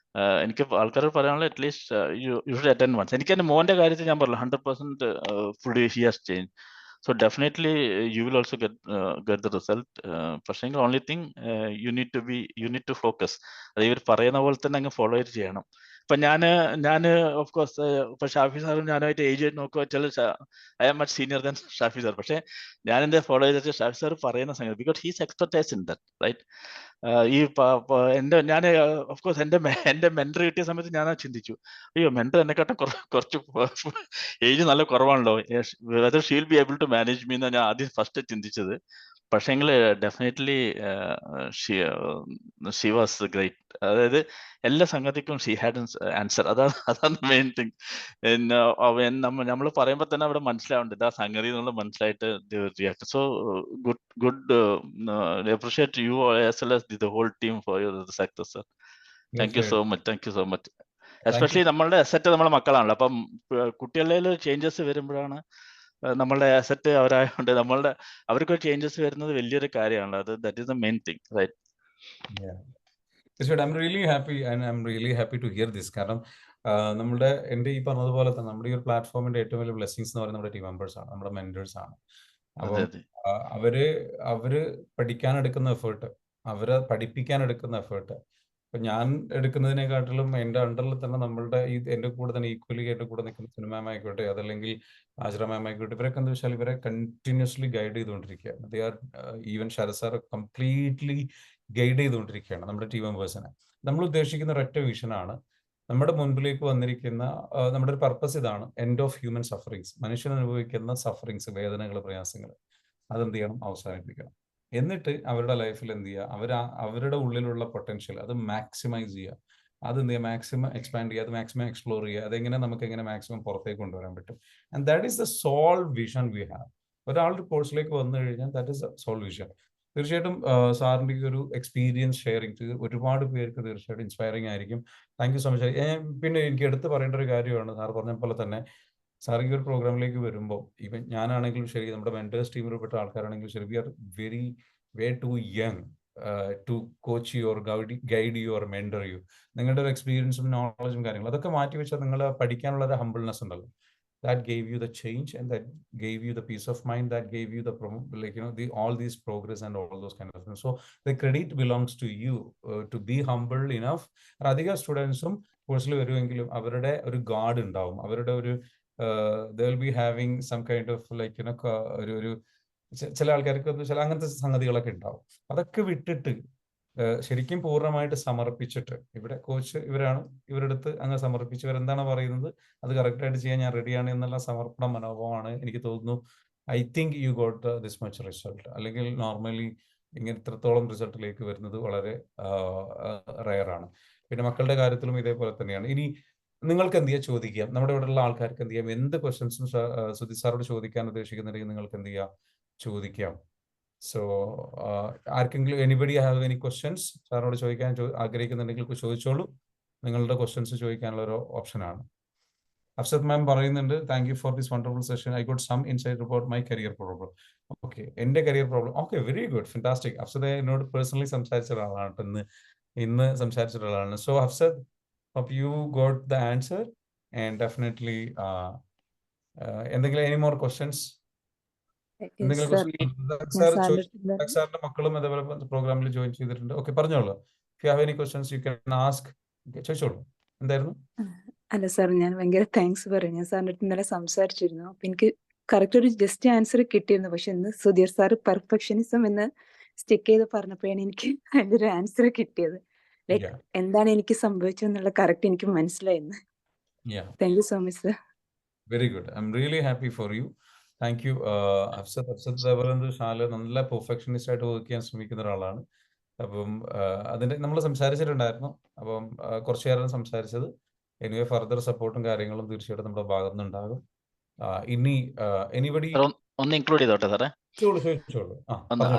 എനിക്ക് ആൾക്കാരോട് പറയാനുള്ള at least you should attend once. എനിക്ക് എൻ്റെ മോന്റെ കാര്യത്തിൽ ഞാൻ പറഞ്ഞു 100% fully he has change. So definitely you will also get the result. പക്ഷേ only thing you need to focus. അത് ഇവർ പറയുന്ന പോലെ തന്നെ അങ്ങ് ഫോളോ ചെയ്യണം. ഇപ്പൊ ഞാന് ഓഫ് കോഴ്സ് ഇപ്പൊ ഷാഫി സാറും ഞാനായിട്ട് ഏജ് ആയിട്ട് നോക്കുക വെച്ചാൽ I am much senior than Shafi sir. പക്ഷെ ഞാൻ എന്താ ഫോളോ ചെയ്തിട്ട് ഷാഫി സാർ പറയുന്ന സംഗതി, because he's expertise in that, right? ഈ ഞാൻ ഓഫ് കോഴ്സ് എന്റെ മെന്റർ കിട്ടിയ സമയത്ത് ഞാൻ ചിന്തിച്ചു, അയ്യോ മെന്റർ എന്നെക്കാട്ടും കുറച്ച് ഏജ് നല്ല കുറവാണല്ലോ, whether she will be able to manage me എന്നാണ് ഞാൻ ആദ്യം ഫസ്റ്റ് ചിന്തിച്ചത്. പക്ഷേങ്കിൽ ഡെഫിനറ്റ്ലി ഷീ വാസ് ഗ്രേറ്റ്. അതായത് എല്ലാ സംഗതിക്കും ഷീ ഹാഡ് ആൻസർ. അതാണ് മെയിൻ തിങ്. നമ്മൾ പറയുമ്പോൾ തന്നെ അവിടെ മനസ്സിലാവുന്നുണ്ട് ഇതാ സംഗതി എന്നുള്ളത് മനസ്സിലായിട്ട് react. So good appreciate you as well as the whole team for your success sir. Thank you so much. Especially നമ്മളുടെ അസറ്റ് നമ്മളെ മക്കളാണല്ലോ. അപ്പം കുട്ടികളിൽ ചേഞ്ചസ് വരുമ്പോഴാണ് നമ്മളുടെ അസറ്റ് അവരായതുകൊണ്ട് അവർക്ക് ചേഞ്ചസ് വരുന്നത് വലിയൊരു കാര്യമാണല്ലോ. That is the main thing, right? Yeah. തീർച്ചയായിട്ടും I'm really happy and I'm really happy to hear this. കാരണം നമ്മുടെ എൻ്റെ ഈ പറഞ്ഞതുപോലെ തന്നെ നമ്മുടെ ഈ ഒരു പ്ലാറ്റ്ഫോമിന്റെ ഏറ്റവും വലിയ ബ്ലെസ്സിങ്സ് എന്ന് പറയുന്നത് നമ്മുടെ ടീം മെമ്പേഴ്സ് ആണ്, നമ്മുടെ മെന്റേഴ്സ് ആണ്. അതെ അപ്പം അതെ അവര് പഠിക്കാൻ എടുക്കുന്ന എഫേർട്ട്, അവരെ പഠിപ്പിക്കാൻ എടുക്കുന്ന എഫേർട്ട്, ഇപ്പൊ ഞാൻ എടുക്കുന്നതിനെക്കാട്ടിലും എൻ്റെ അണ്ടറിൽ തന്നെ നമ്മളുടെ എൻ്റെ കൂടെ തന്നെ ഈക്വലി എൻ്റെ കൂടെ നിൽക്കുന്ന സിനിമ മാം ആയിക്കോട്ടെ, അതല്ലെങ്കിൽ ആശ്ര മാം ആയിക്കോട്ടെ, ഇവരൊക്കെ എന്താ വെച്ചാൽ ഇവരെ കണ്ടിന്യൂസ്ലി ഗൈഡ് ചെയ്തുകൊണ്ടിരിക്കുകയാണ്. They are even Sharath sir completely guide ചെയ്തുകൊണ്ടിരിക്കുകയാണ് നമ്മുടെ ടീം മെമ്പേഴ്സിനെ. നമ്മൾ ഉദ്ദേശിക്കുന്ന ഒരൊറ്റ വിഷനാണ് നമ്മുടെ മുൻപിലേക്ക് വന്നിരിക്കുന്ന നമ്മുടെ ഒരു പർപ്പസ് ഇതാണ്, എൻഡ് ഓഫ് ഹ്യൂമൻ സഫറിങ്സ്. മനുഷ്യൻ അനുഭവിക്കുന്ന സഫറിങ്സ്, വേദനകൾ, പ്രയാസങ്ങൾ, അതെന്ത് ചെയ്യണം, അവസാനിപ്പിക്കണം. എന്നിട്ട് അവരുടെ ലൈഫിൽ എന്ത് ചെയ്യുക, അവരുടെ ഉള്ളിലുള്ള പൊട്ടൻഷ്യൽ അത് മാക്സിമൈസ് ചെയ്യുക, അത് എന്ത് ചെയ്യുക, മാക്സിമം എക്സ്പാൻഡ് ചെയ്യുക, അത് മാക്സിമം എക്സ്പ്ലോർ ചെയ്യുക, അതെങ്ങനെ നമുക്ക് എങ്ങനെ മാക്സിമം പുറത്തേക്ക് കൊണ്ടുവരാൻ പറ്റും. And that is the sole vision we have. ഒരാളുടെ കോഴ്സിലേക്ക് വന്നു കഴിഞ്ഞാൽ that is the sole vision. തീർച്ചയായിട്ടും സാറിൻ്റെ ഈ ഒരു എക്സ്പീരിയൻസ് ഷെയറിങ് ഒരുപാട് പേർക്ക് തീർച്ചയായിട്ടും ഇൻസ്പയറിംഗ് ആയിരിക്കും. Thank you so much. പിന്നെ എനിക്ക് എടുത്ത് പറയേണ്ട ഒരു കാര്യമാണ്, സാർ പറഞ്ഞ പോലെ തന്നെ സാർ ഈ ഒരു പ്രോഗ്രാമിലേക്ക് വരുമ്പോൾ ഇവൻ ഞാനാണെങ്കിലും ശരി, നമ്മുടെ മെന്റേഴ്സ് ടീമിൽപ്പെട്ട ആൾക്കാരാണെങ്കിലും ശരി, we are way too young to coach you or guide you or mentor you. നിങ്ങളുടെ ഒരു എക്സ്പീരിയൻസും നോളജും കാര്യങ്ങളും അതൊക്കെ മാറ്റി വെച്ചാൽ നിങ്ങൾ പഠിക്കാനുള്ള ഒരു ഹംബിൾനെസ് ഉണ്ടല്ലോ, that gave you the change and that gave you the peace of mind, that gave you the all these progress and all those kind of things. So the credit belongs to you to be humble enough. അധിക സ്റ്റുഡൻസും കോഴ്സിൽ വരുമെങ്കിലും അവരുടെ ഒരു guard ഉണ്ടാവും, അവരുടെ ഒരു they will be having some kind of ഒരു ചില ആൾക്കാർക്ക് ചില അങ്ങനത്തെ സംഗതികളൊക്കെ ഉണ്ടാവും. അതൊക്കെ വിട്ടിട്ട് ശരിക്കും പൂർണ്ണമായിട്ട് സമർപ്പിച്ചിട്ട്, ഇവിടെ കോച്ച് ഇവരാണ്, ഇവരുടെ അടുത്ത് അങ്ങ് സമർപ്പിച്ച് ഇവരെന്താണ് പറയുന്നത് അത് കറക്റ്റായിട്ട് ചെയ്യാൻ ഞാൻ റെഡിയാണ് എന്നുള്ള സമർപ്പണ മനോഭാവമാണ് എനിക്ക് തോന്നുന്നു. I think you got this much result. അല്ലെങ്കിൽ നോർമലി ഇങ്ങനെ ഇത്രത്തോളം റിസൾട്ടിലേക്ക് വരുന്നത് വളരെ റെയറാണ്. പിന്നെ മക്കളുടെ കാര്യത്തിലും ഇതേപോലെ തന്നെയാണ്. ഇനി നിങ്ങൾക്ക് എന്ത് ചെയ്യാം, ചോദിക്കാം. നമ്മുടെ ഇവിടെയുള്ള ആൾക്കാർക്ക് എന്ത് ചെയ്യാം, എന്ത് ക്വസ്റ്റ്യൻസും സുധീർ സാറോട് ചോദിക്കാൻ ഉദ്ദേശിക്കുന്നുണ്ടെങ്കിൽ നിങ്ങൾക്ക് എന്ത് ചെയ്യാം, ചോദിക്കാം. സോ ആർക്കെങ്കിലും എനിബഡി ഹാവ് എനി ക്വസ്റ്റ്യൻസ് സാറിനോട് ചോദിക്കാൻ ആഗ്രഹിക്കുന്നുണ്ടെങ്കിൽ ചോദിച്ചോളൂ. നിങ്ങളുടെ ക്വസ്റ്റ്യൻസ് ചോദിക്കാനുള്ള ഒരു ഓപ്ഷനാണ്. അഫ്സദ് മാം പറയുന്നുണ്ട്, thank you for this wonderful session. I got some insight about my career problem. Okay, എൻ്റെ career problem. Okay, very good, fantastic. Afsad എന്നോട് പേഴ്സണലി സംസാരിച്ച ഒരാളാണ്, ഇന്ന് സംസാരിച്ച ഒരാളാണ്. So Afsad, hope you got the answer and definitely എന്തെങ്കിലും any more questions? സാറിന്റെ മക്കളും അതേപോലെ പ്രോഗ്രാമിൽ ജോയിൻ ചെയ്തിട്ടുണ്ട്. ഓക്കെ, പറഞ്ഞോളൂ. If you have any questions you can ask. ചോദിച്ചോളൂ, എന്തായിരുന്നു? അല്ല സാർ, ഞാൻ ഭയങ്കര താങ്ക്സ് പറയും. ഞാൻ സാറിൻ്റെ അടുത്ത് ഇന്നലെ സംസാരിച്ചിരുന്നു. അപ്പൊ എനിക്ക് കറക്റ്റ് ഒരു ജസ്റ്റ് ആൻസർ കിട്ടിയിരുന്നു. പക്ഷെ ഇന്ന് സുധീർ സാർ പെർഫെക്ഷനിസം എന്ന് സ്റ്റിക്ക് ചെയ്ത് പറഞ്ഞപ്പോഴാണ് എനിക്ക് അതിൻ്റെ ഒരു ആൻസർ കിട്ടിയത്. ലൈക്ക് എന്താണ് എനിക്ക് സംഭവിച്ചതെന്നുള്ള കറക്റ്റ് എനിക്ക് മനസ്സിലായിരുന്നു. Thank you so much sir. Very good, I'm really happy for you. Thank you. Afsad ഷാല് നല്ല പെർഫെക്ഷനിസ്റ്റ് ആയിട്ട് വർക്ക് ചെയ്യാൻ ശ്രമിക്കുന്ന ഒരാളാണ്. അപ്പം അതിന്റെ നമ്മൾ സംസാരിച്ചിട്ടുണ്ടായിരുന്നു. അപ്പം കുറച്ചു നേരം സംസാരിച്ചത്. എനിവേ ഫർദർ സപ്പോർട്ടും കാര്യങ്ങളും തീർച്ചയായിട്ടും നമ്മുടെ ഭാഗത്തു നിന്നുണ്ടാകും. ഇനി എനിബഡി ഒന്ന് ഇൻക്ലൂഡ് ചെയ്തോട്ടെ സാറേ.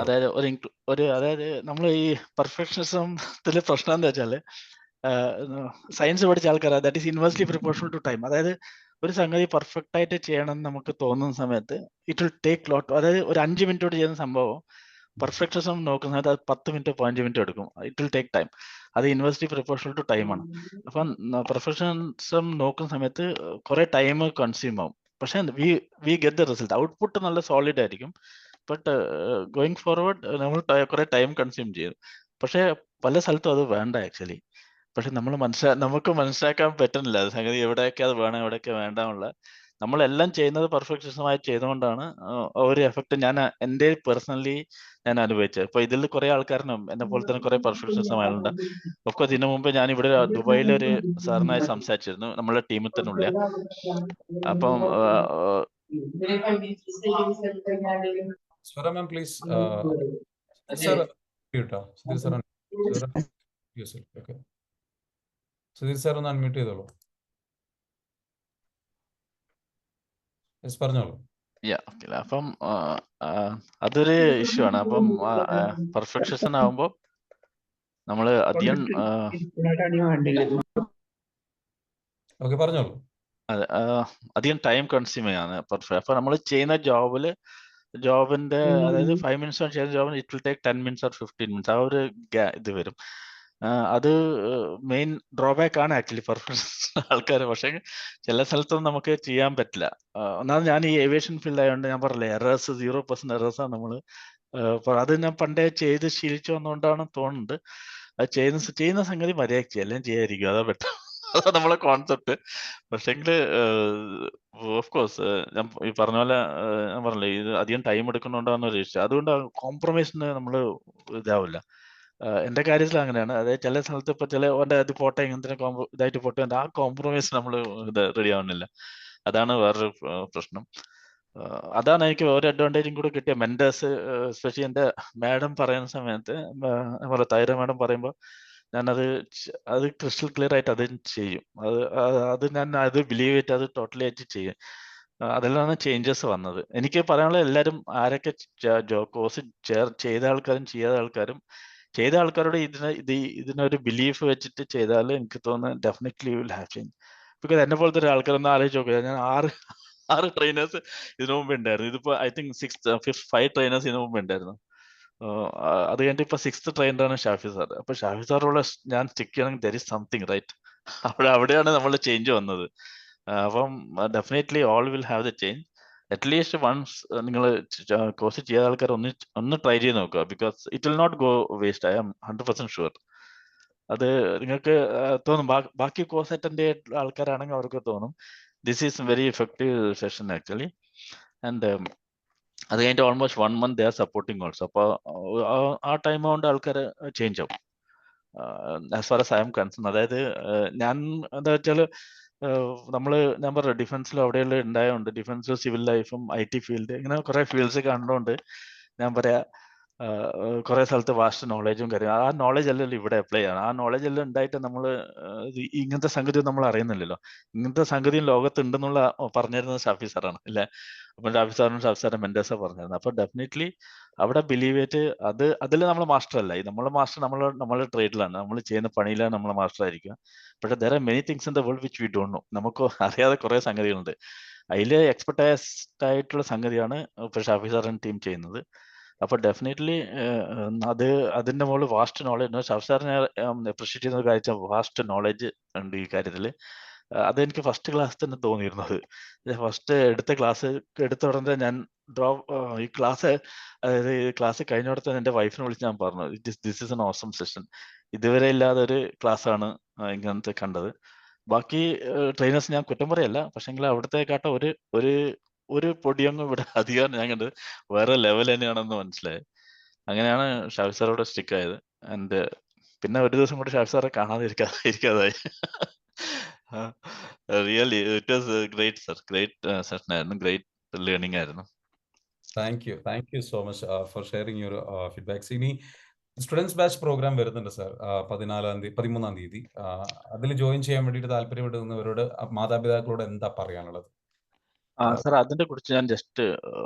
അതായത് നമ്മൾ ഈ പെർഫെക്ഷനിസത്തിലെ പ്രശ്നം എന്താ വെച്ചാല്, സയൻസ് പഠിച്ച ആൾക്കാർ that is inversely proportional to time. അതായത് ഒരു സംഗതി പെർഫെക്റ്റ് ആയിട്ട് ചെയ്യണം എന്ന് നമുക്ക് തോന്നുന്ന സമയത്ത് ഇറ്റ് വിൽ ടേക്ക് ലോട്ട്. അതായത് ഒരു 5 മിനിറ്റോട് ചെയ്യുന്ന സംഭവം പെർഫെക്ഷനിസം നോക്കുന്ന സമയത്ത് അത് 10 മിനിറ്റോ 15 മിനിറ്റോ എടുക്കും. It will take time. അത് ഇൻവേഴ്സ്ലി പ്രൊപ്പോർഷണൽ ടു ടൈമാണ്. അപ്പം പെർഫെക്ഷനിസം നോക്കുന്ന സമയത്ത് കുറെ ടൈം കൺസ്യൂം ആവും. പക്ഷെ we get the result. Output നല്ല സോളിഡ് ആയിരിക്കും. ബട്ട് ഗോയിങ് ഫോർവേഡ് നമ്മൾ കുറെ ടൈം കൺസ്യൂം ചെയ്യും. പക്ഷെ പല സ്ഥലത്തും അത് വേണ്ട ആക്ച്വലി. പക്ഷെ നമുക്ക് മനസ്സിലാക്കാൻ പറ്റുന്നില്ല അത് സംഗതി എവിടെയൊക്കെ അത് വേണം എവിടെയൊക്കെ വേണ്ടാന്നുള്ള. നമ്മളെല്ലാം ചെയ്യുന്നത് പെർഫെക്ഷനിസമായി ചെയ്തുകൊണ്ടാണ് ഒരു എഫക്ട് എൻ്റെ പേഴ്സണലി ഞാൻ അനുഭവിച്ചത്. ഇപ്പൊ ഇതിൽ കുറെ ആൾക്കാരനും എന്നെ പോലെ തന്നെ കുറെ പെർഫെക്ഷനിസം ആളുണ്ട്. ഓഫ്കോഴ്സ് ഇതിനു മുമ്പ് ഞാൻ ഇവിടെ ദുബായിലൊരു സാറിനായി സംസാരിച്ചിരുന്നു, നമ്മളെ ടീമിൽ തന്നെ ഉള്ള. അപ്പം സുധീർ സാർ ഒന്ന് അൺമ്യൂട്ട് ചെയ്തോളൂ. പറഞ്ഞോളൂ. അപ്പം അതൊരു ഇഷ്യൂ ആണ്. അപ്പം പെർഫെക്ഷൻ ആവുമ്പോ നമ്മള് അധികം പറഞ്ഞോളൂ. അധികം ടൈം കൺസ്യൂം ചെയ്യാണ്. അപ്പൊ നമ്മൾ ചെയ്യുന്ന ജോബില് ജോബിന്റെ അതായത് 5 മിനിറ്റ്സ് കൊണ്ട് ചെയ്യുന്ന ജോബിന് it will take 10 minutes or 15 minutes ആ ഒരു ഇത് വരും. അത് മെയിൻ ഡ്രോബാക്ക് ആണ് ആക്ച്വലി പെർഫോമൻസ് ആൾക്കാർ. പക്ഷേ ചില സ്ഥലത്തൊന്നും നമുക്ക് ചെയ്യാൻ പറ്റില്ല. ഒന്നാമത് ഞാൻ ഈ ഏവിയേഷൻ ഫീൽഡ് ആയതുകൊണ്ട് ഞാൻ പറഞ്ഞില്ലേ, എറേഴ്സ് 0% എറേഴ്സ് ആണ് നമ്മൾ. അത് ഞാൻ പണ്ടേ ചെയ്ത് ശീലിച്ചു വന്നുകൊണ്ടാണ് തോന്നുന്നുണ്ട്. അത് ചെയ്യുന്ന സംഗതി മര്യാദയ്ക്ക് ചെയ്യാം, എല്ലാം ചെയ്യാതിരിക്കും, അതാ ബെറ്റർ. അതാ നമ്മളെ കോൺസെപ്റ്റ്. പക്ഷെങ്കിൽ ഓഫ് കോഴ്സ് ഞാൻ ഈ പറഞ്ഞ പോലെ ഞാൻ പറഞ്ഞില്ലേ, ഇത് അധികം ടൈം എടുക്കുന്നുണ്ടോന്ന് ഒരു ഇഷ്ടം. അതുകൊണ്ട് കോംപ്രമൈസിന് നമ്മൾ ഇതാവില്ല. എന്റെ കാര്യത്തിൽ അങ്ങനെയാണ്. അതായത് ചില സ്ഥലത്ത് ഇപ്പൊ ഇത് പോട്ടെ, ഇങ്ങനത്തെ ഇതായിട്ട് പോട്ടെ, ആ കോംപ്രമൈസ് നമ്മൾ ഇത് റെഡി ആവുന്നില്ല. അതാണ് വേറൊരു പ്രശ്നം. അതാണ് എനിക്ക് ഒരു അഡ്വാൻറ്റേജും കൂടെ കിട്ടിയ മെന്റേഴ്സ്, എസ്പെഷ്യലി എന്റെ മാഡം പറയുന്ന സമയത്ത്, തൈര മാഡം പറയുമ്പോൾ അത് ക്രിസ്റ്റൽ ക്ലിയർ ആയിട്ട് അത് ചെയ്യും. അത് ഞാൻ അത് ബിലീവ് ചെയ്തിട്ട് അത് ടോട്ടലി ആയിട്ട് ചെയ്യും. അതിലാണ് ചേഞ്ചസ് വന്നത്. എനിക്ക് പറയാനുള്ള എല്ലാവരും ആരൊക്കെ കോഴ്സ് ചെയ്ത ആൾക്കാരും ചെയ്യാത്ത ആൾക്കാരും, ചെയ്ത ആൾക്കാരോട് ഇതിനൊരു ബിലീഫ് വെച്ചിട്ട് ചെയ്താൽ എനിക്ക് തോന്നുന്നു definitely will have change. Because എന്നെ പോലത്തെ ഒരു ആൾക്കാരൊന്നും ആലോചിച്ച് നോക്കുക. ഞാൻ ആറ് ട്രെയിനേഴ്സ് ഇതിനു മുമ്പ് ഉണ്ടായിരുന്നു. ഇതിപ്പോ ഐ തിങ്ക് 5 ട്രെയിനേഴ്സ് ഇതിനു മുമ്പ് ഉണ്ടായിരുന്നു. അത് കഴിഞ്ഞിട്ട് ഇപ്പൊ 6th ട്രെയിനറാണ് ഷാഫി സാർ. അപ്പൊ ഷാഫി സാറുള്ള ഞാൻ സ്റ്റിക്ക് ചെയ്യണമെങ്കിൽ ദർ ഇസ് സംതിങ് റൈറ്റ്. അവിടെയാണ് നമ്മൾ ചേഞ്ച് വന്നത്. അപ്പം definitely all will have the change. At least once നിങ്ങൾ കോഴ്സ് ചെയ്ത ആൾക്കാർ ഒന്ന് ട്രൈ ചെയ്ത് നോക്കുക. Because it will not go waste. I am 100% sure. അത് നിങ്ങൾക്ക് തോന്നും. ബാക്കി കോഴ്സ് അറ്റൻഡ് ചെയ്ത ആൾക്കാരാണെങ്കിൽ അവർക്ക് തോന്നും this is very effective session actually. And അത് കഴിഞ്ഞിട്ട് almost 1 month they are supporting also. അപ്പോൾ ആ ടൈം കൊണ്ട് ആൾക്കാർ ചേഞ്ച് ആവും as far as I am concern. അതായത് ഞാൻ എന്താ വെച്ചാൽ ഞാൻ പറഞ്ഞ ഡിഫൻസിൽ അവിടെയുള്ള ഉണ്ടായതുകൊണ്ട്, ഡിഫൻസിൽ സിവിൽ ലൈഫും IT ഫീൽഡ് ഇങ്ങനെ കുറെ ഫീൽഡ്സ് കണ്ടുകൊണ്ട് ഞാൻ പറയാ കുറെ സ്ഥലത്ത് വാസ്റ്റ് നോളജും കാര്യം, ആ നോളജ് അല്ലല്ലോ ഇവിടെ അപ്ലൈ ചെയ്യണം. ആ നോളജ് എല്ലാം ഉണ്ടായിട്ട് നമ്മൾ ഇങ്ങനത്തെ സംഗതി നമ്മൾ അറിയുന്നില്ലല്ലോ. ഇങ്ങനത്തെ സംഗതിയും ലോകത്തുണ്ടെന്നുള്ള പറഞ്ഞിരുന്നത് ഷാഫി സാറാണ് അല്ലേ. അപ്പൊ ഷാഫി സാറിന്റെ മെന്റേഴ്സാണ് പറഞ്ഞിരുന്നത്. അപ്പൊ ഡെഫിനറ്റ്ലി അവിടെ ബിലീവ് ചെയ്തിട്ട് അതിൽ നമ്മൾ മാസ്റ്റർ അല്ല. നമ്മളെ മാസ്റ്റർ നമ്മളെ ട്രേഡിലാണ്, നമ്മൾ ചെയ്യുന്ന പണിയിലാണ് നമ്മളെ മാസ്റ്റർ ആയിരിക്കുക. പക്ഷെ there are many things in the world which we don't know. നമുക്ക് അറിയാതെ കുറെ സംഗതികളുണ്ട്. അതിൽ എക്സ്പെർട്ടൈസ്ഡ് ആയിട്ടുള്ള സംഗതിയാണ് ഇപ്പൊ ഷാഫി സാറിന്റെ ടീം ചെയ്യുന്നത്. അപ്പൊ ഡെഫിനറ്റ്ലി അതിന്റെ മുകളിൽ വാസ്റ്റ് നോളജ്, ഷാഫി സാറിനെ അപ്രീഷിയേറ്റ് ചെയ്യുന്ന കാര്യം വാസ്റ്റ് നോളജ് ഉണ്ട് ഈ കാര്യത്തിൽ. അതെനിക്ക് ഫസ്റ്റ് ക്ലാസ് തന്നെ തോന്നിയിരുന്നത്. ഫസ്റ്റ് എടുത്ത ഉടനെ ഞാൻ ഈ ക്ലാസ് കഴിഞ്ഞോടത്ത് എൻ്റെ വൈഫിനെ വിളിച്ച് ഞാൻ പറഞ്ഞു, this is an awesome session. ഇതുവരെ ഇല്ലാതെ ഒരു ക്ലാസ് ആണ് ഇങ്ങനത്തെ കണ്ടത്. ബാക്കി ട്രെയിനേഴ്സ് ഞാൻ കുറ്റം പറയല്ല, പക്ഷെങ്കിൽ അവിടത്തെക്കാട്ട ഒരു പൊടിയൊന്നും ഇവിടെ അധികം ഞാൻ കണ്ടത് വേറെ ലെവൽ തന്നെയാണെന്ന് മനസ്സിലായത്. അങ്ങനെയാണ് ഷാഫി സാറോട് സ്റ്റിക്ക് ആയത്. ആൻഡ് പിന്നെ ഒരു ദിവസം കൂടി ഷാഫി സാറെ കാണാതെ ഇരിക്കാതായി. Really it was great sir, great session ആയിരുന്നു, ഗ്രേറ്റ് ലേണിംഗ് ആയിരുന്നു. Thank you so much for sharing your feedbacks. ഇനി സ്റ്റുഡൻസ് ബാച്ച് പ്രോഗ്രാം വരുന്നുണ്ട് സാർ 13ാം തീയതി. അതിൽ ജോയിൻ ചെയ്യാൻ വേണ്ടിയിട്ട് താല്പര്യപ്പെടുന്നവരോട് മാതാപിതാക്കളോട് എന്താ പറയാനുള്ളത്? സാർ അതിനെ കുറിച്ച് ഞാൻ ജസ്റ്റ്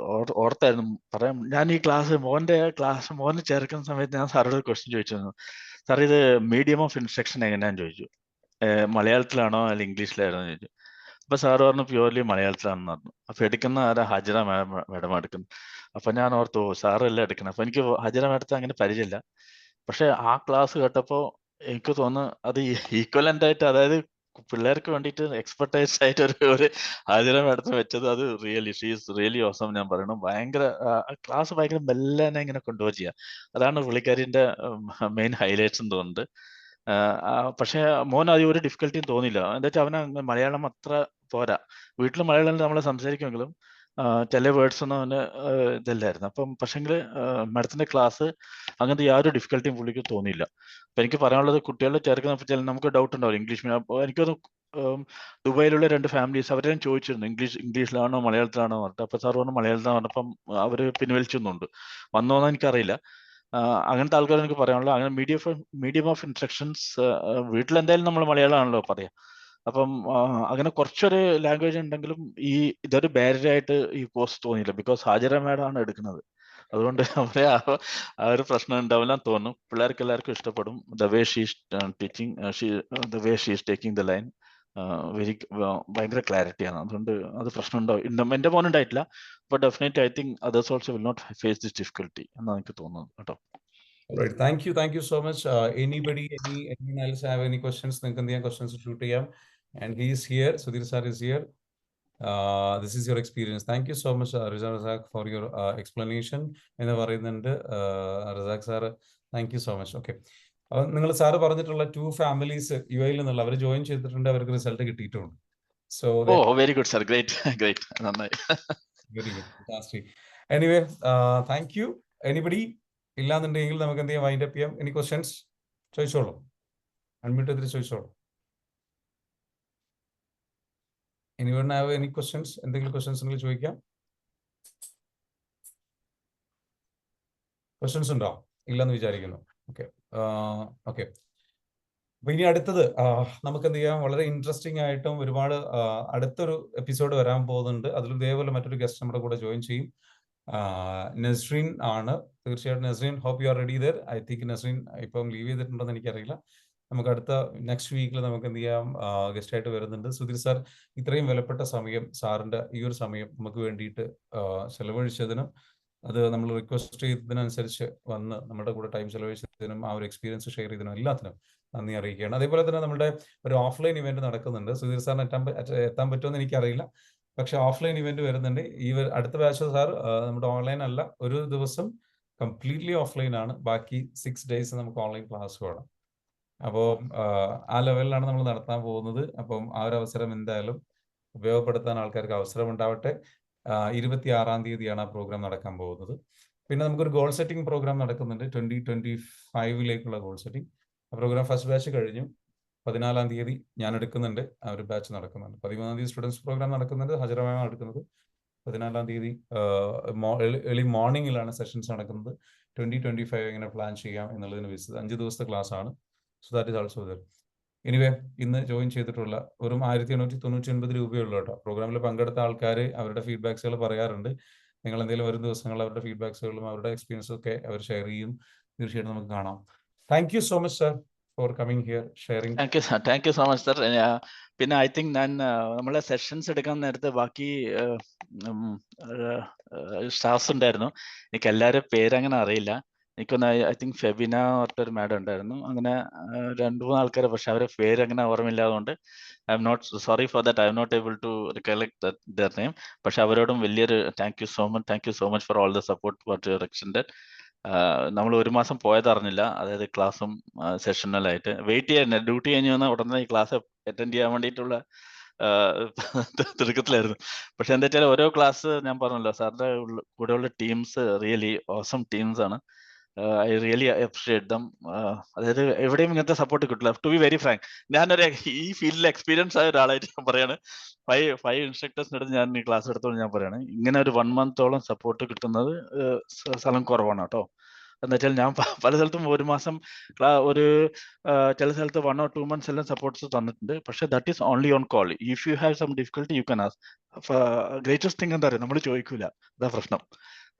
ഓർത്തായിരുന്നു പറയാം. ഞാൻ ഈ മോനെ ചേർക്കുന്ന സമയത്ത് ഞാൻ സാറോട് ക്വസ്റ്റ്യൻ ചോദിച്ചിരുന്നു, സാർ ഇത് മീഡിയം ഓഫ് ഇൻസ്ട്രക്ഷൻ എങ്ങനെയാന്ന് ചോദിച്ചു. മലയാളത്തിലാണോ അല്ലെങ്കിൽ ഇംഗ്ലീഷിലായിരുന്നോ ചോദിച്ചു. അപ്പൊ സാറ് പറഞ്ഞു പ്യൂർലി മലയാളത്തിലാണെന്ന് പറഞ്ഞു. അപ്പൊ എടുക്കുന്ന ആരാ? ഹജറ മാഡം എടുക്കുന്നു. അപ്പൊ ഞാൻ ഓർത്തു സാറല്ല എടുക്കണം. അപ്പൊ എനിക്ക് ഹജറ മാഡത്തെ അങ്ങനെ പരിചയമില്ല. പക്ഷെ ആ ക്ലാസ് കേട്ടപ്പോ എനിക്ക് തോന്നുന്നു അത് ഈക്വലന്റ് ആയിട്ട്, അതായത് പിള്ളേർക്ക് വേണ്ടിയിട്ട് എക്സ്പെർട്ടൈസ്ഡ് ആയിട്ട് ഒരു ഹജറ മാഡത്തിന് വെച്ചത്, അത് റിയലി ഓസം. ഞാൻ പറയണം, ഭയങ്കര ക്ലാസ് ഭയങ്കര മെല്ലനെ ഇങ്ങനെ കൊണ്ടുപോയി ചെയ്യാം. അതാണ് പുള്ളിക്കാരിന്റെ മെയിൻ ഹൈലൈറ്റ്സ് എന്ന് തോന്നുന്നുണ്ട്. പക്ഷെ മോൻ അത് ഒരു ഡിഫിക്കൽട്ടിയും തോന്നിയില്ല. എന്താ വെച്ചാൽ അവന് മലയാളം അത്ര പോരാ. വീട്ടിൽ മലയാളം നമ്മൾ സംസാരിക്കുമെങ്കിലും ചില വേർഡ്സ് ഒന്നും അവന് ഇതല്ലായിരുന്നു. അപ്പം പക്ഷെങ്കിൽ മാഡത്തിന്റെ ക്ലാസ് അങ്ങനത്തെ യാതൊരു ഡിഫിക്കൽട്ടിയും പുള്ളിക്ക് തോന്നിയില്ല. അപ്പൊ എനിക്ക് പറയാനുള്ളത്, കുട്ടികളെ ചേർക്കുന്ന നമുക്ക് ഡൗട്ട് ഉണ്ടാവും ഇംഗ്ലീഷ് മീഡിയം. അപ്പോൾ എനിക്കത് ദുബായിലുള്ള 2 ഫാമിലീസ് അവരെ ഞാൻ ചോദിച്ചിരുന്നു ഇംഗ്ലീഷിലാണോ മലയാളത്തിലാണോ പറഞ്ഞിട്ട്. അപ്പൊ സാർ പറഞ്ഞു മലയാളത്തിലാണ് പറഞ്ഞപ്പം അവര് പിൻവലിച്ചൊന്നുണ്ട്. വന്നോന്ന് എനിക്കറിയില്ല. അങ്ങനത്തെ ആൾക്കാർ എനിക്ക് പറയാനുള്ളത്, അങ്ങനെ മീഡിയം ഓഫ് ഇൻസ്ട്രക്ഷൻസ് വീട്ടിൽ എന്തായാലും നമ്മൾ മലയാളമാണല്ലോ പറയാ. അപ്പം അങ്ങനെ കുറച്ചൊരു ലാംഗ്വേജ് ഉണ്ടെങ്കിലും ഇതൊരു ബാരിയർ ആയിട്ട് ഈ കോഴ്സ് തോന്നിയില്ല. ബിക്കോസ് ഹാജര മാഡം ആണ് എടുക്കുന്നത്. അതുകൊണ്ട് അവരെ ആ ഒരു പ്രശ്നം ഉണ്ടാവില്ല തോന്നുന്നു. പിള്ളേർക്ക് എല്ലാവർക്കും ഇഷ്ടപ്പെടും. The way she is teaching, the way she is taking the line. ഭയങ്കര ക്ലാരിറ്റിയാണ്. അതുകൊണ്ട് അത് പ്രശ്നം ഉണ്ടാവും. എൻ്റെ മോനുണ്ടായിട്ടില്ല. But definitely I think others also will not face this difficulty എന്നാണ് എനിക്ക് തോന്നുന്നത് കേട്ടോ. Alright, thank you so much. Anybody, anyone else have any questions? നിങ്ങൾക്ക് എന്ത് ചെയ്യാം, questions shoot ചെയ്യാം. And he is here. Sudhir sir is here. This is your experience. Thank you so much, Razak, for your explanation. എന്ന് പറയുന്നുണ്ട് Razak sir. Thank you so much. Okay, അപ്പം നിങ്ങൾ sir പറഞ്ഞിട്ടുള്ള 2 families UAE നിന്നുള്ള അവർ join ചെയ്തിട്ടുണ്ട്, അവർക്ക് result കിട്ടിയിട്ടുണ്ട്. So very good sir, great നന്നായി. Very good, fantastic. Anyway, thank you. Anybody ഇല്ലാന്നുണ്ടെങ്കിൽ നമുക്ക് എന്ത് ചെയ്യാം, വൈൻഡ് അപ്പ് ചെയ്യാം. എനി ക്വസ്റ്റ്യൻസ് ചോദിച്ചോളൂ, അൺമ്യൂട്ട് ചെയ്തിട്ട് ചോദിച്ചോളൂ. Anyone have any questions? എന്തെങ്കിലും ക്വസ്റ്റ്യൻസ് ഉണ്ടെങ്കിൽ ചോദിക്കാം. ക്വസ്റ്റ്യൻസ് ഉണ്ടോ? ഇല്ലെന്ന് വിചാരിക്കുന്നു. Okay, okay. അപ്പൊ ഇനി അടുത്തത് നമുക്ക് എന്ത് ചെയ്യാം, വളരെ ഇൻട്രസ്റ്റിംഗ് ആയിട്ടും ഒരുപാട് അടുത്തൊരു എപ്പിസോഡ് വരാൻ പോകുന്നുണ്ട്. അതിൽ ഇതേപോലെ മറ്റൊരു ഗസ്റ്റ് നമ്മുടെ കൂടെ ജോയിൻ ചെയ്യും. നസ്രീൻ ആണ്. തീർച്ചയായിട്ടും Nasreen, hope you are ready there. I think Nasreen ഇപ്പം ലീവ് ചെയ്തിട്ടുണ്ടെന്ന് എനിക്കറിയില്ല. നമുക്ക് അടുത്ത നെക്സ്റ്റ് വീക്കിൽ നമുക്ക് എന്ത് ചെയ്യാം, ഗസ്റ്റ് ആയിട്ട് വരുന്നുണ്ട്. സുധീർ സാർ ഇത്രയും വിലപ്പെട്ട സമയം, സാറിന്റെ ഈ ഒരു സമയം നമുക്ക് വേണ്ടിയിട്ട് ചെലവഴിച്ചതിനും അത് നമ്മൾ റിക്വസ്റ്റ് ചെയ്തതിനനുസരിച്ച് വന്ന് നമ്മുടെ കൂടെ ടൈം ചെലവഴിച്ചതിനും ആ ഒരു എക്സ്പീരിയൻസ് ഷെയർ ചെയ്തതിനും എല്ലാത്തിനും നന്ദി അറിയിക്കുകയാണ്. അതേപോലെ തന്നെ നമ്മുടെ ഒരു ഓഫ്ലൈൻ ഇവന്റ് നടക്കുന്നുണ്ട്. സുധീർ സാറിന് എത്താൻ പറ്റുമെന്ന് എനിക്കറിയില്ല, പക്ഷെ ഓഫ്ലൈൻ ഇവന്റ് വരുന്നുണ്ട്. ഈ അടുത്ത ബാച്ച് സാർ നമ്മുടെ ഓൺലൈൻ അല്ല, ഒരു ദിവസം കംപ്ലീറ്റ്ലി ഓഫ്ലൈൻ ആണ്, ബാക്കി 6 days നമുക്ക് ഓൺലൈൻ ക്ലാസ് വേണം. അപ്പോൾ ആ ലെവലിലാണ് നമ്മൾ നടത്താൻ പോകുന്നത്. അപ്പം ആ ഒരു അവസരം എന്തായാലും ഉപയോഗപ്പെടുത്താൻ ആൾക്കാർക്ക് അവസരം ഉണ്ടാവട്ടെ. 26-ാം തീയതിയാണ് ആ പ്രോഗ്രാം നടക്കാൻ പോകുന്നത്. പിന്നെ നമുക്കൊരു ഗോൾ സെറ്റിംഗ് പ്രോഗ്രാം നടക്കുന്നുണ്ട്, 2025 ഗോൾ സെറ്റിംഗ്. ആ പ്രോഗ്രാം ഫസ്റ്റ് ബാച്ച് കഴിഞ്ഞു. 14-ാം തീയതി ഞാൻ എടുക്കുന്നുണ്ട്, ആ ഒരു ബാച്ച് നടക്കുന്നുണ്ട്. 13-ാം തീയതി സ്റ്റുഡൻസ് പ്രോഗ്രാം നടക്കുന്നുണ്ട്, ഹജറമാണ് എടുക്കുന്നത്. 14-ാം തീയതി ഏർലി മോർണിംഗിലാണ് സെഷൻസ് നടക്കുന്നത്. 2025 എങ്ങനെ പ്ലാൻ ചെയ്യാം എന്നുള്ളതിന് 5 ദിവസത്തെ ക്ലാസ് ആണ്. So that is also there. Anyway, ഇന്ന് ജോയിൻ ചെയ്തിട്ടുള്ള വെറും 1899 രൂപയുള്ളൂ കേട്ടോ. പ്രോഗ്രാമിൽ പങ്കെടുത്ത ആൾക്കാർ അവരുടെ ഫീഡ്ബാക്സുകൾ പറയാറുണ്ട്. നിങ്ങൾ എന്തെങ്കിലും വരും ദിവസങ്ങൾ അവരുടെ ഫീഡ്ബാക്സുകളും അവരുടെ എക്സ്പീരിയൻസും ഒക്കെ അവർ ഷെയർ ചെയ്യും. തീർച്ചയായിട്ടും നമുക്ക് കാണാം. Thank you so much sir for coming here, sharing. Thank you so much sir. പിന്നെ ഐ തിങ്ക് ഞാൻ നമ്മളെ സെഷൻസ് എടുക്കാൻ നേരത്തെ ബാക്കി സ്റ്റാഫ്സ് ഉണ്ടായിരുന്നു. എനിക്ക് എല്ലാവരും പേരങ്ങനെ അറിയില്ല. എനിക്കൊന്ന് ഐ തിങ്ക് ഫെബിന ഒരു മാഡം ഉണ്ടായിരുന്നു. അങ്ങനെ 2-3 ആൾക്കാരെ, പക്ഷെ അവരെ പേര് അങ്ങനെ ഓർമ്മയില്ലാതുകൊണ്ട് I'm not sorry for that. I'm not able to recollect their name. പക്ഷെ അവരോടും വലിയൊരു thank you so much for all the support what you extended. നമ്മൾ 1 മാസം പോയത് അറിഞ്ഞില്ല, അതായത് ക്ലാസ്സും സെഷനലായിട്ട് വെയിറ്റ് ചെയ്യാൻ, ഡ്യൂട്ടി കഴിഞ്ഞ് വന്ന ഉടനെ ഈ ക്ലാസ് അറ്റൻഡ് ചെയ്യാൻ വേണ്ടിയിട്ടുള്ള തിടുക്കത്തിലായിരുന്നു. പക്ഷെ എന്താ വെച്ചാൽ ഓരോ ക്ലാസ് ഞാൻ പറഞ്ഞല്ലോ, സാറിന്റെ കൂടെയുള്ള ടീംസ് റിയലി ഓസം ടീംസ് ആണ്. I really appreciate dum. അതായത് എവിടെയും ഇങ്ങനത്തെ സപ്പോർട്ട് കിട്ടില്ല. ടു ബി വെരി ഫ്രാങ്ക്, ഞാനൊരു ഈ ഫീൽഡിൽ എക്സ്പീരിയൻസ് ആയ ഒരാളായിട്ട് ഞാൻ പറയാണ്. 5 ഇൻസ്ട്രക്ടേഴ്സിന്റെ അടുത്ത് ഞാൻ ഈ ക്ലാസ് എടുത്തോളം ഞാൻ പറയാണ്, ഇങ്ങനെ ഒരു 1 month സപ്പോർട്ട് കിട്ടുന്നത് സ്ഥലം കുറവാണ് കേട്ടോ. എന്ന് വെച്ചാൽ ഞാൻ പല സ്ഥലത്തും 1 മാസം ഒരു ചില സ്ഥലത്ത് 1 or 2 months എല്ലാം സപ്പോർട്ട്സ് തന്നിട്ടുണ്ട്. പക്ഷെ that is only on call. If you have some difficulty you can ask. Greatest thing എന്താ പറയുക, നമ്മൾ ചോദിക്കൂല, അതാ പ്രശ്നം.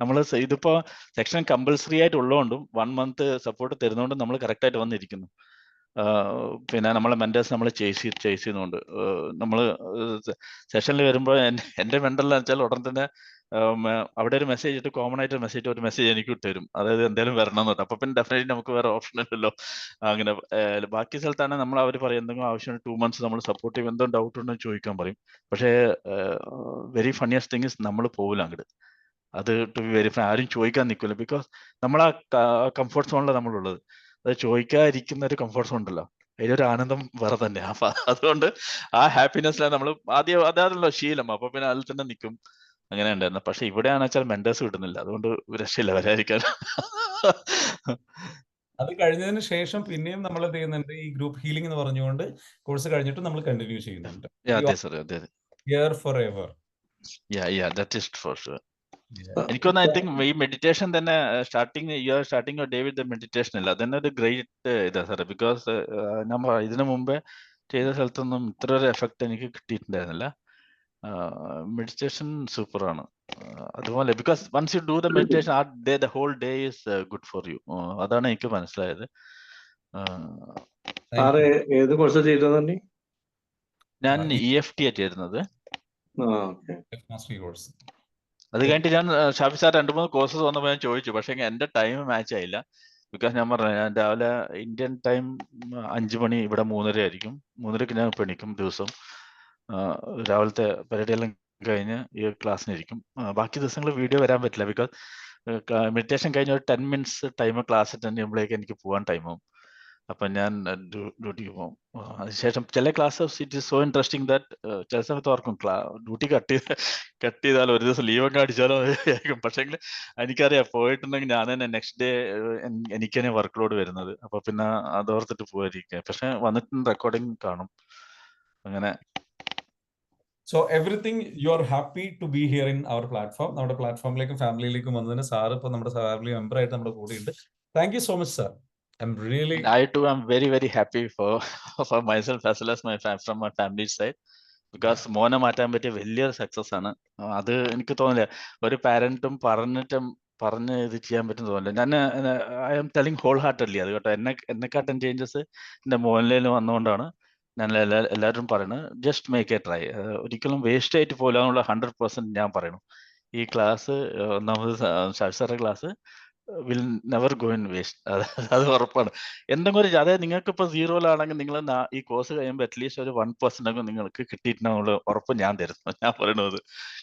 നമ്മൾ ഇതിപ്പോ സെക്ഷൻ കമ്പൽസറി ആയിട്ട് ഉള്ളതുകൊണ്ടും 1 month സപ്പോർട്ട് തരുന്നതുകൊണ്ടും നമ്മൾ കറക്റ്റ് ആയിട്ട് വന്നിരിക്കുന്നു. പിന്നെ നമ്മളെ മെന്റേഴ്സ് നമ്മൾ ചേസ് ചെയ്യുന്നുണ്ട്. നമ്മൾ സെഷനിൽ വരുമ്പോൾ എൻ്റെ മെന്ററിൽ വെച്ചാൽ ഉടൻ തന്നെ അവിടെ ഒരു മെസ്സേജ് ഇട്ട് കോമൺ ആയിട്ട് ഒരു മെസ്സേജ് എനിക്ക് തരും, അതായത് എന്തായാലും വരണം എന്ന്. അപ്പൊ പിന്നെ ഡെഫിനറ്റ്ലി നമുക്ക് വേറെ ഓപ്ഷൻ ഇല്ലല്ലോ. അങ്ങനെ ബാക്കി സ്ഥലത്താണ് നമ്മൾ അവർ പറയും എന്തെങ്കിലും ആവശ്യമാണ് 2 months നമ്മൾ സപ്പോർട്ട് ചെയ്യും, എന്തോ ഡൗട്ട് ഉണ്ടെന്ന് ചോദിക്കാൻ പറയും. പക്ഷേ വെരി ഫണ്ണിയസ്റ്റ് തിങ് ഇസ് നമ്മൾ പോകില്ല അങ്ങോട്ട്. അത് ടു ബി വെരി ഫ്രാങ്ക്, ആരും ചോദിക്കാൻ നിൽക്കില്ല. ബിക്കോസ് നമ്മൾ ആ കംഫർട്ട് സോണിലാണ് നമ്മളുള്ളത്. അത് ചോദിക്കാതിരിക്കുന്ന ഒരു കംഫർട്ട് സോൺ ഉണ്ടല്ലോ, അതിലൊരു ആനന്ദം വേറെ തന്നെ. അപ്പൊ അതുകൊണ്ട് ആ ഹാപ്പിനെസ്സിലാണ് നമ്മൾ ആദ്യം, അതാണല്ലോ ശീലം. അപ്പൊ പിന്നെ അതിൽ തന്നെ നിൽക്കും. അങ്ങനെ ഉണ്ടായിരുന്നു. പക്ഷെ ഇവിടെയാണെന്ന് വെച്ചാൽ മെന്റേഴ്സ് കിട്ടുന്നില്ല, അതുകൊണ്ട് രക്ഷയില്ല വരാതിരിക്കാൻ. അത് കഴിഞ്ഞതിന് ശേഷം പിന്നെയും നമ്മൾ എന്ത് ചെയ്യുന്നുണ്ട്, ഈ ഗ്രൂപ്പ് ഹീലിംഗ് എന്ന് പറഞ്ഞുകൊണ്ട് കോഴ്സ് കഴിഞ്ഞിട്ട് നമ്മൾ കണ്ടിന്യൂ ചെയ്യുന്നുണ്ട്. അതെ സർ, അതെ അതെ. Here forever. Yeah, that is for sure. എനിക്കൊന്ന് ഐ തിങ്ക് ഈ മെഡിറ്റേഷൻ തന്നെ starting your day with meditation അല്ല, അതന്നെ ഒരു ഗ്രേറ്റ് ഇതാ സാറേ. ബിക്കോസ് നമ്മൾ ഇതിനു മുമ്പേ ചെയ്ത സ്ഥലത്തൊന്നും ഇത്ര ഒരു എഫക്ട് എനിക്ക് കിട്ടിയിട്ടുണ്ടായിരുന്നില്ല. മെഡിറ്റേഷൻ സൂപ്പറാണ്. അതുപോലെ because once you do the meditation ആ day the whole day is good for you. അതാണ് എനിക്ക് മനസ്സിലായത്. ഏത് കോഴ്സ് ചെയ്തതന്നെ? ഞാൻ EFT ആ ചേരുന്നത്. Mastery course. അത് കഴിഞ്ഞിട്ട് ഞാൻ ഷാഫി സാർ 2-3 കോഴ്സസ് വന്നപ്പോൾ ഞാൻ ചോദിച്ചു, പക്ഷേ എന്റെ ടൈം മാച്ച് ആയില്ല. ബിക്കോസ് ഞാൻ പറഞ്ഞു, ഞാൻ രാവിലെ ഇന്ത്യൻ ടൈം 5 മണി, ഇവിടെ 3:30 ആയിരിക്കും. 3:30 ഞാൻ ഇപ്പോൾ എണീക്കും ദിവസം. രാവിലത്തെ പരിപാടിയെല്ലാം കഴിഞ്ഞ് ഈ ക്ലാസ്സിനിരിക്കും. ബാക്കി ദിവസങ്ങൾ വീഡിയോ വരാൻ പറ്റില്ല, ബിക്കോസ് മെഡിറ്റേഷൻ കഴിഞ്ഞ ഒരു 10 മിനിറ്റ്സ് ടൈം ക്ലാസ് അറ്റൻഡ് ചെയ്യുമ്പോഴേക്ക് എനിക്ക് പോകാൻ ടൈമാവും. അപ്പം ഞാൻ ഡ്യൂട്ടിക്ക് പോകും. അതിനുശേഷം ചില classes it is so interesting that ചില സമയത്ത് ഓർക്കും ഡ്യൂട്ടി കട്ട് ചെയ്താൽ ഒരു ദിവസം ലീവ് ഒക്കെ അടിച്ചാലോ ആയിരിക്കും. പക്ഷേ എനിക്കറിയാം പോയിട്ടുണ്ടെങ്കിൽ ഞാൻ തന്നെ നെക്സ്റ്റ് ഡേ എനിക്ക് തന്നെ വർക്ക് ലോഡ് വരുന്നത്. അപ്പൊ പിന്നെ അതോർത്തിട്ട് പോയിരിക്കുക. പക്ഷെ വന്നിട്ട് റെക്കോർഡിങ് കാണും അങ്ങനെ. So everything you are happy to be here in our platform. നമ്മുടെ പ്ലാറ്റ്ഫോമിലേക്കും ഫാമിലിയിലേക്കും വന്നതിന് സാർ ഇപ്പോൾ നമ്മുടെ ഫാമിലി മെമ്പർ ആയിട്ട് നമ്മുടെ കൂടെ ഉണ്ട്. Thank you so much sir. I'm really. I too am very very happy for myself as well as from my family side, because മോനെ മാറ്റാൻ പറ്റിയ വലിയൊരു സക്സസ് ആണ് അത്. എനിക്ക് തോന്നില്ല ഒരു പാരന്റും പറഞ്ഞ് ഇത് ചെയ്യാൻ പറ്റും തോന്നില്ല. ഞാൻ I am telling wholeheartedly അത് കേട്ടോ. എന്നെക്കാട്ടും ചേഞ്ചസ് എൻ്റെ മോനിൽ വന്നുകൊണ്ടാണ് ഞാൻ എല്ലാവരും പറയുന്നത്. Just make a try. ഒരിക്കലും വേസ്റ്റ് ആയിട്ട് പോകില്ല എന്നുള്ള 100% ഞാൻ പറയണു. ഈ ക്ലാസ് ഒന്നാമത് ഷാഫി സാറിന്റെ class will never go in waste. അത് ഉറപ്പാണ്. എന്തെങ്കിലും ഒരു അതായത് നിങ്ങൾക്ക് ഇപ്പോൾ 0-ലാണെങ്കിൽ നിങ്ങൾ ഈ കോഴ്സ് കഴിയുമ്പോൾ അറ്റ്ലീസ്റ്റ് ഒരു 1% നിങ്ങൾക്ക് കിട്ടിയിട്ടുണ്ടെന്നുള്ള ഉറപ്പ് ഞാൻ തരുന്നു. ഞാൻ പറയണത്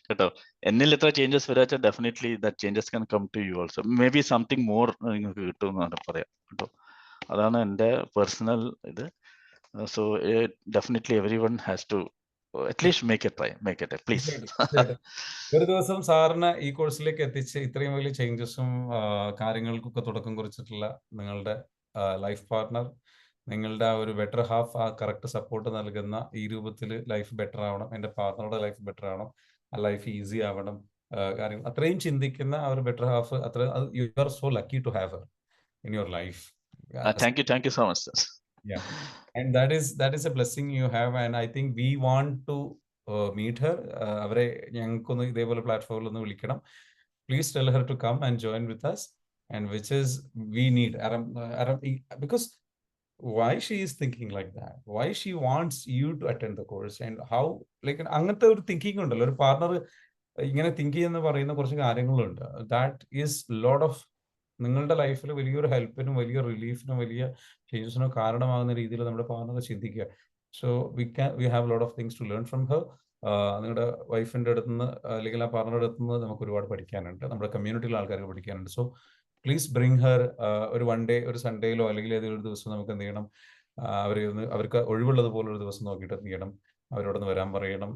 കേട്ടോ. എന്നിൽ എത്ര ചേഞ്ചസ് വരാച്ചാൽ definitely that changes can come to you also. Maybe something more നിങ്ങൾക്ക് കിട്ടും എന്നാണ് പറയാം കേട്ടോ. അതാണ് എൻ്റെ പേഴ്സണൽ ഇത്. So definitely everyone has to at least make a try, please. ഒരു ദിവസം സാറിന് ഈ കോഴ്സിലേക്ക് എത്തിച്ച് ഇത്രയും വലിയ ചേഞ്ചസും കാര്യങ്ങൾക്കൊക്കെ തുടക്കം കുറിച്ചിട്ടുള്ള നിങ്ങളുടെ ലൈഫ് പാർട്ട്ണർ, നിങ്ങളുടെ ആ ഒരു ബെറ്റർ ഹാഫ്, ആ കറക്റ്റ് സപ്പോർട്ട് നൽകുന്ന ഈ രൂപത്തിൽ ലൈഫ് ബെറ്റർ ആവണം, എൻ്റെ പാർട്ട്ണറുടെ ലൈഫ് ബെറ്റർ ആവണം, ആ ലൈഫ് ഈസി ആവണം, കാര്യങ്ങൾ അത്രയും ചിന്തിക്കുന്ന ആ ഒരു ബെറ്റർ ഹാഫ്, അത്ര you are so lucky to have her in your life. Thank you so much, sir. Yeah, and that is a blessing you have, and I think we want to meet her. അവരെ ഞങ്ങൾക്കൊന്ന് ഇതേപോലെ പ്ലാറ്റ്ഫോമിൽ ഒന്ന് വിളിക്കണം. Please tell her to come and join with us, and which is we need because why she is thinking like that, why she wants you to attend the course, and how like അങ്ങനത്തെ ഒരു thinking ഉണ്ടല്ലോ, ഒരു partner ഇങ്ങനെ think ചെയ്യുന്ന പറയുന്ന കുറച്ച് കാര്യങ്ങളുണ്ട്. That is lot of നിങ്ങളുടെ ലൈഫിൽ വലിയൊരു ഹെൽപ്പിനും വലിയ റിലീഫിനും വലിയ ചേഞ്ചസിനോ കാരണമാകുന്ന രീതിയിൽ നമ്മുടെ പാർട്ണറെ ചിന്തിക്കുക. So we have lot of things to learn from her. നിങ്ങളുടെ വൈഫിൻ്റെ അടുത്ത് നിന്ന് അല്ലെങ്കിൽ ആ പാർട്ണറുടെ അടുത്ത് നിന്ന് നമുക്ക് ഒരുപാട് പഠിക്കാനുണ്ട്, നമ്മുടെ കമ്മ്യൂണിറ്റിയിലെ ആൾക്കാർക്ക് പഠിക്കാനുണ്ട്. So please bring Har. ഒരു വൺ ഡേ, ഒരു സൺഡേയിലോ അല്ലെങ്കിൽ ഏതെങ്കിലും ഒരു ദിവസം നമുക്ക് എന്ത് ചെയ്യണം, അവർക്ക് ഒഴിവുള്ളതുപോലെ ഒരു ദിവസം നോക്കിയിട്ട് എന്ത് ചെയ്യണം, അവരോടൊന്ന് വരാൻ പറയണം.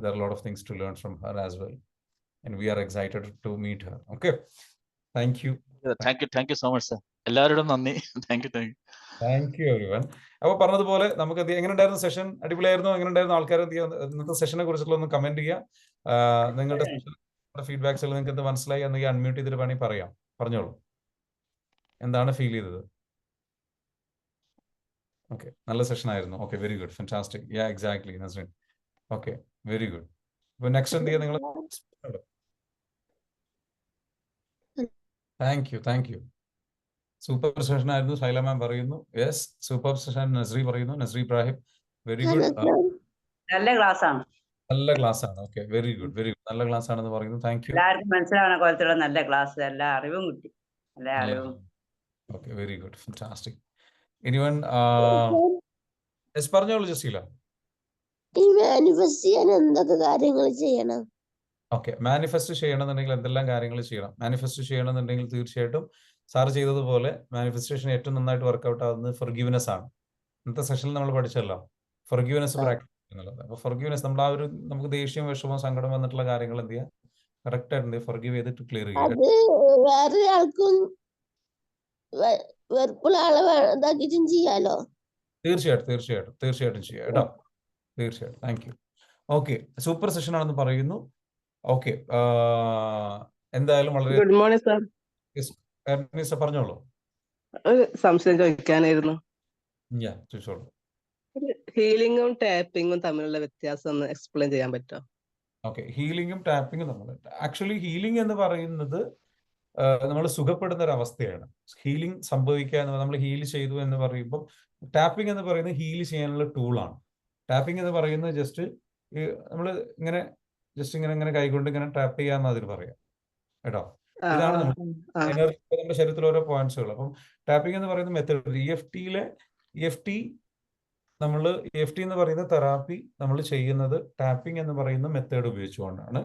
There are lot of things to learn from her as well, and we are excited to meet her. Okay, thank you. Thank you so much sir. എല്ലാവരോടും നന്ദി. Thank you everyone. അപ്പോൾ പറഞ്ഞതുപോലെ നമുക്ക് എങ്ങനെ ഉണ്ടായിരുന്നു സെഷൻ? അടിപൊളിയായിരുന്നു. എങ്ങനെ ഉണ്ടായിരുന്നു? ആൾക്കാർ ഇന്നത്തെ സെഷനെ കുറിച്ചുള്ള ഒന്ന് കമന്റ് ചെയ്യുക. നിങ്ങളുടെ ഫീഡ്ബാക്സ് നിങ്ങൾക്ക് എന്ത് മനസ്സിലായി എന്ന് അൺമ്യൂട്ട് ചെയ്തിട്ട് വേണമെങ്കിൽ പറയാം. പറഞ്ഞോളൂ, എന്താണ് ഫീൽ ചെയ്തത്? ഓക്കെ, നല്ല സെഷൻ ആയിരുന്നു. Okay, very good, fantastic. യാ exactly Nasreen. Okay, very good. അപ്പോൾ നെക്സ്റ്റ് എന്ത് ചെയ്യുക നിങ്ങൾ? Thank you. സൂപ്പർ സെഷൻ ആയിരുന്നു. ശൈല മാം പറയുന്നു യെസ്, സൂപ്പർ സെഷൻ. നസ്രി പറയുന്നു, നസ്രി ഇബ്രാഹിം വെരി ഗുഡ്. നല്ല ക്ലാസ് ആണ്. Okay, very good. നല്ല ക്ലാസ് ആണെന്ന് പറയുന്നു. Thank you. എല്ലാവർക്കും മനസ്സിലാവുന്ന പോലത്തുള്ള നല്ല ക്ലാസ്, എല്ലാ അറിവും കിട്ടി, എല്ലാ അറിവും. Okay, very good, fantastic. Anyone പറഞ്ഞോളൂ ജസീല. ഈ മാനിഫെസ്റ്റ് ചെയ്യാൻ എന്തൊക്കെ കാര്യങ്ങൾ ചെയ്യണം? ഓക്കെ, മാനിഫെസ്റ്റ് ചെയ്യണമെന്നുണ്ടെങ്കിൽ എന്തെല്ലാം കാര്യങ്ങൾ ചെയ്യണം? മാനിഫെസ്റ്റ് ചെയ്യണമെന്നുണ്ടെങ്കിൽ തീർച്ചയായിട്ടും സാർ ചെയ്തതുപോലെ മാനിഫെസ്റ്റേഷൻ ഏറ്റവും നന്നായിട്ട് വർക്ക്ഔട്ട് ആവുന്നത് ഫൊർഗീവ്നെസ് ആണ്. ഇന്നത്തെ സെഷനിൽ നമ്മൾ പഠിച്ചല്ലോ, ഫൊർഗീവ്നെസ് പ്രാക്ടീസ് ചെയ്യുന്നുള്ളത്. അപ്പോൾ ഫൊർഗീവ്നെസ്, നമ്മൾ ആ ഒരു നമുക്ക് ദേഷ്യം, വിഷമം, സങ്കടം വന്നിട്ടുള്ള കാര്യങ്ങൾ എന്ത് ചെയ്യുക, കറക്റ്റ് ആയിട്ട് ഫൊർഗീവ് ചെയ്തിട്ട് ക്ലിയർ ചെയ്യുക. അത് വേറെ ആൾക്കും വെറുപ്പുള്ള ആളെ ഇതാക്കിയിട്ടും ചെയ്യാലോ? തീർച്ചയായിട്ടും ചെയ്യാം കേട്ടോ, തീർച്ചയായിട്ടും. Thank you. Okay, super session ആണെന്ന് പറയുന്നു. ഓക്കെ, എന്തായാലും വളരെ ഗുഡ് മോർണിംഗ് സാർ. പറഞ്ഞോളൂ. ഒരു സംശയം ചോദിക്കാനായിരുന്നു. ചോദിച്ചോളൂ. ഹീലിംഗും ടാപ്പിങ്ങും തമ്മിലുള്ള വ്യത്യാസം ഒന്ന് എക്സ്പ്ലെയിൻ ചെയ്യാൻ പറ്റുമോ? ഓക്കെ, ഹീലിംഗും ടാപ്പിങ്ങും തമ്മിൽ, ആക്ച്വലി ഹീലിംഗ് എന്ന് പറയുന്നത് നമ്മൾ സുഖപ്പെടുന്ന ഒരു അവസ്ഥയാണ്. ഹീലിംഗ് സംഭവിക്കുക എന്ന് നമ്മൾ ഹീൽ ചെയ്തു എന്ന് പറയുമ്പോൾ, ടാപ്പിംഗ് എന്ന് പറയുന്നത് ഹീൽ ചെയ്യാനുള്ള ടൂളാണ്. ടാപ്പിംഗ് എന്ന് പറയുന്നത് ജസ്റ്റ് നമ്മൾ ഇങ്ങനെ ജസ്റ്റ് ഇങ്ങനെ കൈകൊണ്ട് ഇങ്ങനെ ടാപ്പ് ചെയ്യാന്ന് അതിന് പറയാം കേട്ടോ. ഇതാണ് നമ്മൾ എനർജി നമ്മുടെ ശരീരത്തിൽ ഓരോ പോയിന്റ്സുകൾ. അപ്പം ടാപ്പിംഗ് എന്ന് പറയുന്ന മെത്തേഡ് EFT എന്ന് പറയുന്ന തെറാപ്പി നമ്മൾ ചെയ്യുന്നത് ടാപ്പിംഗ് എന്ന് പറയുന്ന മെത്തേഡ് ഉപയോഗിച്ചുകൊണ്ടാണ്.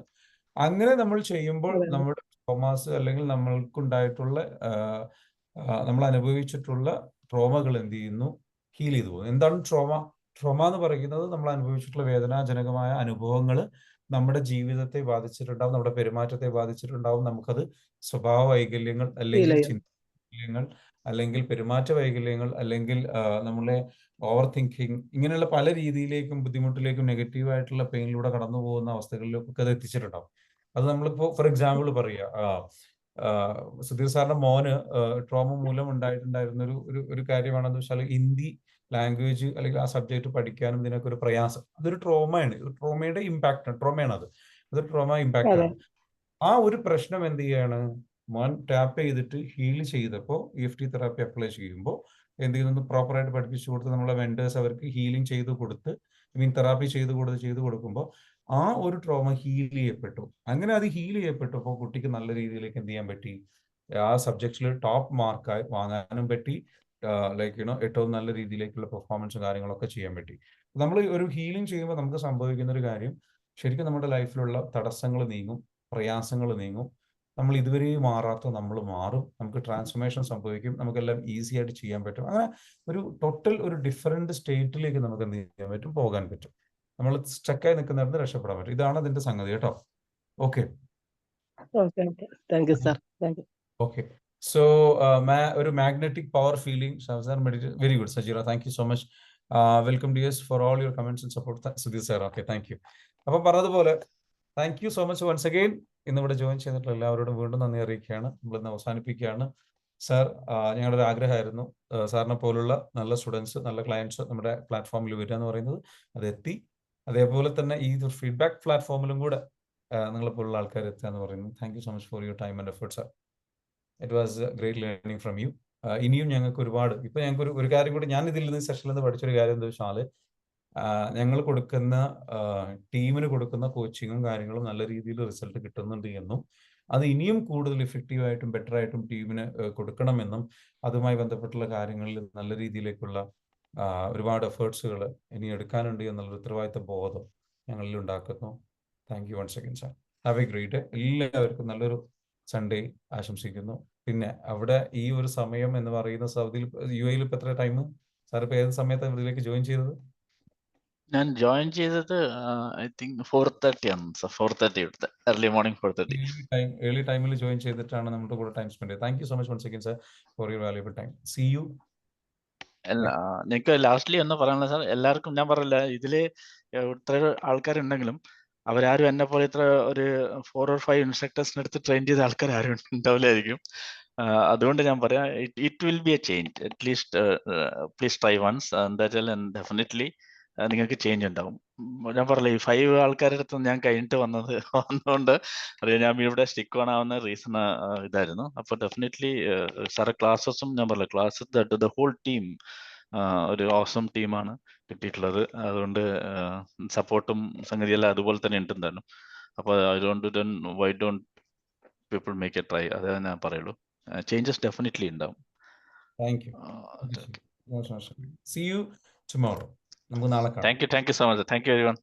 അങ്ങനെ നമ്മൾ ചെയ്യുമ്പോൾ നമ്മുടെ ട്രോമാസ് അല്ലെങ്കിൽ നമ്മൾക്കുണ്ടായിട്ടുള്ള നമ്മൾ അനുഭവിച്ചിട്ടുള്ള ട്രോമകൾ എന്ത് ചെയ്യുന്നു, ഹീൽ ചെയ്തു പോകുന്നു. എന്താണ് ട്രോമ എന്ന് പറയുന്നത്? നമ്മൾ അനുഭവിച്ചിട്ടുള്ള വേദനാജനകമായ അനുഭവങ്ങൾ നമ്മുടെ ജീവിതത്തെ ബാധിച്ചിട്ടുണ്ടാവും, നമ്മുടെ പെരുമാറ്റത്തെ ബാധിച്ചിട്ടുണ്ടാവും. നമുക്കത് സ്വഭാവ വൈകല്യങ്ങൾ അല്ലെങ്കിൽ ചിന്താവൈകല്യങ്ങൾ അല്ലെങ്കിൽ പെരുമാറ്റ വൈകല്യങ്ങൾ അല്ലെങ്കിൽ നമ്മളെ ഓവർ തിങ്കിങ് ഇങ്ങനെയുള്ള പല രീതിയിലേക്കും ബുദ്ധിമുട്ടിലേക്കും നെഗറ്റീവായിട്ടുള്ള പെയിനിലൂടെ കടന്നു പോകുന്ന അവസ്ഥകളിലേക്കൊക്കെ അത് എത്തിച്ചിട്ടുണ്ടാവും. അത് നമ്മളിപ്പോൾ ഫോർ എക്സാമ്പിൾ പറയുക, സുധീർ സാറിന്റെ മോന് ട്രോമ മൂലം ഉണ്ടായിട്ടുണ്ടായിരുന്ന ഒരു കാര്യമാണെന്ന് വെച്ചാൽ ഹിന്ദി ലാംഗ്വേജ് അല്ലെങ്കിൽ ആ സബ്ജക്ട് പഠിക്കാനും ഇതിനൊക്കെ ഒരു പ്രയാസം. അതൊരു ട്രോമയാണ്, ട്രോമയുടെ ട്രോമയാണ് അതൊരു ട്രോമ ഇമ്പാക്റ്റ് ആണ്. ആ ഒരു പ്രശ്നം എന്ത് ചെയ്യാണ്, മോൻ ടാപ്പ് ചെയ്തിട്ട് ഹീൽ ചെയ്തപ്പോൾ EFT തെറാപ്പി അപ്ലൈ ചെയ്യുമ്പോൾ എന്ത് ചെയ്യുന്നു, പ്രോപ്പറായിട്ട് പഠിപ്പിച്ചു കൊടുത്ത് നമ്മളെ വെൻഡേഴ്സ് അവർക്ക് ഹീലിംഗ് ചെയ്ത് കൊടുത്ത് തെറാപ്പി ചെയ്ത് കൊടുക്കുമ്പോൾ ആ ഒരു ട്രോമ ഹീൽ ചെയ്യപ്പെട്ടു. അങ്ങനെ അത് ഹീൽ ചെയ്യപ്പെട്ടപ്പോൾ കുട്ടിക്ക് നല്ല രീതിയിലേക്ക് എന്ത് ചെയ്യാൻ പറ്റി, ആ സബ്ജക്റ്റിൽ ടോപ്പ് മാർക്ക് വാങ്ങാനും പറ്റി. ഏറ്റവും നല്ല രീതിയിലേക്കുള്ള പെർഫോമൻസും കാര്യങ്ങളൊക്കെ ചെയ്യാൻ പറ്റി. നമ്മൾ ഒരു ഹീലിംഗ് ചെയ്യുമ്പോൾ നമുക്ക് സംഭവിക്കുന്ന ഒരു കാര്യം, ശരിക്കും നമ്മുടെ ലൈഫിലുള്ള തടസ്സങ്ങൾ നീങ്ങും, പ്രയാസങ്ങൾ നീങ്ങും. നമ്മൾ ഇതുവരെ മാറാത്ത നമ്മൾ മാറും, നമുക്ക് ട്രാൻസ്ഫോർമേഷൻ സംഭവിക്കും, നമുക്കെല്ലാം ഈസി ആയിട്ട് ചെയ്യാൻ പറ്റും. അങ്ങനെ ഒരു ഡിഫറെന്റ് സ്റ്റേറ്റിലേക്ക് നമുക്ക് എന്ത് ചെയ്യാൻ പറ്റും, പോകാൻ പറ്റും. നമ്മൾ സ്റ്റക്കായി നിൽക്കുന്നിടത്ത് രക്ഷപ്പെടാൻ പറ്റും. ഇതാണ് അതിന്റെ സംഗതി കേട്ടോ. Okay thank you sir. Thank you. Okay, so ഒരു magnetic power feeling very good Sajeera, thank you so much. Welcome dears for all your comments and support. Sudheer sir, okay, thank you. അപ്പം പറഞ്ഞതുപോലെ thank you so much once again. ഇന്നിവിടെ join ചെയ്തിട്ടുള്ള എല്ലാവരോടും വീണ്ടും നന്ദി അറിയിക്കുകയാണ്. നമ്മളിന്ന് അവസാനിപ്പിക്കുകയാണ്. സാർ, ഞങ്ങളുടെ ഒരു ആഗ്രഹമായിരുന്നു സാറിനെ പോലുള്ള നല്ല സ്റ്റുഡൻസ്, നല്ല ക്ലയൻസ് നമ്മുടെ പ്ലാറ്റ്ഫോമിൽ വരിക എന്ന് പറയുന്നത്. അതെത്തി. അതേപോലെ തന്നെ ഈ ഫീഡ്ബാക്ക് പ്ലാറ്റ്ഫോമിലും കൂടെ നിങ്ങളെപ്പോലുള്ള ആൾക്കാർ എത്തുക എന്ന് പറയുന്നത്. Thank you so much for your time and effort sir. It was great learning from you. ഇനിയും ഞങ്ങൾക്ക് ഒരുപാട്, ഇപ്പൊ ഞങ്ങൾക്ക് ഒരു കാര്യം കൂടി ഞാൻ ഇതിൽ നിന്ന് സെഷനിൽ നിന്ന് പഠിച്ചൊരു കാര്യം എന്താ വെച്ചാൽ, ഞങ്ങൾ കൊടുക്കുന്ന ടീമിന് കൊടുക്കുന്ന കോച്ചിങ്ങും കാര്യങ്ങളും നല്ല രീതിയിൽ റിസൾട്ട് കിട്ടുന്നുണ്ട് എന്നും അത് ഇനിയും കൂടുതൽ ഇഫക്റ്റീവായിട്ടും ബെറ്റർ ആയിട്ടും ടീമിന് കൊടുക്കണമെന്നും അതുമായി ബന്ധപ്പെട്ടുള്ള കാര്യങ്ങളിൽ നല്ല രീതിയിലേക്കുള്ള ഒരുപാട് എഫേർട്സുകൾ ഇനി എടുക്കാനുണ്ട് എന്നുള്ളൊരു ഉത്തരവാദിത്ത ബോധം ഞങ്ങളിൽ ഉണ്ടാക്കുന്നു. Thank you once again sir. Have a great day. എല്ലാവർക്കും നല്ലൊരു സൺഡേ ആശംസിക്കുന്നു. പിന്നെ അവിടെ ഈ ഒരു സമയം എന്ന് പറയുന്ന സൗദിയിൽ UAE ഇപ്പൊ എത്ര ടൈം സാർ? ഇപ്പൊ ഏത് സമയത്താണ് ഇതിലേക്ക് ജോയിൻ ചെയ്തത്? ഞാൻ ജോയിൻ ചെയ്തത് ഐ തിങ്ക് 4:30 ആണ്. 4:30 ഇവിടുത്തെ early morning 4:30. ഏർലി ടൈമിൽ ജോയിൻ ചെയ്തിട്ടാണ് നമ്മുടെ കൂടെ ടൈം സ്പെൻഡ് ചെയ്തത്. Thank you so much once again sir for your valuable time. See you. എനിക്ക് ലാസ്റ്റ്ലി ഒന്ന് പറയാനുള്ളത് സാർ, എല്ലാവർക്കും ഞാൻ പറയില്ല, ഇതില് ഇത്ര ആൾക്കാരുണ്ടെങ്കിലും അവരാരും എന്നെ പോലെ ഇത്ര ഒരു 4 or 5 ഇൻസ്ട്രക്ടേഴ്സിന് അടുത്ത് ട്രെയിൻ ചെയ്ത ആൾക്കാർ ആരും ഉണ്ടാവില്ലായിരിക്കും. അതുകൊണ്ട് ഞാൻ പറയാം, it will be a change. At least please try once, definitely നിങ്ങൾക്ക് ചേഞ്ച് ഉണ്ടാവും. ഞാൻ പറഞ്ഞില്ല, ഈ 5 ആൾക്കാരുടെ അടുത്ത് ഞാൻ കഴിഞ്ഞിട്ട് വന്നതുകൊണ്ട് അറിയാം ഞാൻ ഇവിടെ സ്റ്റിക്ക് ഓൺ ആവുന്ന റീസൺ ഇതായിരുന്നു. അപ്പോൾ ഡെഫിനറ്റ്ലി സാറെ ക്ലാസ്സസും ഞാൻ പറഞ്ഞില്ല, ക്ലാസ് ദ ഹോൾ ടീം ഒരു ഓസം ടീമാണ് കിട്ടിയിട്ടുള്ളത്. അതുകൊണ്ട് സപ്പോർട്ടും സംഗതിയെല്ലാം അതുപോലെ തന്നെ ഉണ്ടെന്നാണ്. അപ്പോൾ അതുകൊണ്ട് why don't people make a try, അതേ ഞാൻ പറയുള്ളൂ. ചേഞ്ചസ് ഡെഫിനറ്റ്ലി ഉണ്ടാവും. Thank you. See you tomorrow. നമുക്ക് നാളെ കാണാം. Thank you so much. Thank you everyone.